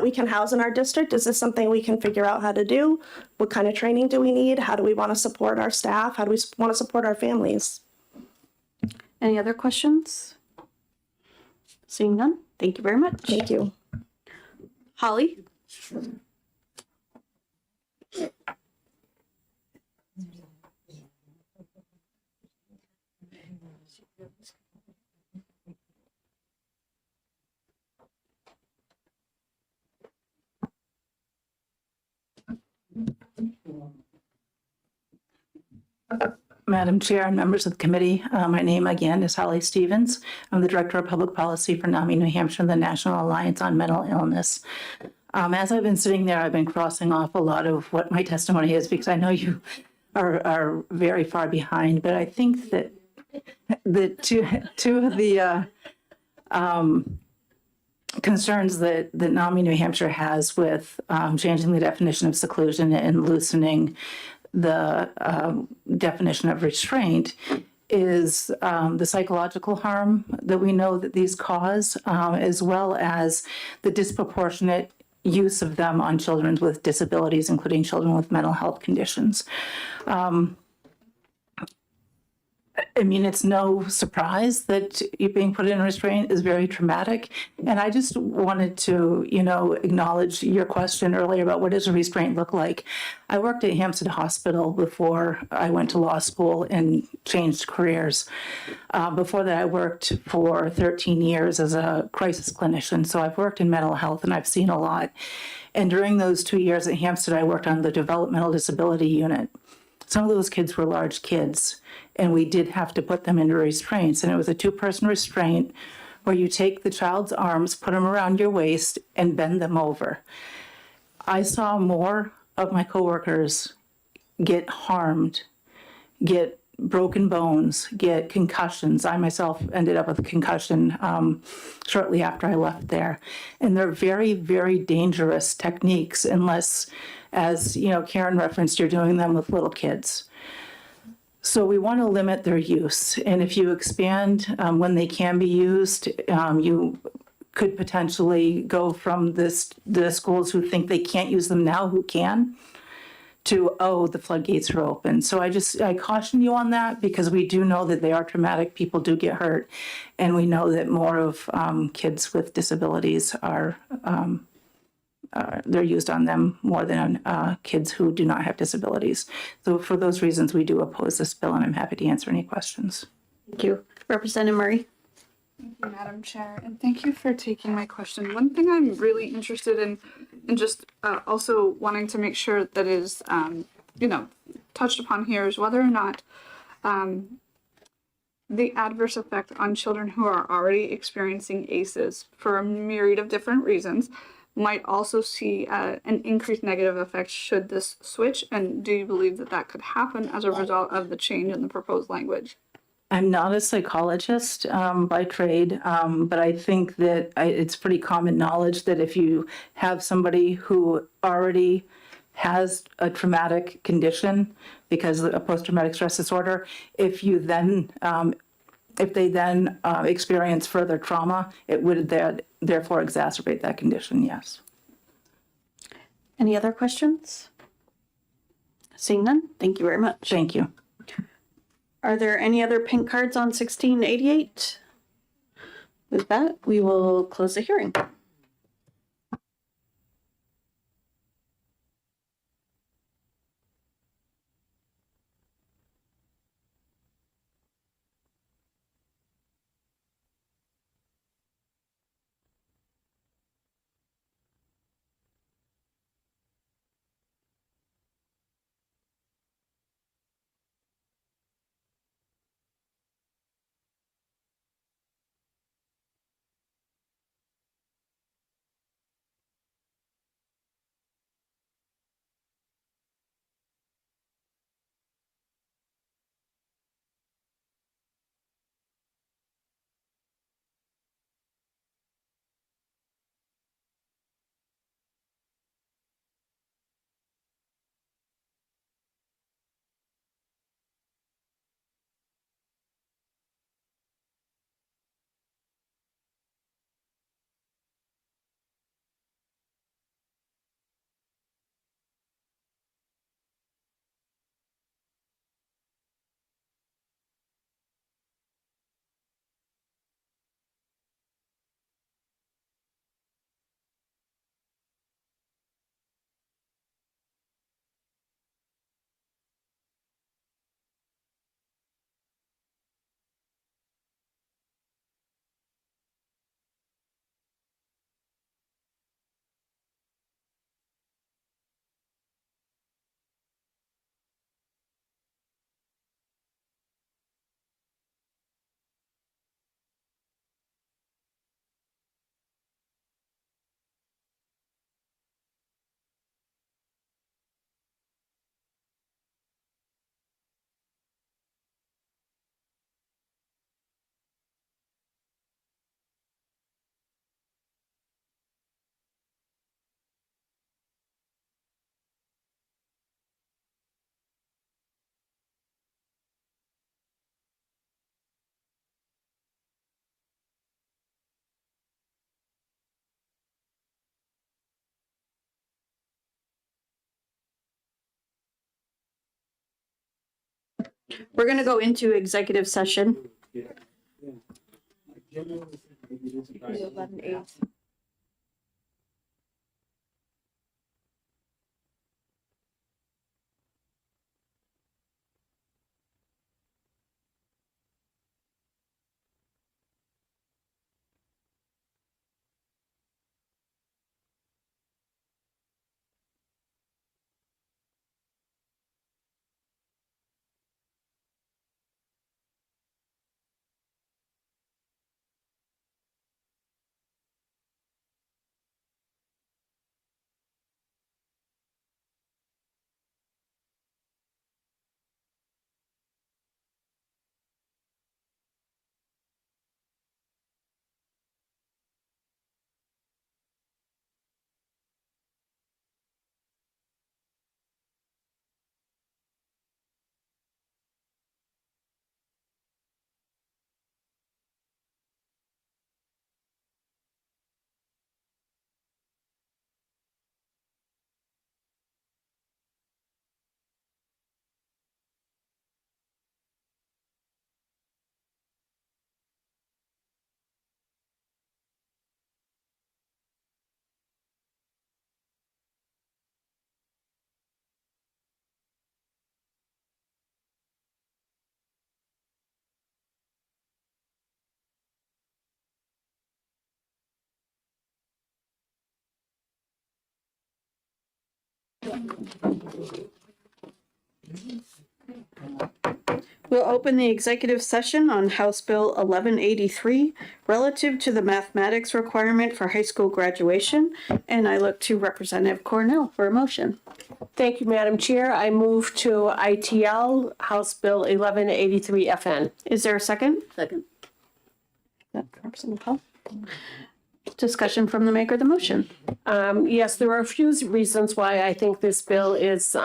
we can house in our district? Is this something we can figure out how to do? What kind of training do we need? How do we want to support our staff? How do we want to support our families? Any other questions? Seeing none, thank you very much. Thank you. Holly? Madam Chair and members of the committee, my name again is Holly Stevens. I'm the Director of Public Policy for NAMI New Hampshire, the National Alliance on Mental Illness. As I've been sitting there, I've been crossing off a lot of what my testimony is because I know you are very far behind, but I think that the two of the concerns that NAMI New Hampshire has with changing the definition of seclusion and loosening the definition of restraint is the psychological harm that we know that these cause, as well as the disproportionate use of them on children with disabilities, including children with mental health conditions. I mean, it's no surprise that you being put in restraint is very traumatic. And I just wanted to, acknowledge your question earlier about what does a restraint look like. I worked at Hampstead Hospital before I went to law school and changed careers. Before that, I worked for 13 years as a crisis clinician. So I've worked in mental health and I've seen a lot. And during those 2 years at Hampstead, I worked on the developmental disability unit. Some of those kids were large kids, and we did have to put them into restraints. And it was a 2-person restraint where you take the child's arms, put them around your waist, and bend them over. I saw more of my coworkers get harmed, get broken bones, get concussions. I myself ended up with a concussion shortly after I left there. And they're very, very dangerous techniques unless, as Karen referenced, you're doing them with little kids. So we want to limit their use. And if you expand when they can be used, you could potentially go from the schools who think they can't use them now, who can, to, the floodgates are open. So I caution you on that because we do know that they are traumatic. People do get hurt. And we know that more of kids with disabilities are, they're used on them more than kids who do not have disabilities. So for those reasons, we do oppose this bill, and I'm happy to answer any questions. Thank you. Representative Murray? Thank you, Madam Chair, and thank you for taking my question. One thing I'm really interested in, and just also wanting to make sure that is, touched upon here is whether or not the adverse effect on children who are already experiencing ACEs for a myriad of different reasons might also see an increased negative effect should this switch, and do you believe that that could happen as a result of the change in the proposed language? I'm not a psychologist by trade, but I think that it's pretty common knowledge that if you have somebody who already has a traumatic condition because of a post-traumatic stress disorder, if they then experience further trauma, it would therefore exacerbate that condition, yes. Any other questions? Seeing none, thank you very much. Thank you. Are there any other pink cards on 1688? With that, we will close the hearing. We're going to go into executive session. 11:08. We'll open the executive session on House Bill 1183 relative to the mathematics requirement for high school graduation. And I look to Representative Cornell for a motion. Thank you, Madam Chair. I move to ITL House Bill 1183 FN. Is there a second? Second. Representative Hall? Discussion from the maker of the motion. Yes, there are a few reasons why I think this bill is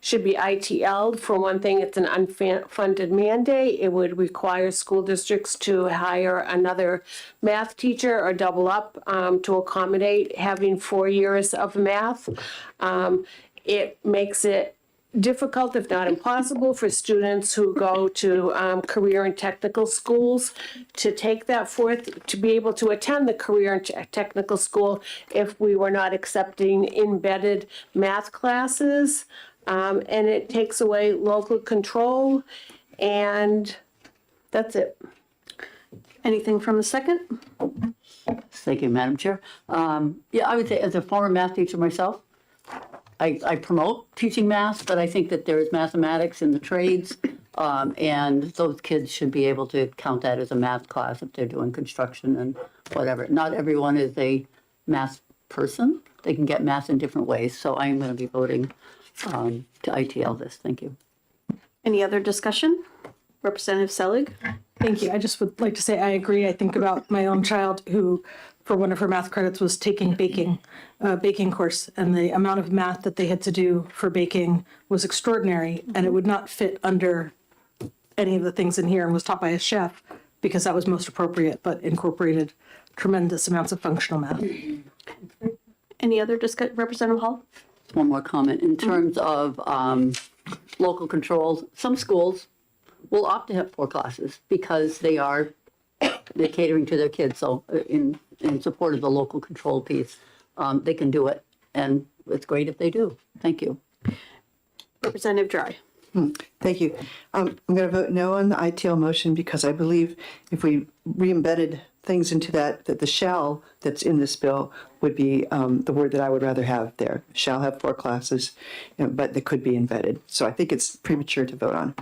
should be ITL'd. For one thing, it's an unfunded mandate. It would require school districts to hire another math teacher or double up to accommodate having 4 years of math. It makes it difficult, if not impossible, for students who go to career and technical schools to take that fourth, to be able to attend the career and technical school if we were not accepting embedded math classes. And it takes away local control, and that's it. Anything from the second? Thank you, Madam Chair. Yeah, I would say as a former math teacher myself, I promote teaching math, but I think that there is mathematics in the trades, and those kids should be able to count that as a math class if they're doing construction and whatever. Not everyone is a math person. They can get math in different ways, so I'm going to be voting to ITL this. Thank you. Any other discussion? Representative Selig? Thank you. I just would like to say I agree. I think about my own child who, for one of her math credits, was taking baking course, and the amount of math that they had to do for baking was extraordinary, and it would not fit under any of the things in here, and was taught by a chef because that was most appropriate, but incorporated tremendous amounts of functional math. Any other discussion? Representative Hall? One more comment. In terms of local controls, some schools will opt to have 4 classes because they're catering to their kids. So in support of the local control piece, they can do it. And it's great if they do. Thank you. Representative Dry. Thank you. I'm going to vote no on the ITL motion because I believe if we re-embedded things into that the shall that's in this bill would be the word that I would rather have there. Shall have 4 classes, but they could be embedded. So I think it's premature to vote on.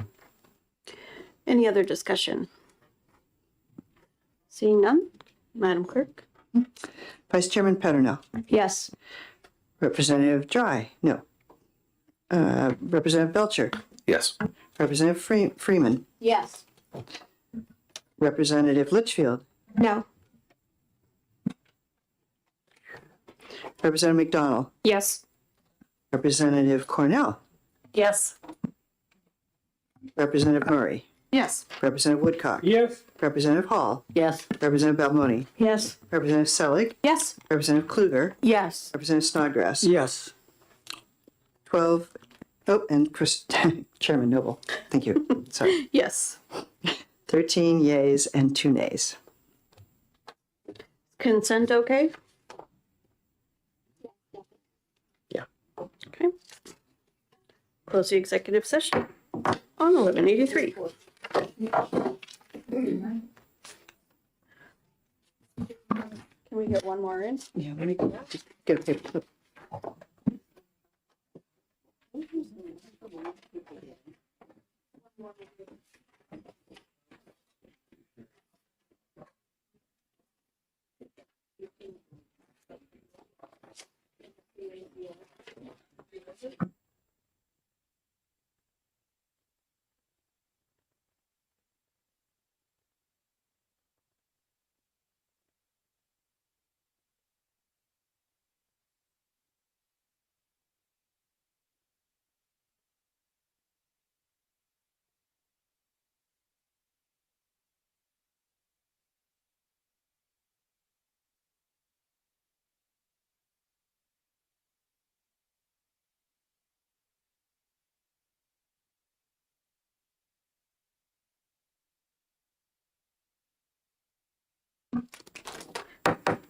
Any other discussion? Seeing none, Madam Clerk? Vice Chairman Peternell. Yes. Representative Dry. No. Representative Belcher. Yes. Representative Freeman. Yes. Representative Litchfield. No. Representative McDonald. Yes. Representative Cornell. Yes. Representative Murray. Yes. Representative Woodcock. Yes. Representative Hall. Yes. Representative Balmoni. Yes. Representative Selig. Yes. Representative Kluger. Yes. Representative Snodgrass. Yes. 12 Oh, and Chairman Noble, thank you. Sorry. Yes. 13 yeas and 2 nays. Consent okay? Yeah. Okay. Close the executive session on 11:83. Can we get one more in? Yeah, let me just get a paper clip.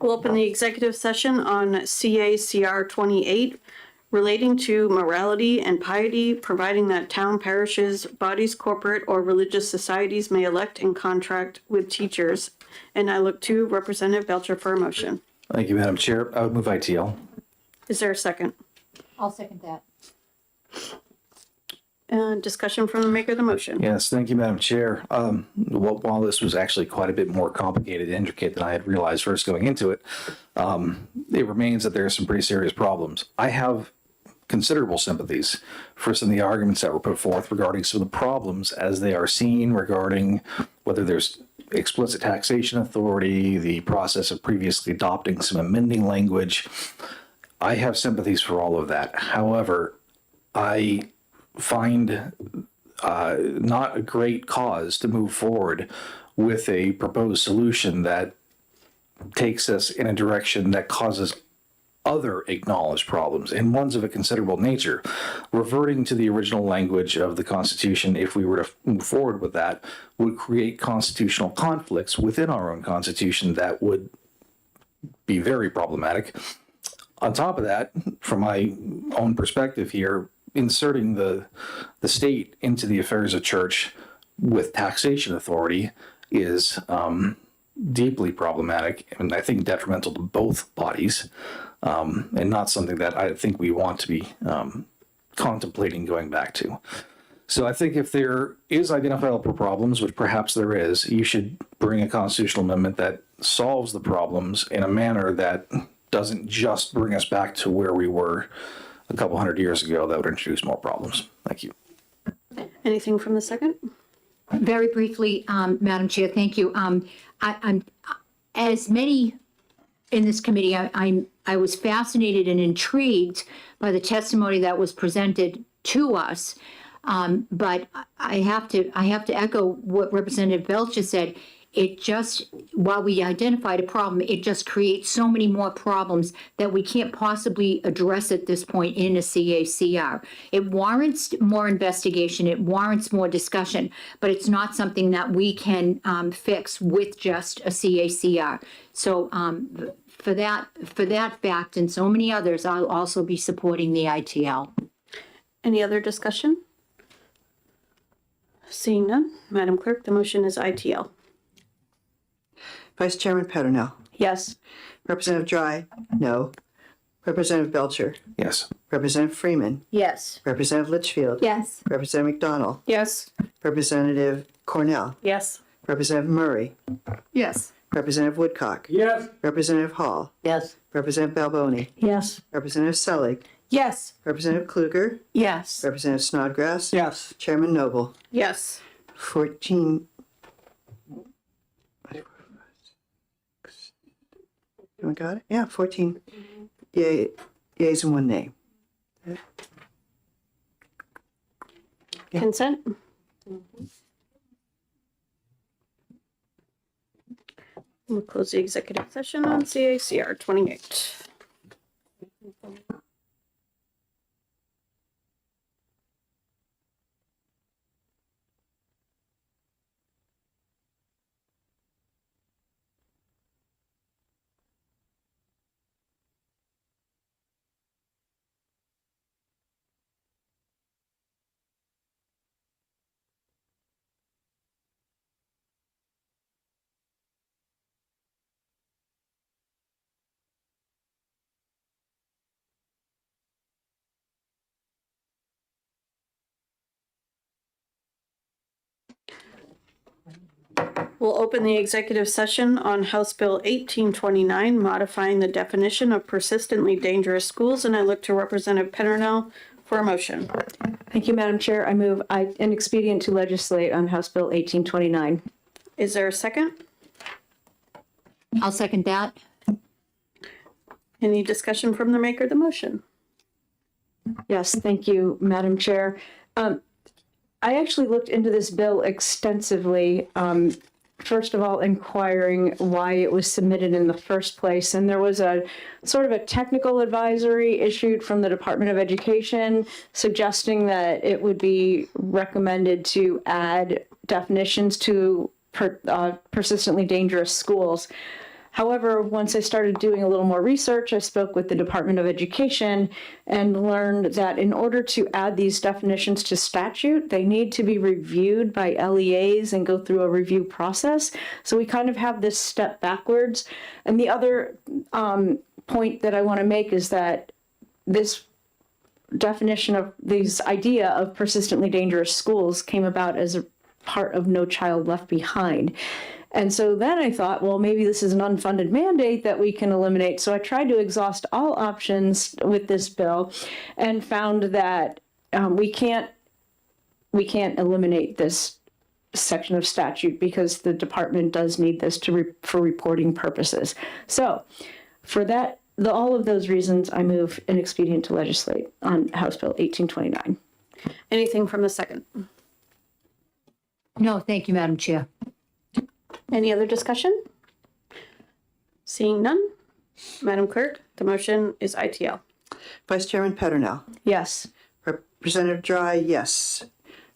We'll open the executive session on CACR 28 relating to morality and piety, providing that town parishes, bodies, corporate, or religious societies may elect and contract with teachers. And I look to Representative Belcher for a motion. Thank you, Madam Chair. I would move ITL. Is there a second? I'll second that. Discussion from the maker of the motion. Yes, thank you, Madam Chair. While this was actually quite a bit more complicated and intricate than I had realized first going into it, it remains that there are some pretty serious problems. I have considerable sympathies for some of the arguments that were put forth regarding some of the problems as they are seen regarding whether there's explicit taxation authority, the process of previously adopting some amending language. I have sympathies for all of that. However, I find not a great cause to move forward with a proposed solution that takes us in a direction that causes other acknowledged problems, and ones of a considerable nature. Reverting to the original language of the Constitution, if we were to move forward with that, would create constitutional conflicts within our own Constitution that would be very problematic. On top of that, from my own perspective here, inserting the state into the affairs of church with taxation authority is deeply problematic and I think detrimental to both bodies, and not something that I think we want to be contemplating going back to. So I think if there is identifiable problems, which perhaps there is, you should bring a constitutional amendment that solves the problems in a manner that doesn't just bring us back to where we were a couple hundred years ago that would introduce more problems. Thank you. Anything from the second? Very briefly, Madam Chair, thank you. I'm as many in this committee, I was fascinated and intrigued by the testimony that was presented to us. But I have to echo what Representative Belcher said. It just, while we identified a problem, it just creates so many more problems that we can't possibly address at this point in a CACR. It warrants more investigation, it warrants more discussion, but it's not something that we can fix with just a CACR. So for that fact and so many others, I'll also be supporting the ITL. Any other discussion? Seeing none, Madam Clerk, the motion is ITL. Vice Chairman Petronell. Yes. Representative Dry, no. Representative Belcher. Yes. Representative Freeman. Yes. Representative Litchfield. Yes. Representative McDonald. Yes. Representative Cornell. Yes. Representative Murray. Yes. Representative Woodcock. Yes. Representative Hall. Yes. Representative Balboni. Yes. Representative Selig. Yes. Representative Kluger. Yes. Representative Snodgrass. Yes. Chairman Noble. Yes. 14. Anyone got it? Yeah, 14 yeas and 1 nay. Consent? We'll close the executive session on CACR 28. We'll open the executive session on House Bill 1829, modifying the definition of persistently dangerous schools, and I look to Representative Petronel for a motion. Thank you, Madam Chair. I move an expedient to legislate on House Bill 1829. Is there a second? I'll second that. Any discussion from the maker of the motion? Yes, thank you, Madam Chair. I actually looked into this bill extensively. First of all, inquiring why it was submitted in the first place. And there was a sort of a technical advisory issued from the Department of Education suggesting that it would be recommended to add definitions to persistently dangerous schools. However, once I started doing a little more research, I spoke with the Department of Education and learned that in order to add these definitions to statute, they need to be reviewed by LEAs and go through a review process. So we kind of have this step backwards. And the other point that I want to make is that this definition of this idea of persistently dangerous schools came about as a part of No Child Left Behind. And so then I thought, well, maybe this is an unfunded mandate that we can eliminate. So I tried to exhaust all options with this bill and found that we can't eliminate this section of statute because the department does need this for reporting purposes. So for that, all of those reasons, I move an expedient to legislate on House Bill 1829. Anything from the second? No, thank you, Madam Chair. Any other discussion? Seeing none, Madam Clerk, the motion is ITL. Vice Chairman Petronel. Yes. Representative Dry, yes.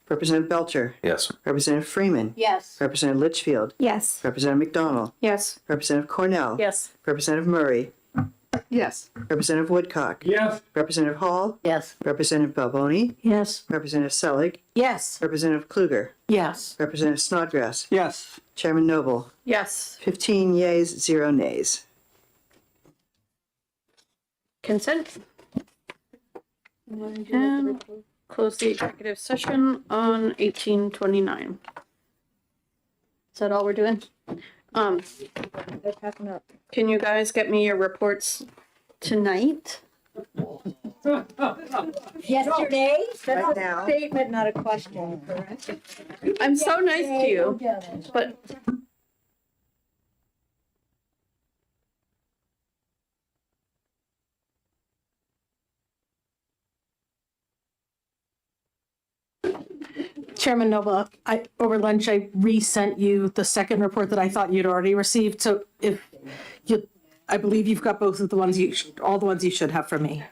Representative Belcher. Yes. Representative Freeman. Yes. Representative Litchfield. Yes. Representative McDonald. Yes. Representative Cornell. Yes. Representative Murray. Yes. Representative Woodcock. Yes. Representative Hall. Yes. Representative Balboni. Yes. Representative Selig. Yes. Representative Kluger. Yes. Representative Snodgrass. Yes. Chairman Noble. Yes. 15 yeas, 0 nays. Consent. And close the executive session on 1829. Is that all we're doing? Can you guys get me your reports tonight? Yesterday? Right now. Statement, not a question, correct? I'm so nice to you, but Chairman Noble, over lunch, I resent you the second report that I thought you'd already received. So if you, I believe you've got both of the ones all the ones you should have from me.